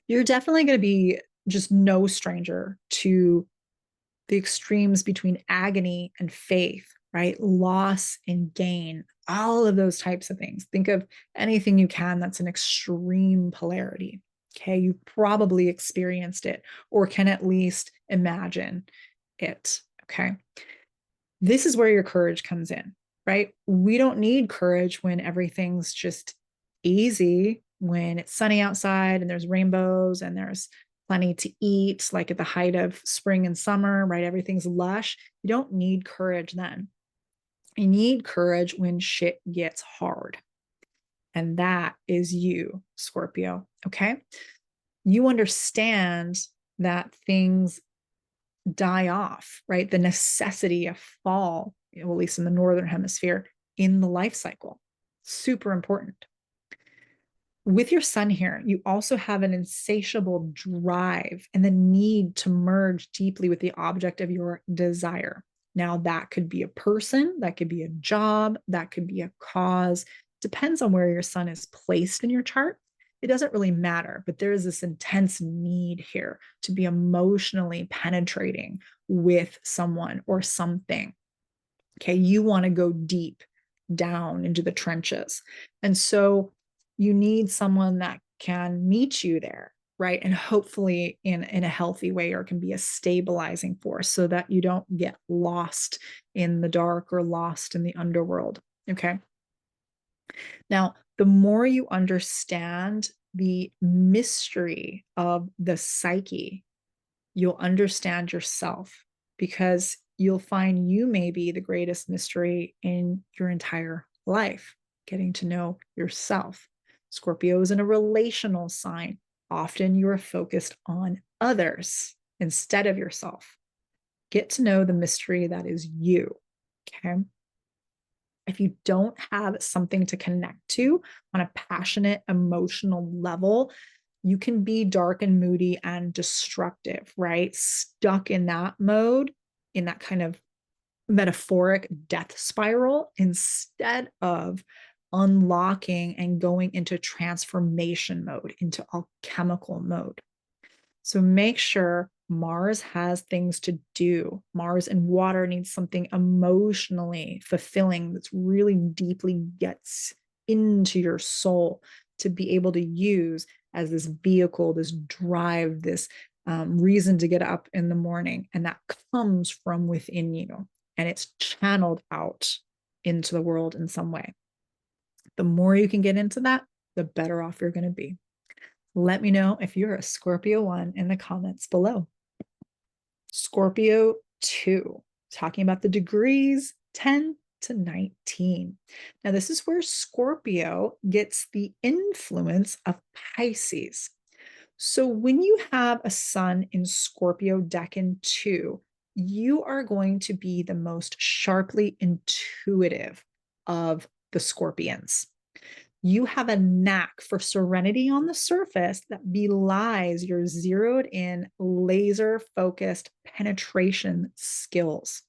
You're definitely going to be just no stranger to the extremes between agony and faith, right? Loss and gain, all of those types of things. Think of anything you can that's an extreme polarity. Okay, you probably experienced it or can at least imagine it. Okay, this is where your courage comes in, right? We don't need courage when everything's just easy, when it's sunny outside and there's rainbows and there's plenty to eat, like at the height of spring and summer, right? Everything's lush. You don't need courage then. You need courage when shit gets hard. And that is you, Scorpio. Okay. You understand that things die off, right? The necessity of fall, at least in the Northern Hemisphere, in the life cycle. Super important. With your sun here, you also have an insatiable drive and the need to merge deeply with the object of your desire. Now, that could be a person, that could be a job, that could be a cause. Depends on where your sun is placed in your chart. It doesn't really matter, but there is this intense need here to be emotionally penetrating with someone or something. Okay, you want to go deep down into the trenches. And so you need someone that can meet you there, right? And hopefully in a healthy way, or can be a stabilizing force so that you don't get lost in the dark or lost in the underworld. Okay. Now, the more you understand the mystery of the psyche, you'll understand yourself, because you'll find you may be the greatest mystery in your entire life, getting to know yourself. Scorpio is in a relational sign. Often you are focused on others instead of yourself. Get to know the mystery that is you. Okay. If you don't have something to connect to on a passionate, emotional level, you can be dark and moody and destructive, right? Stuck in that mode, in that kind of metaphoric death spiral, instead of unlocking and going into transformation mode, into alchemical mode. So make sure Mars has things to do. Mars and water needs something emotionally fulfilling that's really deeply gets into your soul to be able to use as this vehicle, this drive, this reason to get up in the morning. And that comes from within you and it's channeled out into the world in some way. The more you can get into that, the better off you're going to be. Let me know if you're a Scorpio 1 in the comments below. Scorpio 2, talking about the degrees 10 to 19. Now, this is where Scorpio gets the influence of Pisces. So when you have a sun in Scorpio Decan 2, you are going to be the most sharply intuitive of the Scorpions. You have a knack for serenity on the surface that belies your zeroed in, laser focused penetration skills.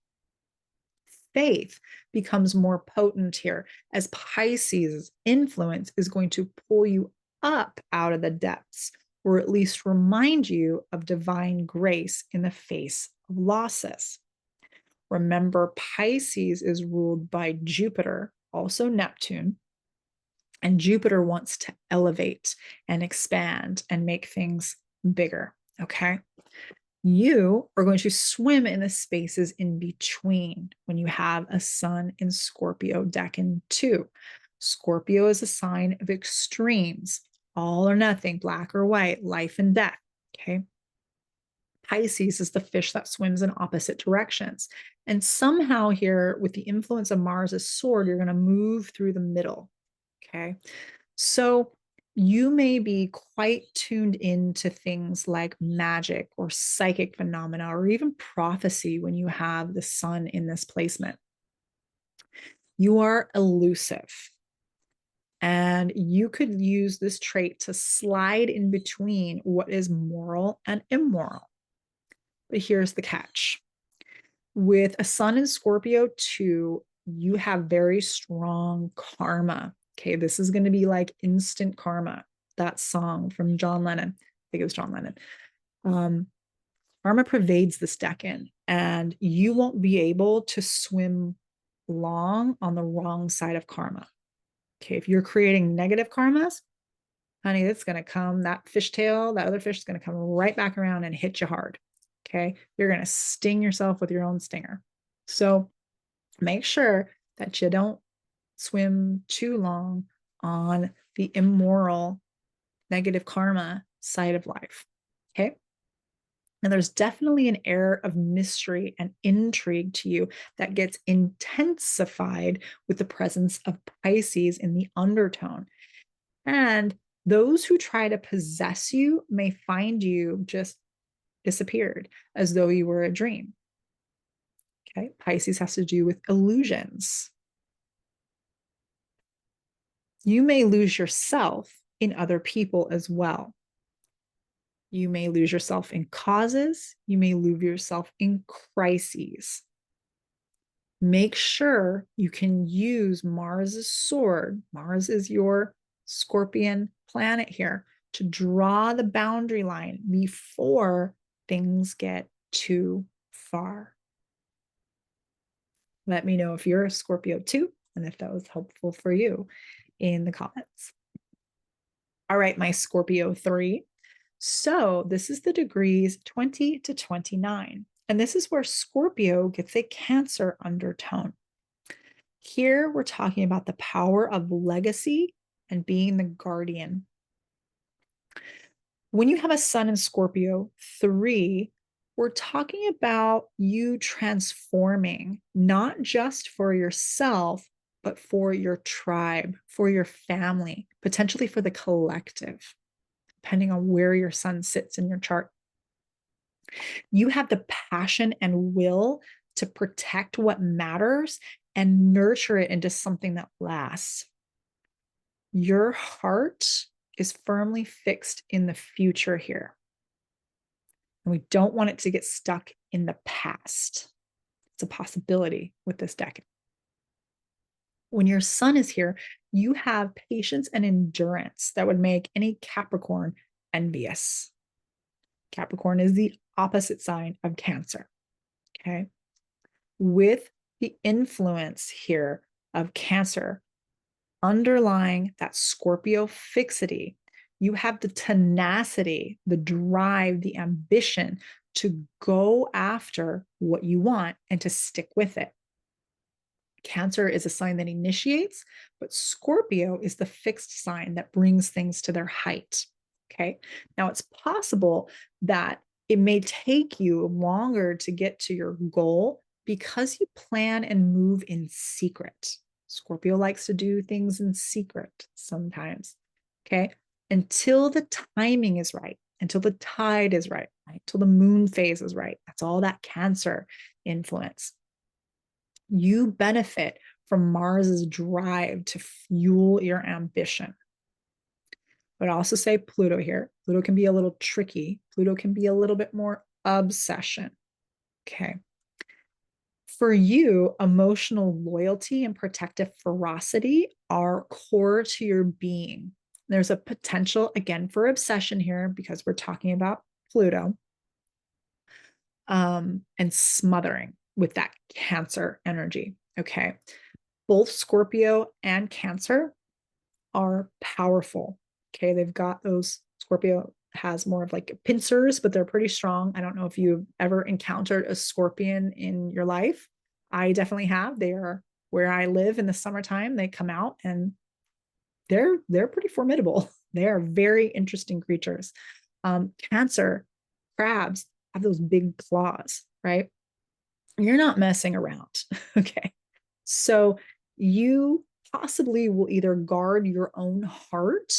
Faith becomes more potent here, as Pisces' influence is going to pull you up out of the depths, or at least remind you of divine grace in the face of losses. Remember, Pisces is ruled by Jupiter, also Neptune, and Jupiter wants to elevate and expand and make things bigger. Okay. You are going to swim in the spaces in between when you have a sun in Scorpio Decan 2. Scorpio is a sign of extremes, all or nothing, black or white, life and death. Okay. Pisces is the fish that swims in opposite directions. And somehow here, with the influence of Mars' sword, you're going to move through the middle. Okay. So you may be quite tuned into things like magic or psychic phenomena or even prophecy when you have the sun in this placement. You are elusive. And you could use this trait to slide in between what is moral and immoral. But here's the catch. With a sun in Scorpio too, you have very strong karma. Okay, this is going to be like instant karma. That song from John Lennon. I think it was John Lennon. Karma pervades this decan, and you won't be able to swim long on the wrong side of karma. Okay, if you're creating negative karmas, honey, it's going to come, that fishtail, that other fish is going to come right back around and hit you hard. Okay, you're going to sting yourself with your own stinger. So make sure that you don't swim too long on the immoral, negative karma side of life. Okay. And there's definitely an air of mystery and intrigue to you that gets intensified with the presence of Pisces in the undertone. And those who try to possess you may find you just disappeared as though you were a dream. Okay. Pisces has to do with illusions. You may lose yourself in other people as well. You may lose yourself in causes. You may lose yourself in crises. Make sure you can use Mars's sword. Mars is your Scorpion planet here, to draw the boundary line before things get too far. Let me know if you're a Scorpio too, and if that was helpful for you in the comments. All right, my Scorpio 3. So this is the degrees 20 to 29. And this is where Scorpio gets a Cancer undertone. Here we're talking about the power of legacy and being the guardian. When you have a sun in Scorpio 3, we're talking about you transforming, not just for yourself, but for your tribe, for your family, potentially for the collective, depending on where your sun sits in your chart. You have the passion and will to protect what matters and nurture it into something that lasts. Your heart is firmly fixed in the future here. And we don't want it to get stuck in the past. It's a possibility with this decan. When your sun is here, you have patience and endurance that would make any Capricorn envious. Capricorn is the opposite sign of Cancer. Okay. With the influence here of Cancer underlying that Scorpio fixity, you have the tenacity, the drive, the ambition to go after what you want and to stick with it. Cancer is a sign that initiates, but Scorpio is the fixed sign that brings things to their height. Okay. Now it's possible that it may take you longer to get to your goal because you plan and move in secret. Scorpio likes to do things in secret sometimes. Okay. Until the timing is right, until the tide is right, until the moon phase is right. That's all that Cancer influence. You benefit from Mars's drive to fuel your ambition. But I also say Pluto here. Pluto can be a little tricky. Pluto can be a little bit more obsession. Okay. For you, emotional loyalty and protective ferocity are core to your being. There's a potential, again, for obsession here because we're talking about Pluto, and smothering with that Cancer energy. Okay. Both Scorpio and Cancer are powerful. Okay. They've got those, Scorpio has more of like pincers, but they're pretty strong. I don't know if you've ever encountered a scorpion in your life. I definitely have. They are where I live in the summertime. They come out and they're pretty formidable. They are very interesting creatures. Cancer, crabs have those big claws, right? You're not messing around. Okay. So you possibly will either guard your own heart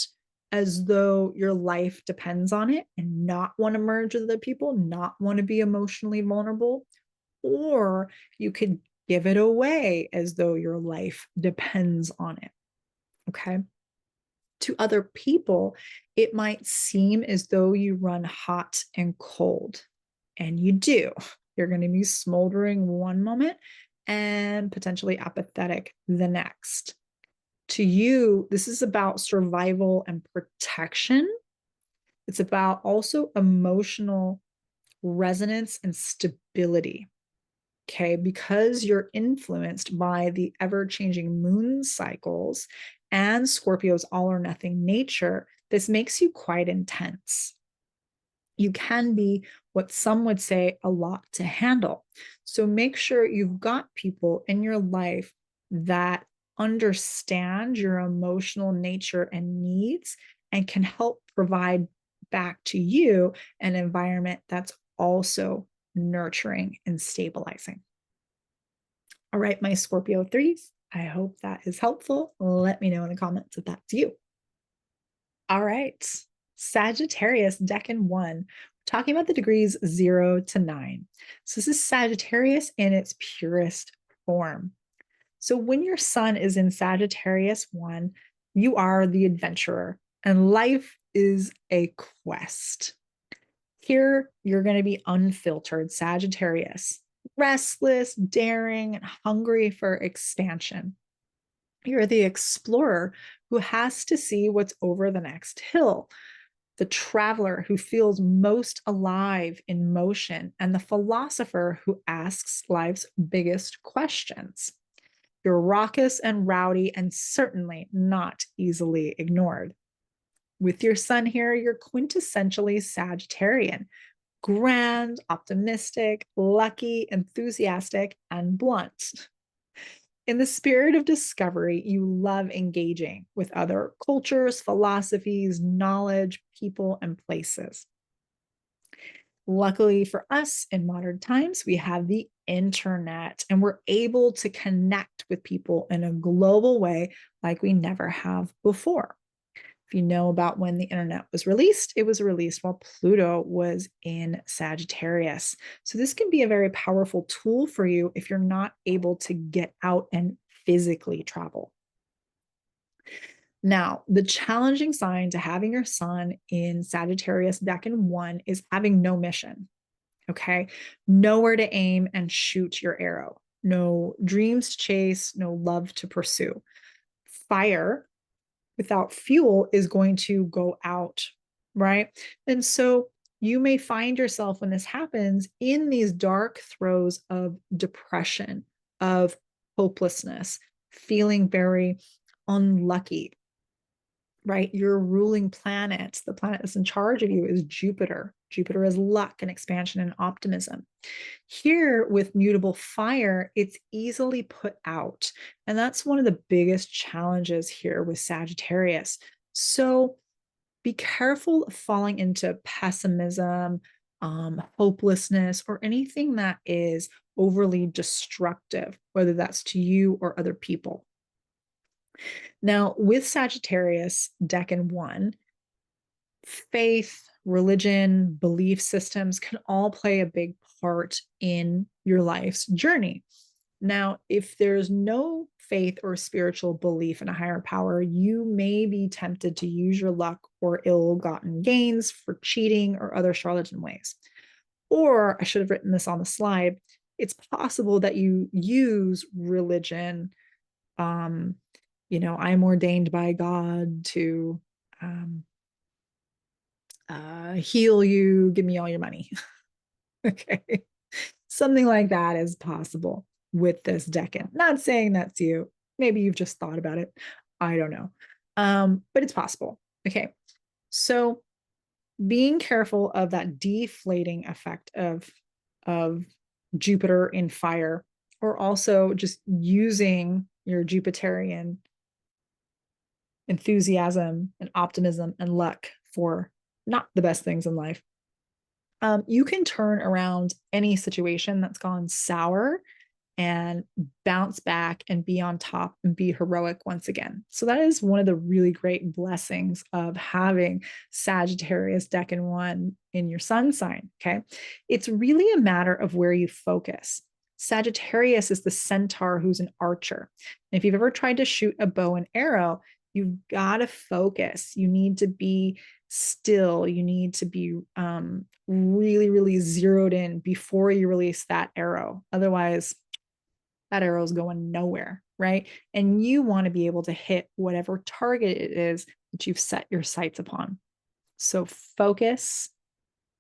as though your life depends on it and not want to merge with other people, not want to be emotionally vulnerable, or you could give it away as though your life depends on it. Okay. To other people, it might seem as though you run hot and cold, and you do. You're going to be smoldering one moment and potentially apathetic the next. To you, this is about survival and protection. It's about also emotional resonance and stability. Okay, because you're influenced by the ever-changing moon cycles and Scorpio's all or nothing nature, this makes you quite intense. You can be what some would say a lot to handle. So make sure you've got people in your life that understand your emotional nature and needs and can help provide back to you an environment that's also nurturing and stabilizing. All right, my Scorpio 3s, I hope that is helpful. Let me know in the comments if that's you. All right, Sagittarius Decan 1, talking about the degrees 0 to 9. So this is Sagittarius in its purest form. So when your sun is in Sagittarius 1, you are the adventurer, and life is a quest. Here, you're going to be unfiltered Sagittarius, restless, daring, and hungry for expansion. You're the explorer who has to see what's over the next hill, the traveler who feels most alive in motion, and the philosopher who asks life's biggest questions. You're raucous and rowdy and certainly not easily ignored. With your sun here, you're quintessentially Sagittarian, grand, optimistic, lucky, enthusiastic, and blunt. In the spirit of discovery, you love engaging with other cultures, philosophies, knowledge, people, and places. Luckily for us in modern times, we have the internet and we're able to connect with people in a global way like we never have before. If you know about when the internet was released, it was released while Pluto was in Sagittarius. So this can be a very powerful tool for you if you're not able to get out and physically travel. Now, the challenging sign to having your sun in Sagittarius Decan 1 is having no mission. Okay, nowhere to aim and shoot your arrow, no dreams to chase, no love to pursue. Fire without fuel is going to go out, right? And so you may find yourself when this happens in these dark throes of depression, of hopelessness, feeling very unlucky, right? Your ruling planet, the planet that's in charge of you, is Jupiter. Jupiter is luck and expansion and optimism. Here with mutable fire, it's easily put out. And that's one of the biggest challenges here with Sagittarius. So be careful of falling into pessimism, hopelessness, or anything that is overly destructive, whether that's to you or other people. Now, with Sagittarius Decan 1, faith, religion, belief systems can all play a big part in your life's journey. Now, if there's no faith or spiritual belief in a higher power, you may be tempted to use your luck or ill-gotten gains for cheating or other charlatan ways. Or I should have written this on the slide. It's possible that you use religion, I'm ordained by God to heal you, give me all your money. Okay. Something like that is possible with this Decan. Not saying that's you. Maybe you've just thought about it. I don't know. But it's possible. Okay. So being careful of that deflating effect of Jupiter in fire, or also just using your Jupiterian enthusiasm and optimism and luck for not the best things in life. You can turn around any situation that's gone sour and bounce back and be on top and be heroic once again. So that is one of the really great blessings of having Sagittarius Decan 1 in your sun sign. Okay. It's really a matter of where you focus. Sagittarius is the centaur who's an archer. And if you've ever tried to shoot a bow and arrow, You've got to focus. You need to be still. You need to be really, really zeroed in before you release that arrow. Otherwise, that arrow is going nowhere, right? And you want to be able to hit whatever target it is that you've set your sights upon. So focus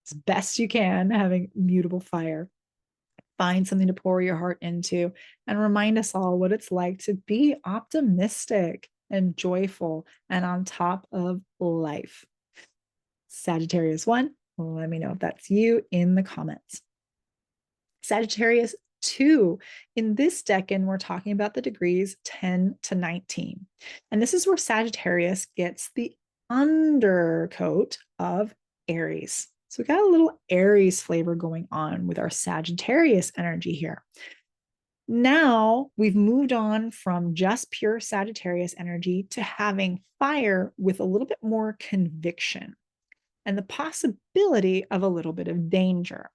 as best you can, having mutable fire. Find something to pour your heart into and remind us all what it's like to be optimistic and joyful and on top of life. Sagittarius 1, let me know if that's you in the comments. Sagittarius 2, in this decan, we're talking about the degrees 10 to 19. And this is where Sagittarius gets the undercoat of Aries. So we got a little Aries flavor going on with our Sagittarius energy here. Now we've moved on from just pure Sagittarius energy to having fire with a little bit more conviction and the possibility of a little bit of danger.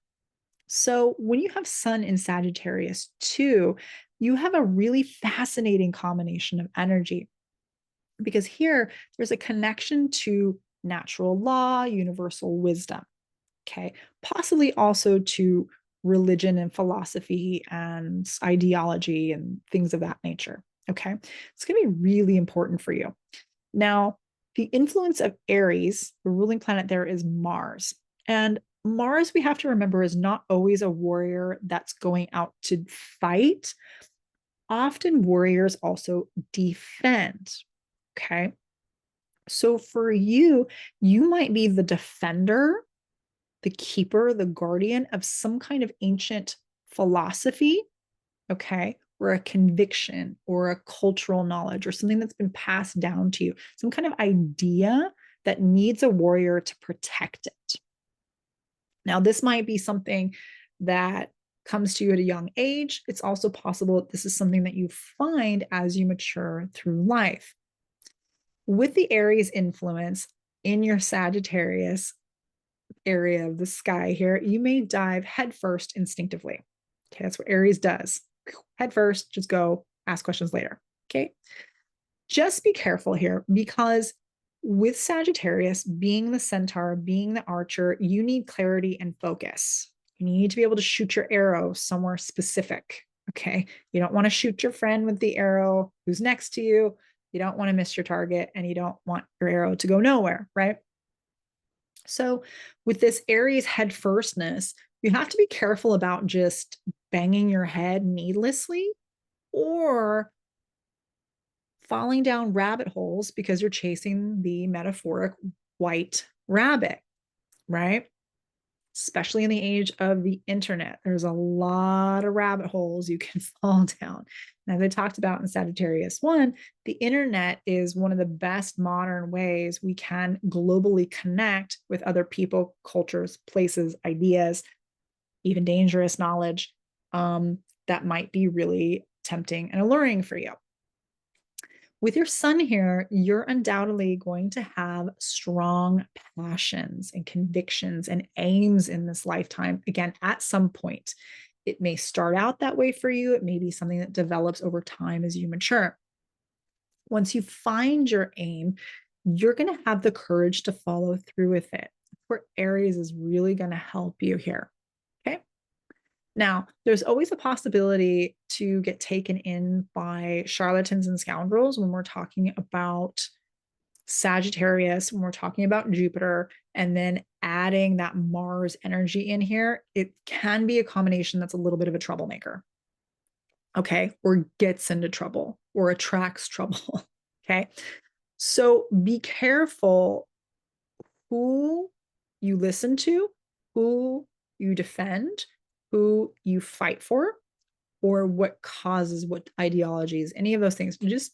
So when you have Sun in Sagittarius 2, you have a really fascinating combination of energy, because here there's a connection to natural law, universal wisdom, okay, possibly also to religion and philosophy and ideology and things of that nature, okay? It's going to be really important for you. Now, the influence of Aries, the ruling planet there is Mars. And Mars, we have to remember, is not always a warrior that's going out to fight. Often warriors also defend, okay? So for you, you might be the defender, the keeper, the guardian of some kind of ancient philosophy, okay, or a conviction or a cultural knowledge or something that's been passed down to you, some kind of idea that needs a warrior to protect it. Now, this might be something that comes to you at a young age. It's also possible that this is something that you find as you mature through life. With the Aries influence in your Sagittarius area of the sky here, you may dive headfirst instinctively. Okay, that's what Aries does. Head first, just go, ask questions later. Okay, just be careful here, because with Sagittarius being the centaur, being the archer, you need clarity and focus. You need to be able to shoot your arrow somewhere specific. Okay, you don't want to shoot your friend with the arrow who's next to you. You don't want to miss your target, and you don't want your arrow to go nowhere, right? So with this Aries head firstness, you have to be careful about just banging your head needlessly or falling down rabbit holes because you're chasing the metaphoric white rabbit, right? Especially in the age of the internet, there's a lot of rabbit holes you can fall down. And as I talked about in Sagittarius 1, the internet is one of the best modern ways we can globally connect with other people, cultures, places, ideas, even dangerous knowledge that might be really tempting and alluring for you. With your sun here, you're undoubtedly going to have strong passions and convictions and aims in this lifetime. Again, at some point, it may start out that way for you. It may be something that develops over time as you mature. Once you find your aim, you're going to have the courage to follow through with it. Where Aries is really going to help you here. Okay. Now, there's always a possibility to get taken in by charlatans and scoundrels when we're talking about Sagittarius, when we're talking about Jupiter, and then adding that Mars energy in here. It can be a combination that's a little bit of a troublemaker, okay, or gets into trouble or attracts trouble, okay? So be careful who you listen to, who you defend, who you fight for, or what causes what ideologies, any of those things. Just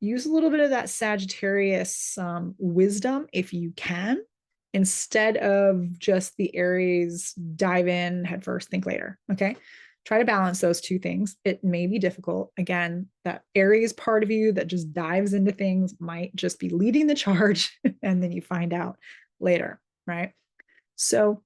use a little bit of that Sagittarius wisdom if you can, instead of just the Aries dive in head first, think later. Okay. Try to balance those two things. It may be difficult. Again, that Aries part of you that just dives into things might just be leading the charge, and then you find out later, right? So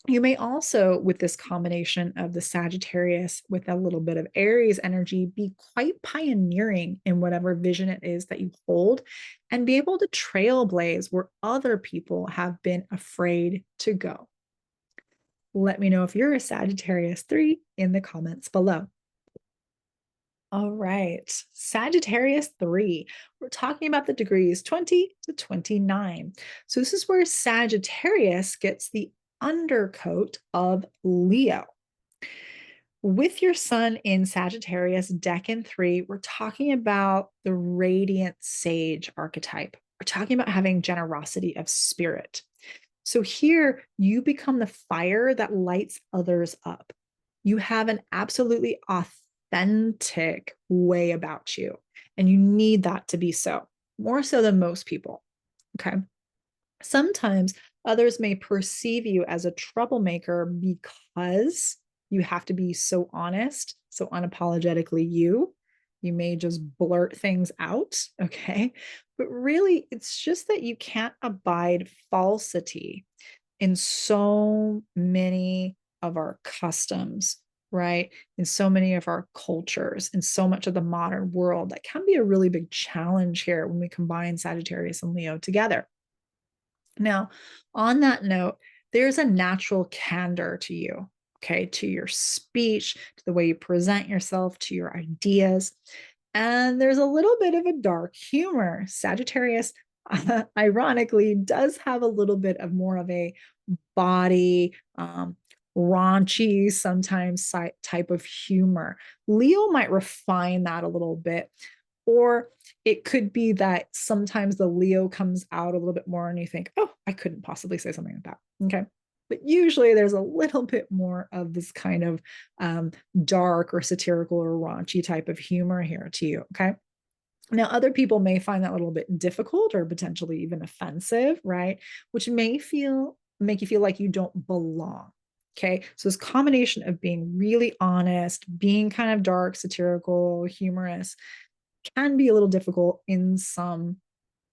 You may also, with this combination of the Sagittarius with a little bit of Aries energy, be quite pioneering in whatever vision it is that you hold and be able to trailblaze where other people have been afraid to go. Let me know if you're a Sagittarius 3 in the comments below. All right, Sagittarius 3. We're talking about the degrees 20 to 29. So this is where Sagittarius gets the undercoat of Leo. With your sun in Sagittarius Decan 3, we're talking about the radiant sage archetype. We're talking about having generosity of spirit. So here you become the fire that lights others up. You have an absolutely authentic way about you, and you need that to be so, more so than most people. Okay. Sometimes others may perceive you as a troublemaker because you have to be so honest, so unapologetically you. You may just blurt things out, okay? But really, it's just that you can't abide falsity in so many of our customs, right? In so many of our cultures, in so much of the modern world. That can be a really big challenge here when we combine Sagittarius and Leo together. Now, on that note, there's a natural candor to you, okay, to your speech, to the way you present yourself, to your ideas. And there's a little bit of a dark humor. Sagittarius, ironically, does have a little bit of more of a body, raunchy, sometimes type of humor. Leo might refine that a little bit. Or it could be that sometimes the Leo comes out a little bit more and you think, oh, I couldn't possibly say something like that. Okay. But usually there's a little bit more of this kind of dark or satirical or raunchy type of humor here to you. Okay. Now, other people may find that a little bit difficult or potentially even offensive, right? Which may make you feel like you don't belong. Okay. So this combination of being really honest, being kind of dark, satirical, humorous, can be a little difficult in some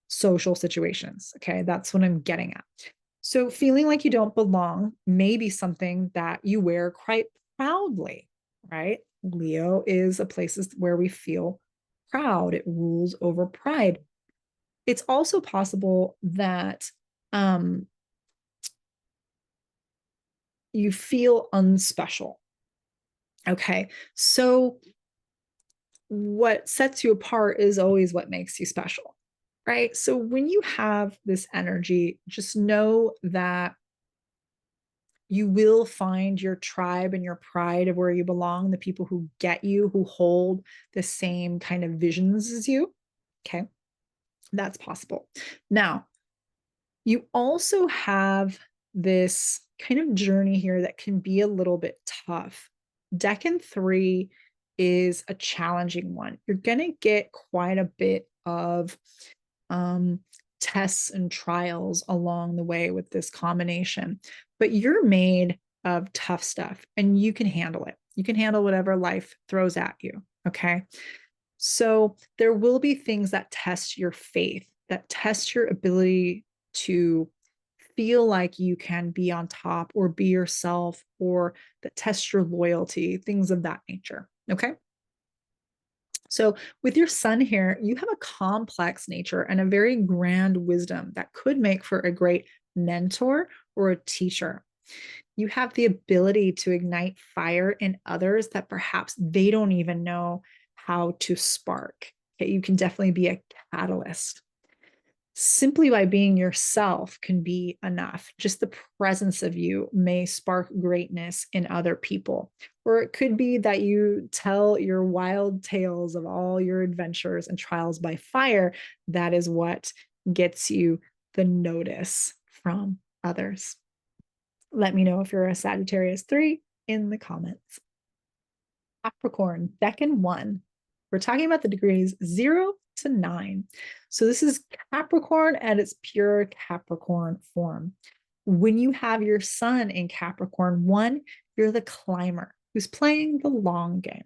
social situations. Okay, that's what I'm getting at. So, feeling like you don't belong may be something that you wear quite proudly, right? Leo is a place where we feel proud, it rules over pride. It's also possible that you feel unspecial. Okay, so what sets you apart is always what makes you special, right? So when you have this energy, just know that you will find your tribe and your pride of where you belong, the people who get you, who hold the same kind of visions as you. Okay, that's possible. Now, you also have this kind of journey here that can be a little bit tough. Decan 3 is a challenging one. You're going to get quite a bit of tests and trials along the way with this combination, but you're made of tough stuff and you can handle it. You can handle whatever life throws at you. Okay. So there will be things that test your faith, that test your ability to feel like you can be on top or be yourself, or that test your loyalty, things of that nature. Okay. So with your sun here, you have a complex nature and a very grand wisdom that could make for a great mentor or a teacher. You have the ability to ignite fire in others that perhaps they don't even know how to spark. Okay, you can definitely be a catalyst. Simply by being yourself can be enough. Just the presence of you may spark greatness in other people. Or it could be that you tell your wild tales of all your adventures and trials by fire. That is what gets you the notice from others. Let me know if you're a Sagittarius 3 in the comments. Capricorn, Decan 1. We're talking about the degrees 0 to 9. So this is Capricorn at its pure Capricorn form. When you have your sun in Capricorn 1, you're the climber who's playing the long game.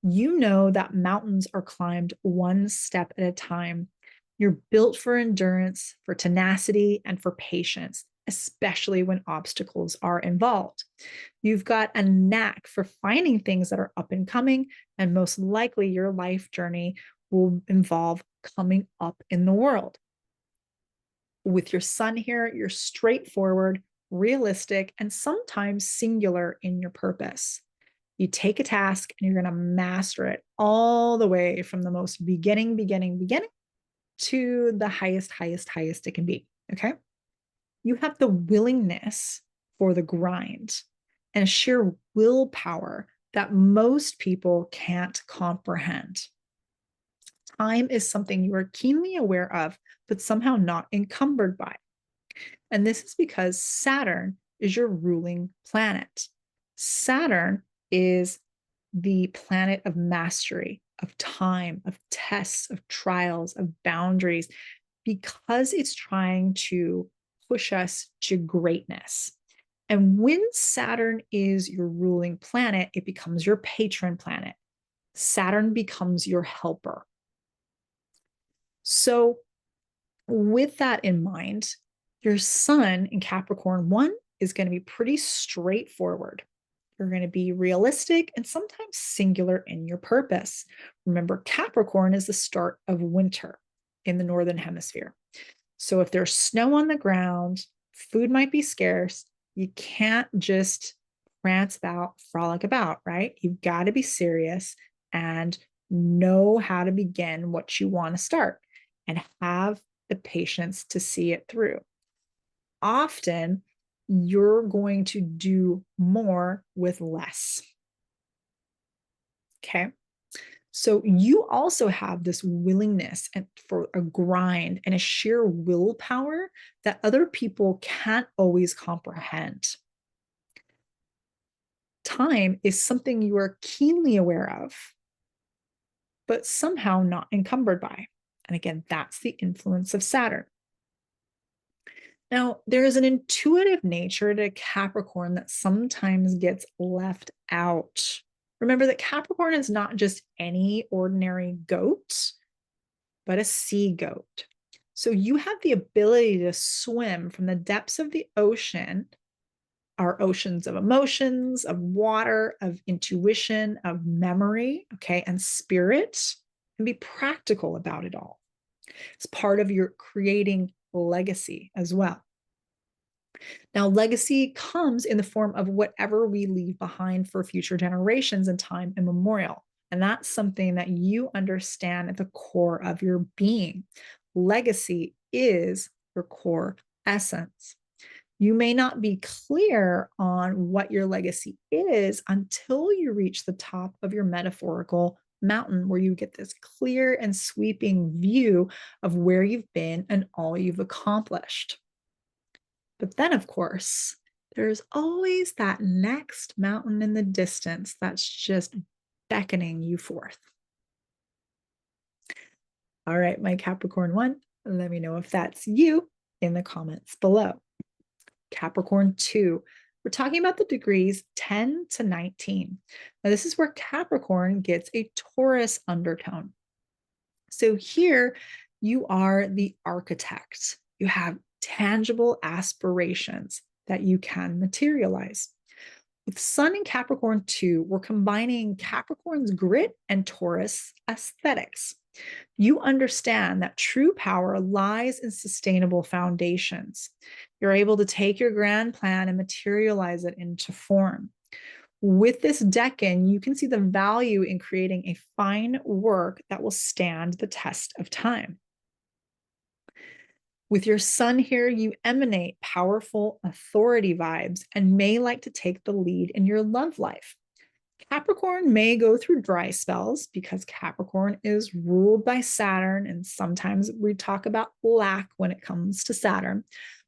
You know that mountains are climbed one step at a time. You're built for endurance, for tenacity, and for patience. especially when obstacles are involved. You've got a knack for finding things that are up and coming, and most likely your life journey will involve coming up in the world. With your sun here, you're straightforward, realistic, and sometimes singular in your purpose. You take a task and you're going to master it all the way from the most beginning to the highest it can be. Okay. You have the willingness for the grind and sheer willpower that most people can't comprehend. Time is something you are keenly aware of, but somehow not encumbered by. And this is because Saturn is your ruling planet. Saturn is the planet of mastery, of time, of tests, of trials, of boundaries, because it's trying to push us to greatness. And when Saturn is your ruling planet, it becomes your patron planet. Saturn becomes your helper. So, with that in mind, your sun in Capricorn 1 is going to be pretty straightforward. You're going to be realistic and sometimes singular in your purpose. Remember, Capricorn is the start of winter in the Northern Hemisphere. So if there's snow on the ground, food might be scarce, you can't just prance about, frolic about, right? You've got to be serious and know how to begin what you want to start and have the patience to see it through. Often, you're going to do more with less. Okay. So you also have this willingness and for a grind and a sheer willpower that other people can't always comprehend. Time is something you are keenly aware of, but somehow not encumbered by. And again, that's the influence of Saturn. Now, there is an intuitive nature to Capricorn that sometimes gets left out. Remember that Capricorn is not just any ordinary goat, but a sea goat. So you have the ability to swim from the depths of the ocean, our oceans of emotions, of water, of intuition, of memory, okay, and spirit, and be practical about it all. It's part of your creating legacy as well. Now, legacy comes in the form of whatever we leave behind for future generations in time immemorial. And that's something that you understand at the core of your being. Legacy is your core essence. You may not be clear on what your legacy is until you reach the top of your metaphorical mountain, where you get this clear and sweeping view of where you've been and all you've accomplished. But then, of course, there's always that next mountain in the distance that's just beckoning you forth. All right, my Capricorn 1, let me know if that's you in the comments below. Capricorn 2, we're talking about the degrees 10 to 19. Now, this is where Capricorn gets a Taurus undertone. So here you are the architect. You have tangible aspirations that you can materialize. With Sun in Capricorn 2, we're combining Capricorn's grit and Taurus aesthetics. You understand that true power lies in sustainable foundations. You're able to take your grand plan and materialize it into form. With this Decan, you can see the value in creating a fine work that will stand the test of time. With your sun here, you emanate powerful authority vibes and may like to take the lead in your love life. Capricorn may go through dry spells because Capricorn is ruled by Saturn, and sometimes we talk about lack when it comes to Saturn.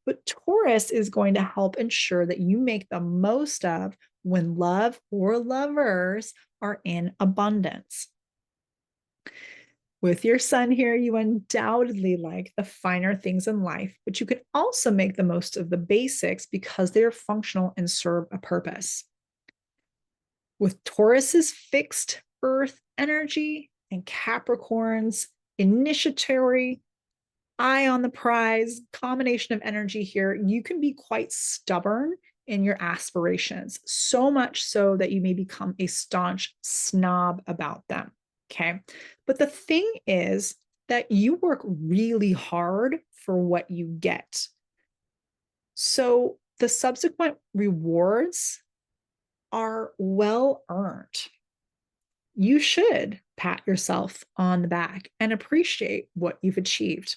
But Taurus is going to help ensure that you make the most of when love or lovers are in abundance. With your sun here, you undoubtedly like the finer things in life, but you can also make the most of the basics because they are functional and serve a purpose. With Taurus's fixed earth energy and Capricorn's initiatory eye on the prize, combination of energy here. You can be quite stubborn in your aspirations, so much so that you may become a staunch snob about them. Okay. But the thing is that you work really hard for what you get. So the subsequent rewards are well earned. You should pat yourself on the back and appreciate what you've achieved.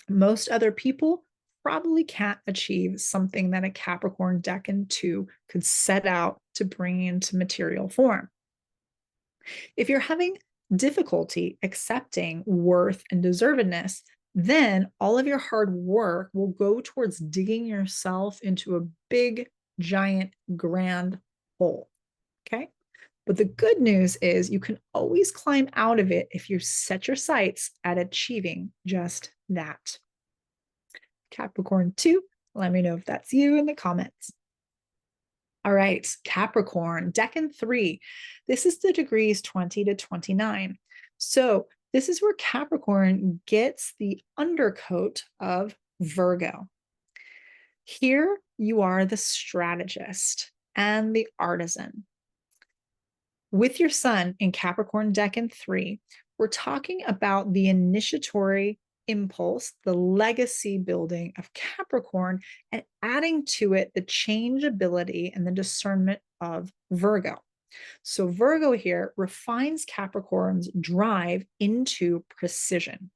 Most other people probably can't achieve something that a Capricorn Decan 2 could set out to bring into material form. If you're having difficulty accepting worth and deservedness, then all of your hard work will go towards digging yourself into a big, giant, grand hole. Okay. But the good news is you can always climb out of it if you set your sights at achieving just that. Capricorn 2, let me know if that's you in the comments. All right, Capricorn, Decan 3. This is the degrees 20 to 29. So this is where Capricorn gets the undercoat of Virgo. Here you are the strategist and the artisan. With your sun in Capricorn Decan 3, we're talking about the initiatory impulse, the legacy building of Capricorn, and adding to it the changeability and the discernment of Virgo. So Virgo here refines Capricorn's drive into precision.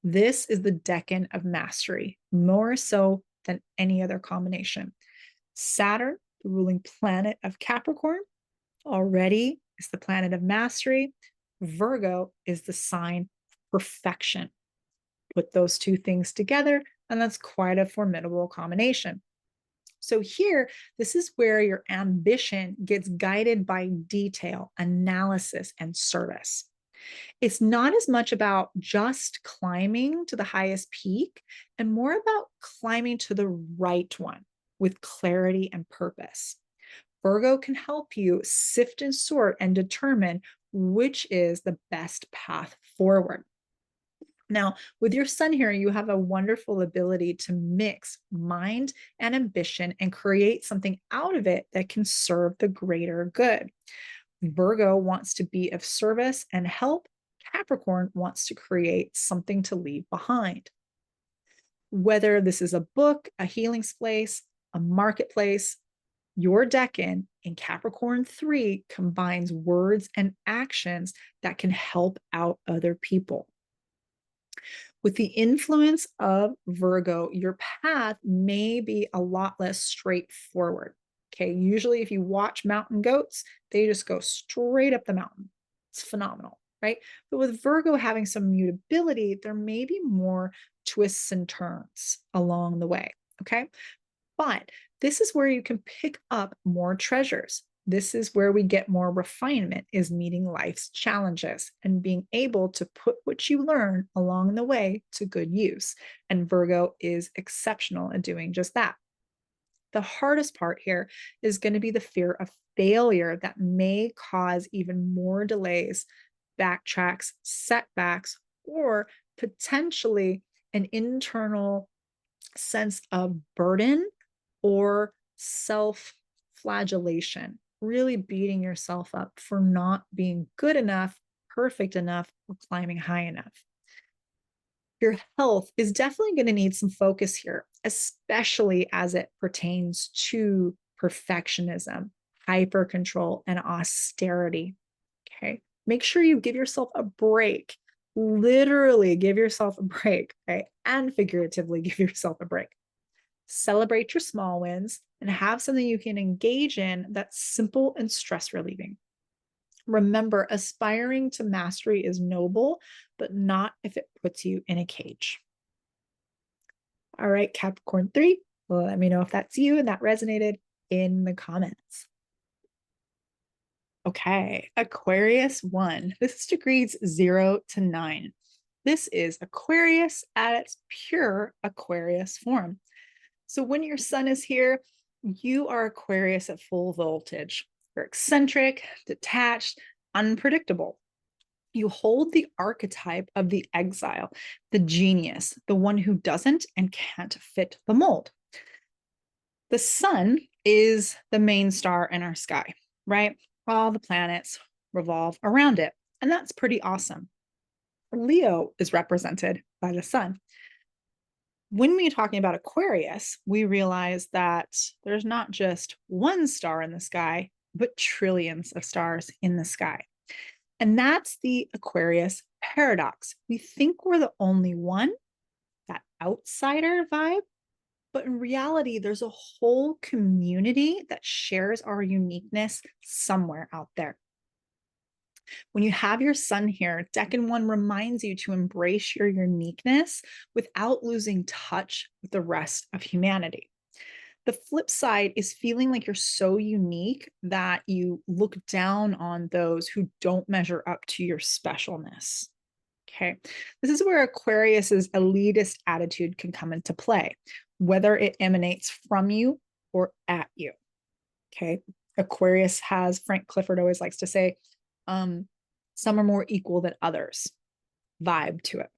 This is the Decan of mastery, more so than any other combination. Saturn, the ruling planet of Capricorn, already is the planet of mastery. Virgo is the sign of perfection. Put those two things together, and that's quite a formidable combination. So here, this is where your ambition gets guided by detail, analysis, and service. It's not as much about just climbing to the highest peak and more about climbing to the right one with clarity and purpose. Virgo can help you sift and sort and determine which is the best path forward. Now, with your sun here, you have a wonderful ability to mix mind and ambition and create something out of it that can serve the greater good. Virgo wants to be of service and help. Capricorn wants to create something to leave behind. Whether this is a book, a healing space, a marketplace, your Decan in Capricorn 3 combines words and actions that can help out other people. With the influence of Virgo, your path may be a lot less straightforward. Okay, usually if you watch mountain goats, they just go straight up the mountain. It's phenomenal, right? But with Virgo having some mutability, there may be more twists and turns along the way. Okay, but this is where you can pick up more treasures. This is where we get more refinement, is meeting life's challenges and being able to put what you learn along the way to good use. And Virgo is exceptional at doing just that. The hardest part here is going to be the fear of failure that may cause even more delays, backtracks, setbacks, or potentially an internal sense of burden or self-flagellation, really beating yourself up for not being good enough, perfect enough, or climbing high enough. Your health is definitely going to need some focus here, especially as it pertains to perfectionism, hyper control, and austerity. Okay. Make sure you give yourself a break. Literally give yourself a break, okay? And figuratively give yourself a break. Celebrate your small wins and have something you can engage in that's simple and stress relieving. Remember, aspiring to mastery is noble, but not if it puts you in a cage. All right, Capricorn 3, let me know if that's you and that resonated in the comments. Okay, Aquarius 1. This is degrees 0 to 9. This is Aquarius at its pure Aquarius form. So when your sun is here, you are Aquarius at full voltage. You're eccentric, detached, unpredictable. You hold the archetype of the exile, the genius, the one who doesn't and can't fit the mold. The sun is the main star in our sky, right? All the planets revolve around it, and that's pretty awesome. Leo is represented by the sun. When we're talking about Aquarius, we realize that there's not just one star in the sky, but trillions of stars in the sky. And that's the Aquarius paradox. We think we're the only one, that outsider vibe, but in reality, there's a whole community that shares our uniqueness somewhere out there. When you have your sun here, Decan 1 reminds you to embrace your uniqueness without losing touch with the rest of humanity. The flip side is feeling like you're so unique that you look down on those who don't measure up to your specialness. Okay. This is where Aquarius's elitist attitude can come into play, whether it emanates from you or at you. Okay. Aquarius has, Frank Clifford always likes to say, some are more equal than others vibe to it.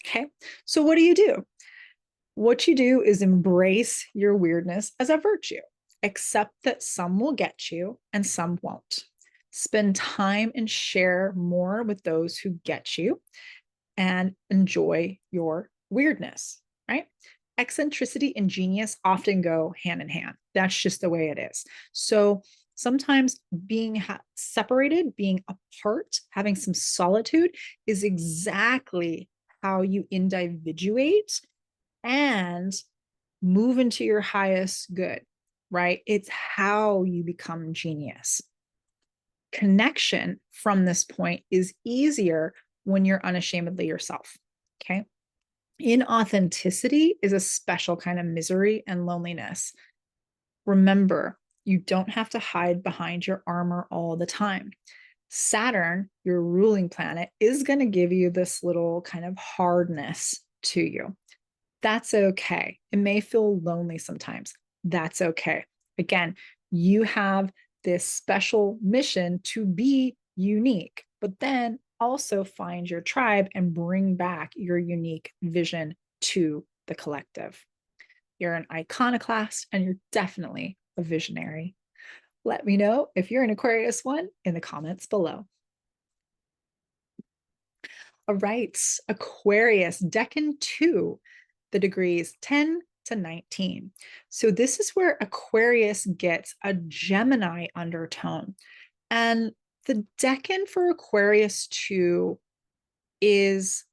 Okay. So what do? What you do is embrace your weirdness as a virtue. Accept that some will get you and some won't. Spend time and share more with those who get you and enjoy your weirdness, right? Eccentricity and genius often go hand in hand. That's just the way it is. So sometimes being separated, being apart, having some solitude is exactly how you individuate and move into your highest good, right? It's how you become genius. Connection from this point is easier when you're unashamedly yourself, okay? Inauthenticity is a special kind of misery and loneliness. Remember, you don't have to hide behind your armor all the time. Saturn, your ruling planet, is going to give you this little kind of hardness to you. That's okay. It may feel lonely sometimes. That's okay. Again, you have this special mission to be unique, but then also find your tribe and bring back your unique vision to the collective. You're an iconoclast and you're definitely a visionary. Let me know if you're an Aquarius one in the comments below. All right, Aquarius Decan 2, the degrees 10 to 19. So this is where Aquarius gets a Gemini undertone. And the Decan for Aquarius 2 is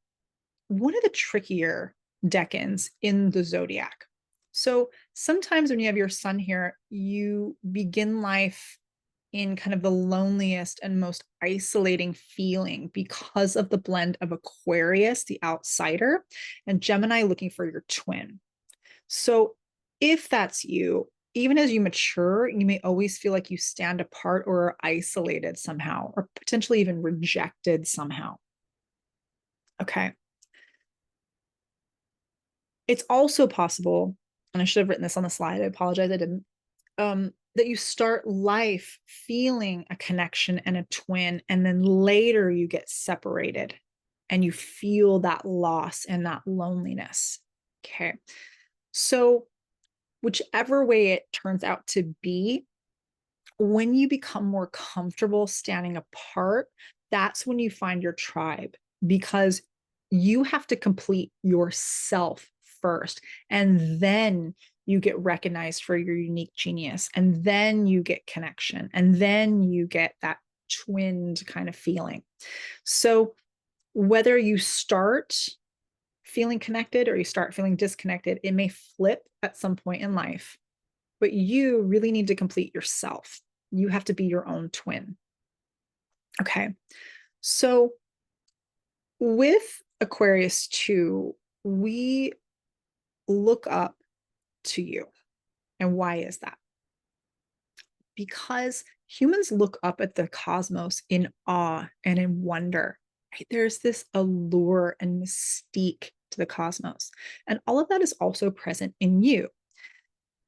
one of the trickier decans in the zodiac. So sometimes when you have your sun here, you begin life in kind of the loneliest and most isolating feeling because of the blend of Aquarius, the outsider, and Gemini looking for your twin. So if that's you, even as you mature, you may always feel like you stand apart or are isolated somehow, or potentially even rejected somehow. Okay. It's also possible, and I should have written this on the slide, I apologize, I didn't, that you start life feeling a connection and a twin, and then later you get separated and you feel that loss and that loneliness. Okay. So whichever way it turns out to be, when you become more comfortable standing apart, that's when you find your tribe, because you have to complete yourself first, and then you get recognized for your unique genius, and then you get connection, and then you get that twinned kind of feeling. So whether you start feeling connected or you start feeling disconnected, it may flip at some point in life, but you really need to complete yourself. You have to be your own twin. Okay. So with Aquarius 2, we look up to you. And why is that? Because humans look up at the cosmos in awe and in wonder. Right? There's this allure and mystique to the cosmos. And all of that is also present in you.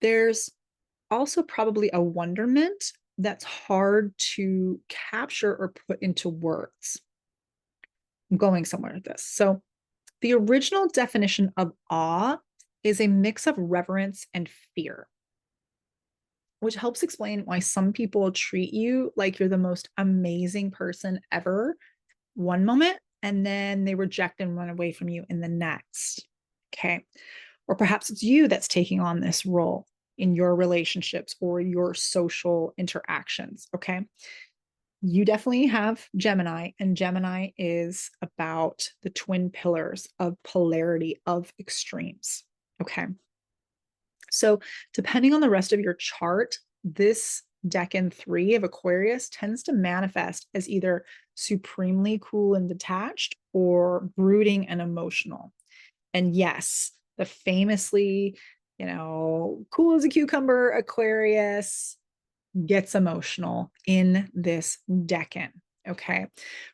There's also probably a wonderment that's hard to capture or put into words. I'm going somewhere with this. So the original definition of awe is a mix of reverence and fear, which helps explain why some people treat you like you're the most amazing person ever one moment, and then they reject and run away from you in the next. Okay. Or perhaps it's you that's taking on this role in your relationships or your social interactions. Okay. You definitely have Gemini, and Gemini is about the twin pillars of polarity of extremes. Okay. So, depending on the rest of your chart, this Decan 3 of Aquarius tends to manifest as either supremely cool and detached or brooding and emotional. And yes, the famously, cool as a cucumber Aquarius gets emotional in this Decan. Okay.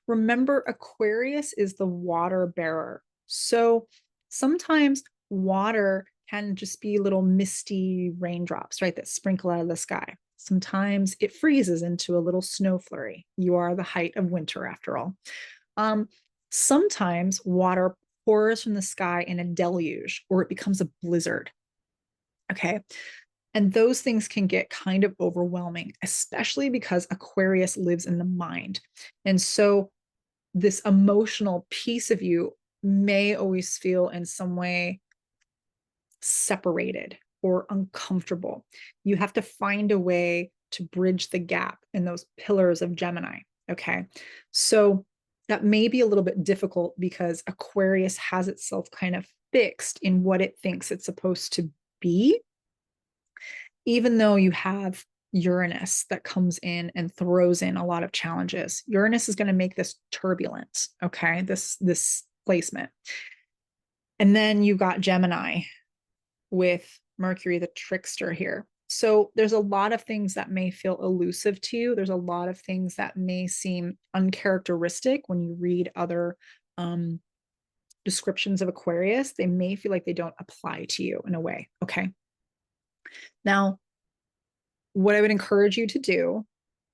Remember, Aquarius is the water bearer. So sometimes water can just be little misty raindrops, right, that sprinkle out of the sky. Sometimes it freezes into a little snow flurry. You are the height of winter, after all. Sometimes water pours from the sky in a deluge, or it becomes a blizzard. Okay. And those things can get kind of overwhelming, especially because Aquarius lives in the mind. And so this emotional piece of you may always feel in some way separated or uncomfortable. You have to find a way to bridge the gap in those pillars of Gemini. Okay. So that may be a little bit difficult because Aquarius has itself kind of fixed in what it thinks it's supposed to be, even though you have Uranus that comes in and throws in a lot of challenges. Uranus is going to make this turbulent, okay, this placement. And then you got Gemini with Mercury, the trickster here. So there's a lot of things that may feel elusive to you. There's a lot of things that may seem uncharacteristic when you read other descriptions of Aquarius. They may feel like they don't apply to you in a way, okay? Now, what I would encourage you to do,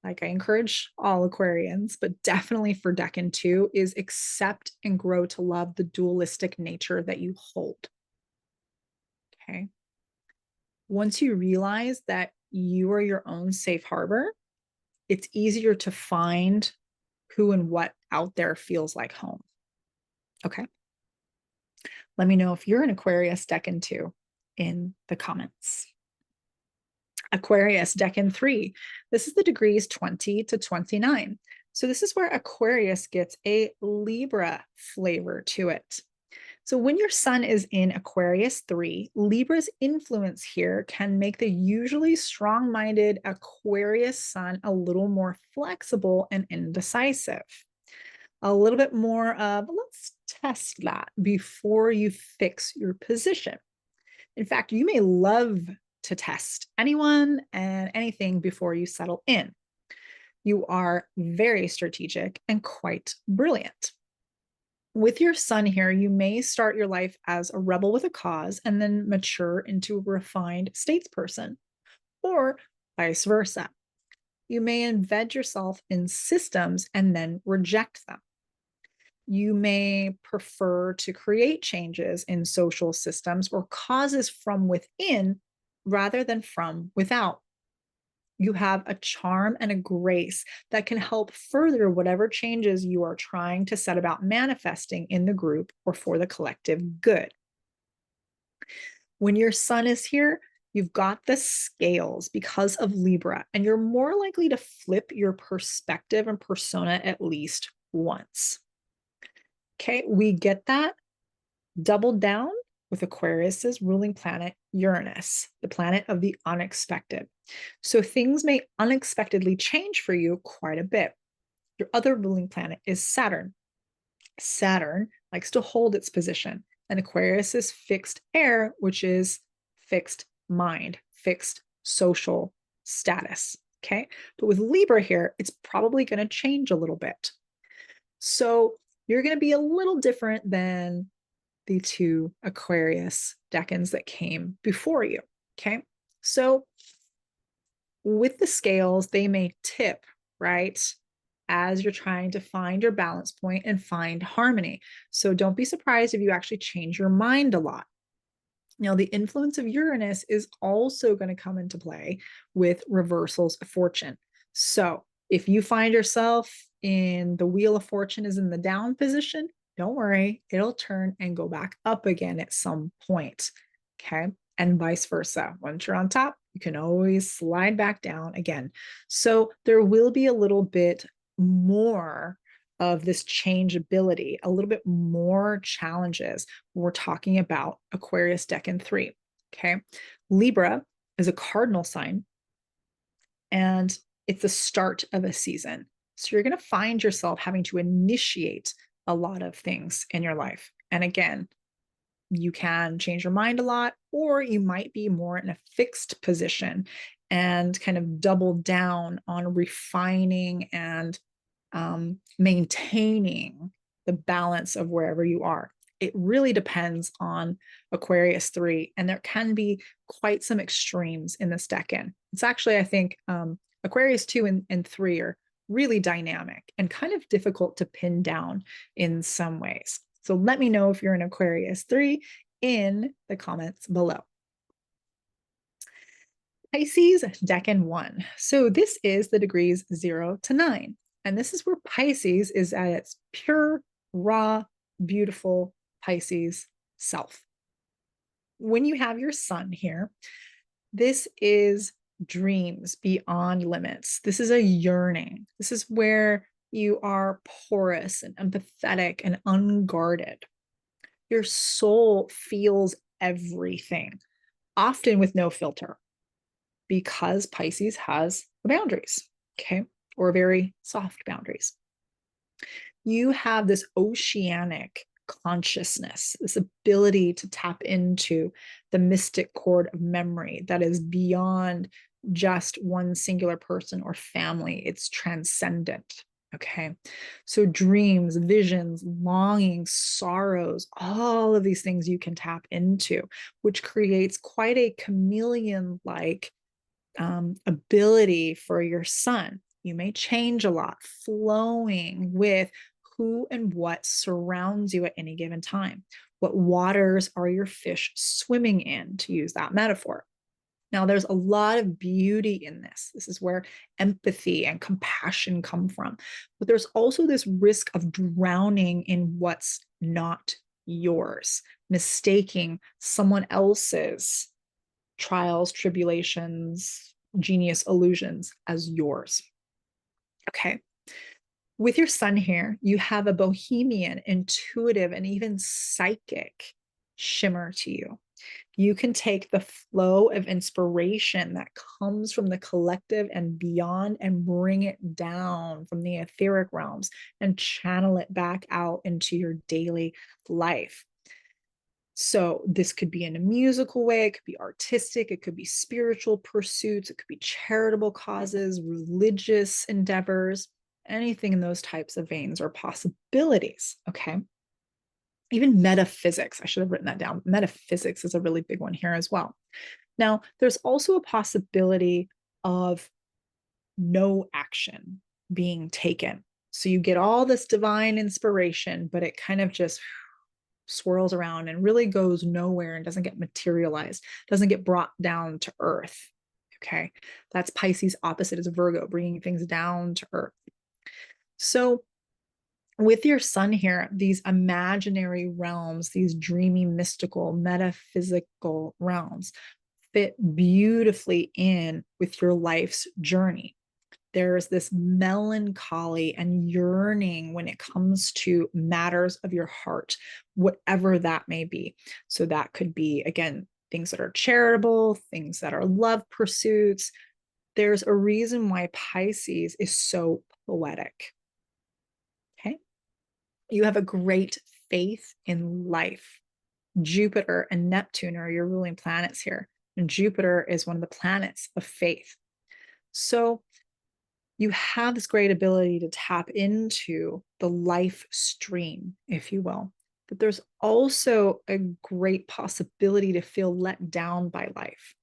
like I encourage all Aquarians, but definitely for Decan 2, is accept and grow to love the dualistic nature that you hold. Okay. Once you realize that you are your own safe harbor, it's easier to find who and what out there feels like home. Okay. Let me know if you're an Aquarius Decan 2 in the comments. Aquarius Decan 3. This is the degrees 20 to 29. So this is where Aquarius gets a Libra flavor to it. So when your sun is in Aquarius 3, Libra's influence here can make the usually strong-minded Aquarius sun a little more flexible and indecisive. A little bit more of, let's test that before you fix your position. In fact, you may love to test anyone and anything before you settle in. You are very strategic and quite brilliant. With your sun here, you may start your life as a rebel with a cause and then mature into a refined statesperson, or vice versa. You may embed yourself in systems and then reject them. You may prefer to create changes in social systems or causes from within rather than from without. You have a charm and a grace that can help further whatever changes you are trying to set about manifesting in the group or for the collective good. When your sun is here, you've got the scales because of Libra, and you're more likely to flip your perspective and persona at least once. Okay, we get that doubled down with Aquarius's ruling planet, Uranus, the planet of the unexpected. So things may unexpectedly change for you quite a bit. Your other ruling planet is Saturn. Saturn likes to hold its position, and Aquarius is fixed air, which is fixed mind, fixed social status. Okay, but with Libra here, it's probably going to change a little bit. So you're going to be a little different than the two Aquarius Decans that came before you. Okay. So with the scales, they may tip, right? as you're trying to find your balance point and find harmony. So don't be surprised if you actually change your mind a lot. Now, the influence of Uranus is also going to come into play with reversals of fortune. So if you find yourself in the Wheel of Fortune is in the down position, don't worry, it'll turn and go back up again at some point. Okay. And vice versa. Once you're on top, you can always slide back down again. So there will be a little bit more of this changeability, a little bit more challenges when we're talking about Aquarius Decan 3. Okay. Libra is a cardinal sign, and it's the start of a season. So you're going to find yourself having to initiate a lot of things in your life. And again, you can change your mind a lot, or you might be more in a fixed position and kind of double down on refining and maintaining the balance of wherever you are. It really depends on Aquarius 3, and there can be quite some extremes in this decan. It's actually, I think, Aquarius 2 and 3 are really dynamic and kind of difficult to pin down in some ways. So let me know if you're an Aquarius 3 in the comments below. Pisces Decan 1. So this is the degrees 0 to 9. And this is where Pisces is at its pure, raw, beautiful Pisces self. When you have your sun here, this is dreams beyond limits. This is a yearning. This is where you are porous and empathetic and unguarded. Your soul feels everything, often with no filter, because Pisces has boundaries, okay, or very soft boundaries. You have this oceanic consciousness, this ability to tap into the mystic chord of memory that is beyond just one singular person or family. It's transcendent. Okay. So dreams, visions, longings, sorrows, all of these things you can tap into, which creates quite a chameleon-like ability for your sun. You may change a lot, flowing with who and what surrounds you at any given time. What waters are your fish swimming in, to use that metaphor? Now, there's a lot of beauty in this. This is where empathy and compassion come from. But there's also this risk of drowning in what's not yours, mistaking someone else's trials, tribulations, genius illusions as yours. Okay. With your sun here, you have a bohemian, intuitive, and even psychic shimmer to you. You can take the flow of inspiration that comes from the collective and beyond and bring it down from the etheric realms and channel it back out into your daily life. So this could be in a musical way, it could be artistic, it could be spiritual pursuits, it could be charitable causes, religious endeavors, anything in those types of veins or possibilities, okay? Even metaphysics, I should have written that down. Metaphysics is a really big one here as well. Now, there's also a possibility of no action being taken. So you get all this divine inspiration, but it kind of just swirls around and really goes nowhere and doesn't get materialized, doesn't get brought down to earth. Okay. That's Pisces opposite is Virgo, bringing things down to earth. So with your sun here, these imaginary realms, these dreamy, mystical, metaphysical realms fit beautifully in with your life's journey. There's this melancholy and yearning when it comes to matters of your heart, whatever that may be. So that could be, again, things that are charitable, things that are love pursuits. There's a reason why Pisces is so poetic. Okay. You have a great faith in life. Jupiter and Neptune are your ruling planets here. And Jupiter is one of the planets of faith. So you have this great ability to tap into the life stream, if you will. But there's also a great possibility to feel let down by life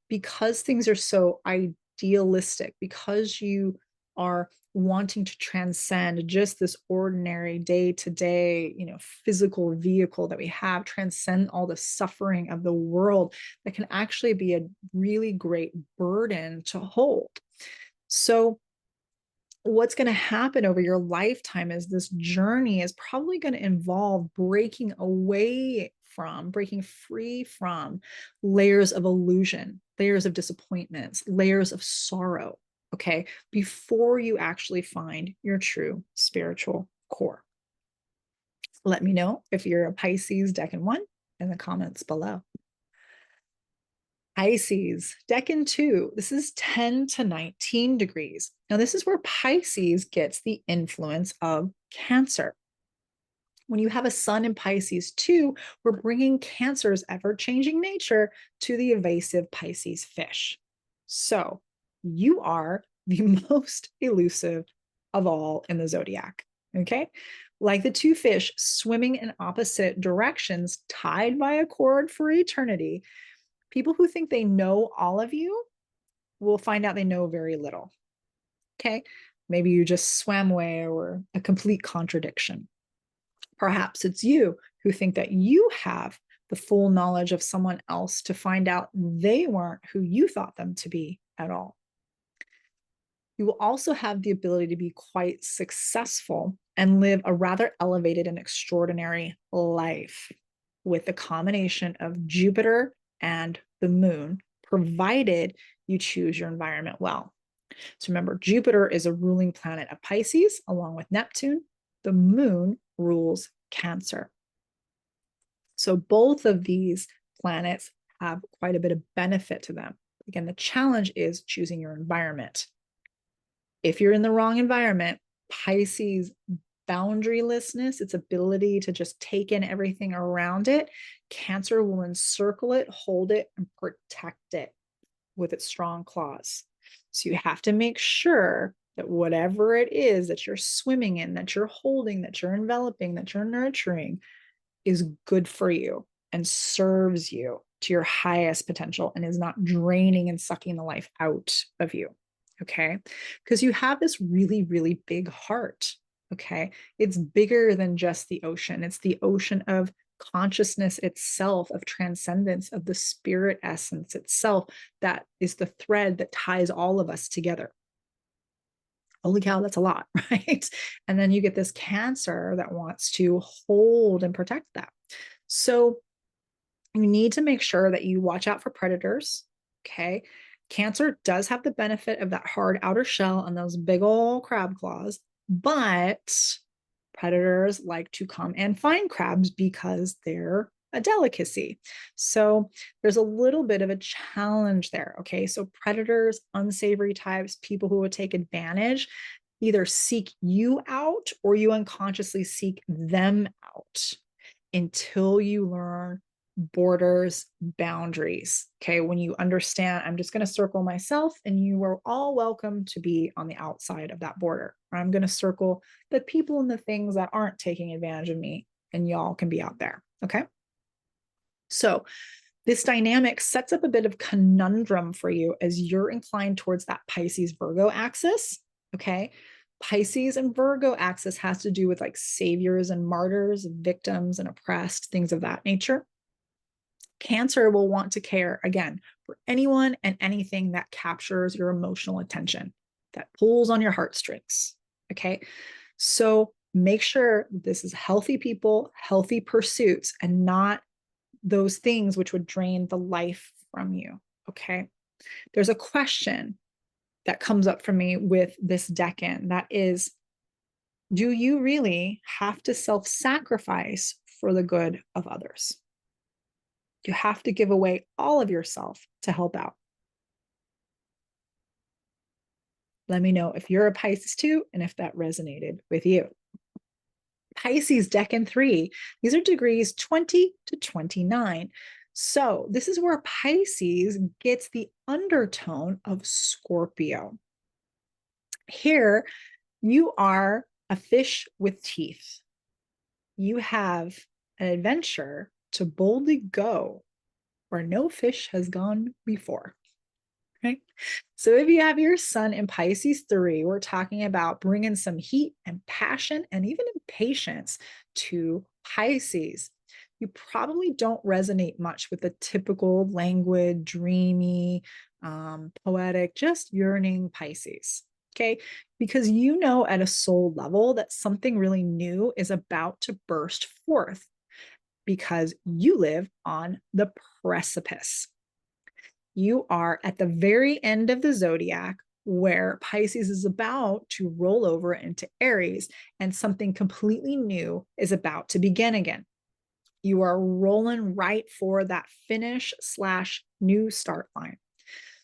because things are so idealistic, because you are wanting to transcend just this ordinary day-to-day, physical vehicle that we have, transcend all the suffering of the world, that can actually be a really great burden to hold. So what's going to happen over your lifetime is this journey is probably going to involve breaking free from layers of illusion, layers of disappointments, layers of sorrow, okay, before you actually find your true spiritual core. Let me know if you're a Pisces Decan 1 in the comments below. Pisces Decan 2, this is 10 to 19 degrees. Now, this is where Pisces gets the influence of Cancer. When you have a sun in Pisces 2, we're bringing Cancer's ever-changing nature to the evasive Pisces fish. So you are the most elusive of all in the zodiac, okay? Like the two fish swimming in opposite directions, tied by a cord for eternity, people who think they know all of you will find out they know very little. Okay. Maybe you just swam away or a complete contradiction. Perhaps it's you who think that you have the full knowledge of someone else to find out they weren't who you thought them to be at all. You will also have the ability to be quite successful and live a rather elevated and extraordinary life with the combination of Jupiter and the moon, provided you choose your environment well. So remember, Jupiter is a ruling planet of Pisces, along with Neptune. The moon rules Cancer. So both of these planets have quite a bit of benefit to them. Again, the challenge is choosing your environment. If you're in the wrong environment, Pisces boundarylessness, its ability to just take in everything around it, Cancer will encircle it, hold it, and protect it with its strong claws. So you have to make sure that whatever it is that you're swimming in, that you're holding, that you're enveloping, that you're nurturing, is good for you and serves you to your highest potential and is not draining and sucking the life out of you. Okay. Because you have this really, really big heart. Okay. It's bigger than just the ocean. It's the ocean of consciousness itself, of transcendence, of the spirit essence itself. That is the thread that ties all of us together. Holy cow, that's a lot, right? And then you get this Cancer that wants to hold and protect that. So you need to make sure that you watch out for predators. Okay. Cancer does have the benefit of that hard outer shell and those big old crab claws, but predators like to come and find crabs because they're a delicacy. So there's a little bit of a challenge there. Okay. So predators, unsavory types, people who will take advantage, either seek you out or you unconsciously seek them out until you learn borders, boundaries. Okay. When you understand, I'm just going to circle myself and you are all welcome to be on the outside of that border. I'm going to circle the people and the things that aren't taking advantage of me, and y'all can be out there. Okay. So this dynamic sets up a bit of conundrum for you as you're inclined towards that Pisces Virgo axis. Okay. Pisces and Virgo axis has to do with like saviors and martyrs, victims and oppressed, things of that nature. Cancer will want to care, again, for anyone and anything that captures your emotional attention, that pulls on your heartstrings. Okay. So make sure this is healthy people, healthy pursuits, and not those things which would drain the life from you. Okay. There's a question that comes up for me with this Decan that is, do you really have to self-sacrifice for the good of others? You have to give away all of yourself to help out. Let me know if you're a Pisces too, and if that resonated with you. Pisces Decan 3, these are degrees 20 to 29. So this is where Pisces gets the undertone of Scorpio. Here, you are a fish with teeth. You have an adventure to boldly go where no fish has gone before. right? So if you have your sun in Pisces 3, we're talking about bringing some heat and passion and even impatience to Pisces. You probably don't resonate much with the typical languid, dreamy, poetic, just yearning Pisces. Okay. Because you know at a soul level that something really new is about to burst forth because you live on the precipice. You are at the very end of the zodiac where Pisces is about to roll over into Aries and something completely new is about to begin again. You are rolling right for that finish/new start line.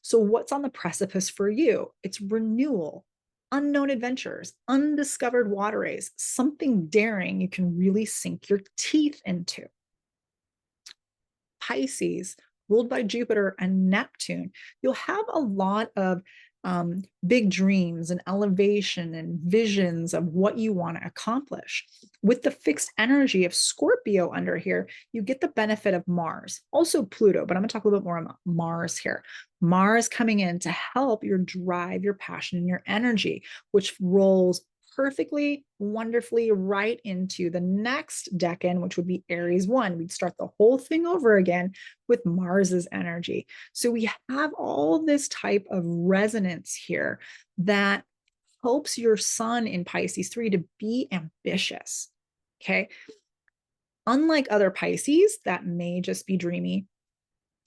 So, what's on the precipice for you? It's renewal, unknown adventures, undiscovered waterways, something daring you can really sink your teeth into. Pisces, ruled by Jupiter and Neptune, you'll have a lot of big dreams and elevation and visions of what you want to accomplish. With the fixed energy of Scorpio under here, you get the benefit of Mars, also Pluto, but I'm going to talk a little bit more about Mars here. Mars coming in to help your drive, your passion, and your energy, which rolls perfectly, wonderfully right into the next decan, which would be Aries 1. We'd start the whole thing over again with Mars's energy. So we have all this type of resonance here that helps your sun in Pisces 3 to be ambitious. Okay. Unlike other Pisces that may just be dreamy,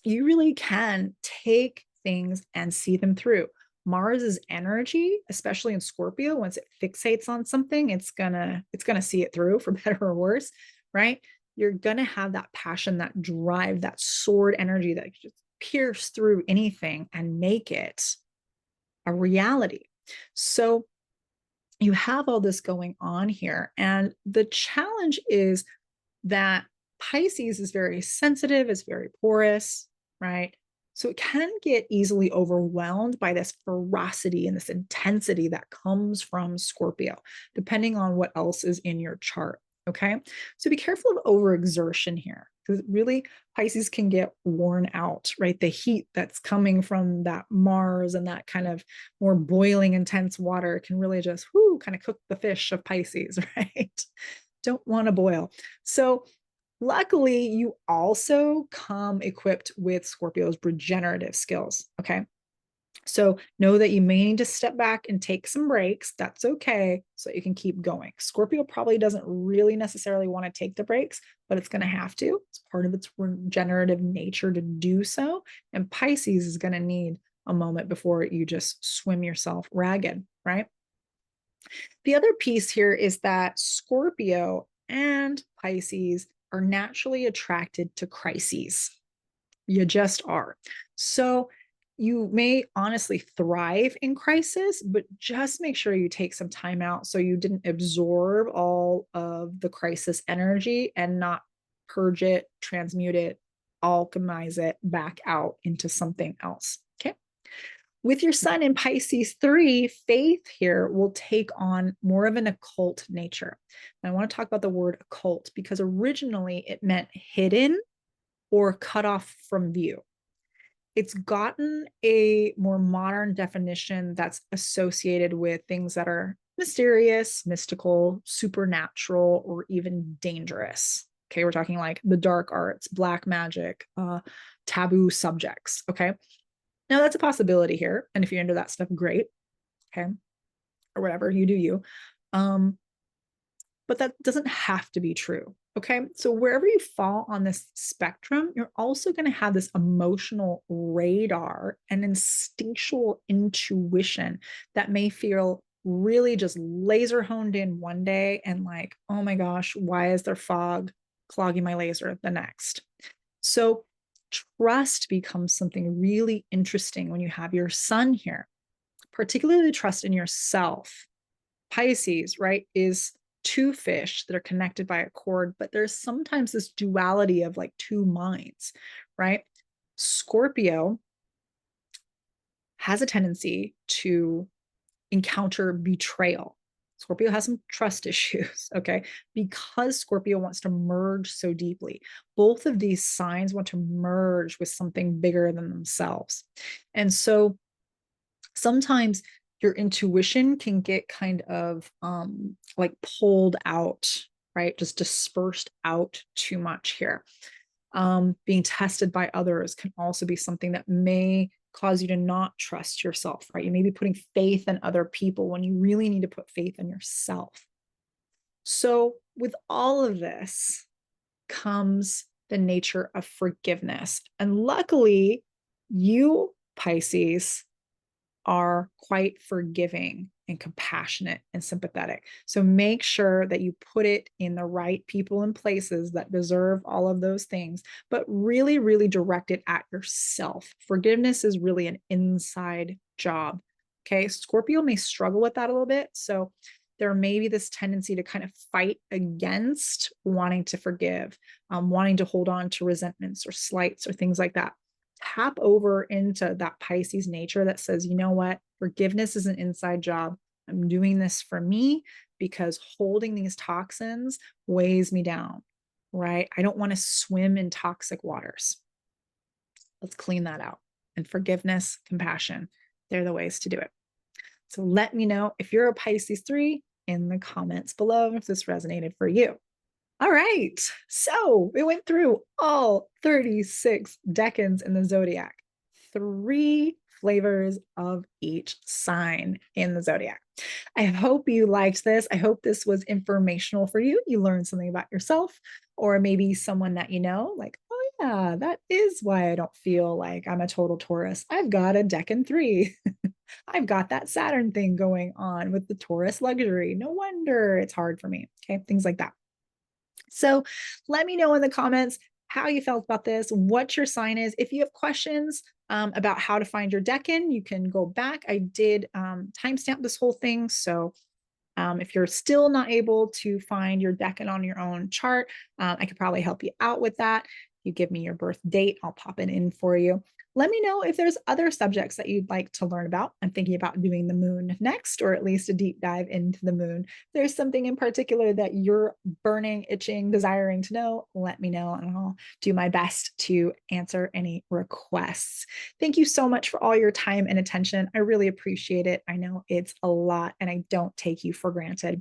you really can take things and see them through. Mars's energy, especially in Scorpio, once it fixates on something, it's gonna see it through for better or worse, right? You're gonna have that passion, that drive, that sword energy that just pierce through anything and make it a reality. So you have all this going on here, and the challenge is that Pisces is very sensitive, is very porous, right? So it can get easily overwhelmed by this ferocity and this intensity that comes from Scorpio, depending on what else is in your chart. Okay. So be careful of overexertion here because really Pisces can get worn out, right? The heat that's coming from that Mars and that kind of more boiling, intense water can really just kind of cook the fish of Pisces, right? Don't want to boil. So luckily, you also come equipped with Scorpio's regenerative skills. Okay. So know that you may need to step back and take some breaks. That's okay. So you can keep going. Scorpio probably doesn't really necessarily want to take the breaks, but it's going to have to. It's part of its regenerative nature to do so. And Pisces is going to need a moment before you just swim yourself ragged, right? The other piece here is that Scorpio and Pisces are naturally attracted to crises. You just are. So you may honestly thrive in crisis, but just make sure you take some time out so you didn't absorb all of the crisis energy and not purge it, transmute it, alchemize it back out into something else. Okay. With your sun in Pisces 3, faith here will take on more of an occult nature. And I want to talk about the word occult because originally it meant hidden or cut off from view. It's gotten a more modern definition that's associated with things that are mysterious, mystical, supernatural, or even dangerous. Okay, we're talking like the dark arts, black magic, taboo subjects. Okay. Now that's a possibility here. And if you're into that stuff, great. Okay. Or whatever, you do you. But that doesn't have to be true. Okay. So wherever you fall on this spectrum, you're also going to have this emotional radar and instinctual intuition that may feel really just laser honed in one day and like, oh my gosh, why is there fog clogging my laser the next? So trust becomes something really interesting when you have your sun here, particularly trust in yourself. Pisces, right, is two fish that are connected by a cord, but there's sometimes this duality of like two minds, right? Scorpio has a tendency to encounter betrayal. It's Scorpio has some trust issues, okay? Because Scorpio wants to merge so deeply. Both of these signs want to merge with something bigger than themselves. And so sometimes your intuition can get kind of like pulled out, right? Just dispersed out too much here. Being tested by others can also be something that may cause you to not trust yourself, right? You may be putting faith in other people when you really need to put faith in yourself. So, with all of this comes the nature of forgiveness. And luckily, you, Pisces, are quite forgiving and compassionate and sympathetic. So make sure that you put it in the right people and places that deserve all of those things, but really, really direct it at yourself. Forgiveness is really an inside job. Okay. Scorpio may struggle with that a little bit. So there may be this tendency to kind of fight against wanting to forgive, wanting to hold on to resentments or slights or things like that. Tap over into that Pisces nature that says, you know what, forgiveness is an inside job. I'm doing this for me because holding these toxins weighs me down, right? I don't want to swim in toxic waters. Let's clean that out. And forgiveness, compassion, they're the ways to do it. So let me know if you're a Pisces 3 in the comments below if this resonated for you. All right, so we went through all 36 decans in the Zodiac, 3 flavors of each sign in the Zodiac. I hope you liked this. I hope this was informational for you. You learned something about yourself, or maybe someone that you know, like, oh yeah, that is why I don't feel like I'm a total Taurus. I've got a Decan 3. I've got that Saturn thing going on with the Taurus luxury. No wonder it's hard for me. Okay, things like that. So let me know in the comments how you felt about this, what your sign is. If you have questions about how to find your decan, you can go back. I did timestamp this whole thing. So if you're still not able to find your decan on your own chart, I could probably help you out with that. You give me your birth date, I'll pop it in for you. Let me know if there's other subjects that you'd like to learn about. I'm thinking about doing the moon next, or at least a deep dive into the moon. If there's something in particular that you're burning, itching, desiring to know, let me know and I'll do my best to answer any requests. Thank you so much for all your time and attention. I really appreciate it. I know it's a lot and I don't take you for granted.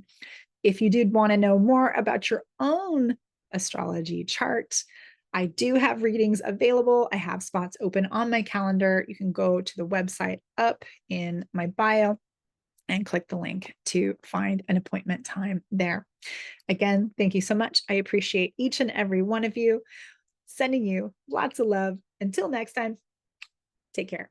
If you did want to know more about your own astrology chart, I do have readings available. I have spots open on my calendar. You can go to the website up in my bio and click the link to find an appointment time there. Again, thank you so much. I appreciate each and every one of you. Sending you lots of love. Until next time, take care.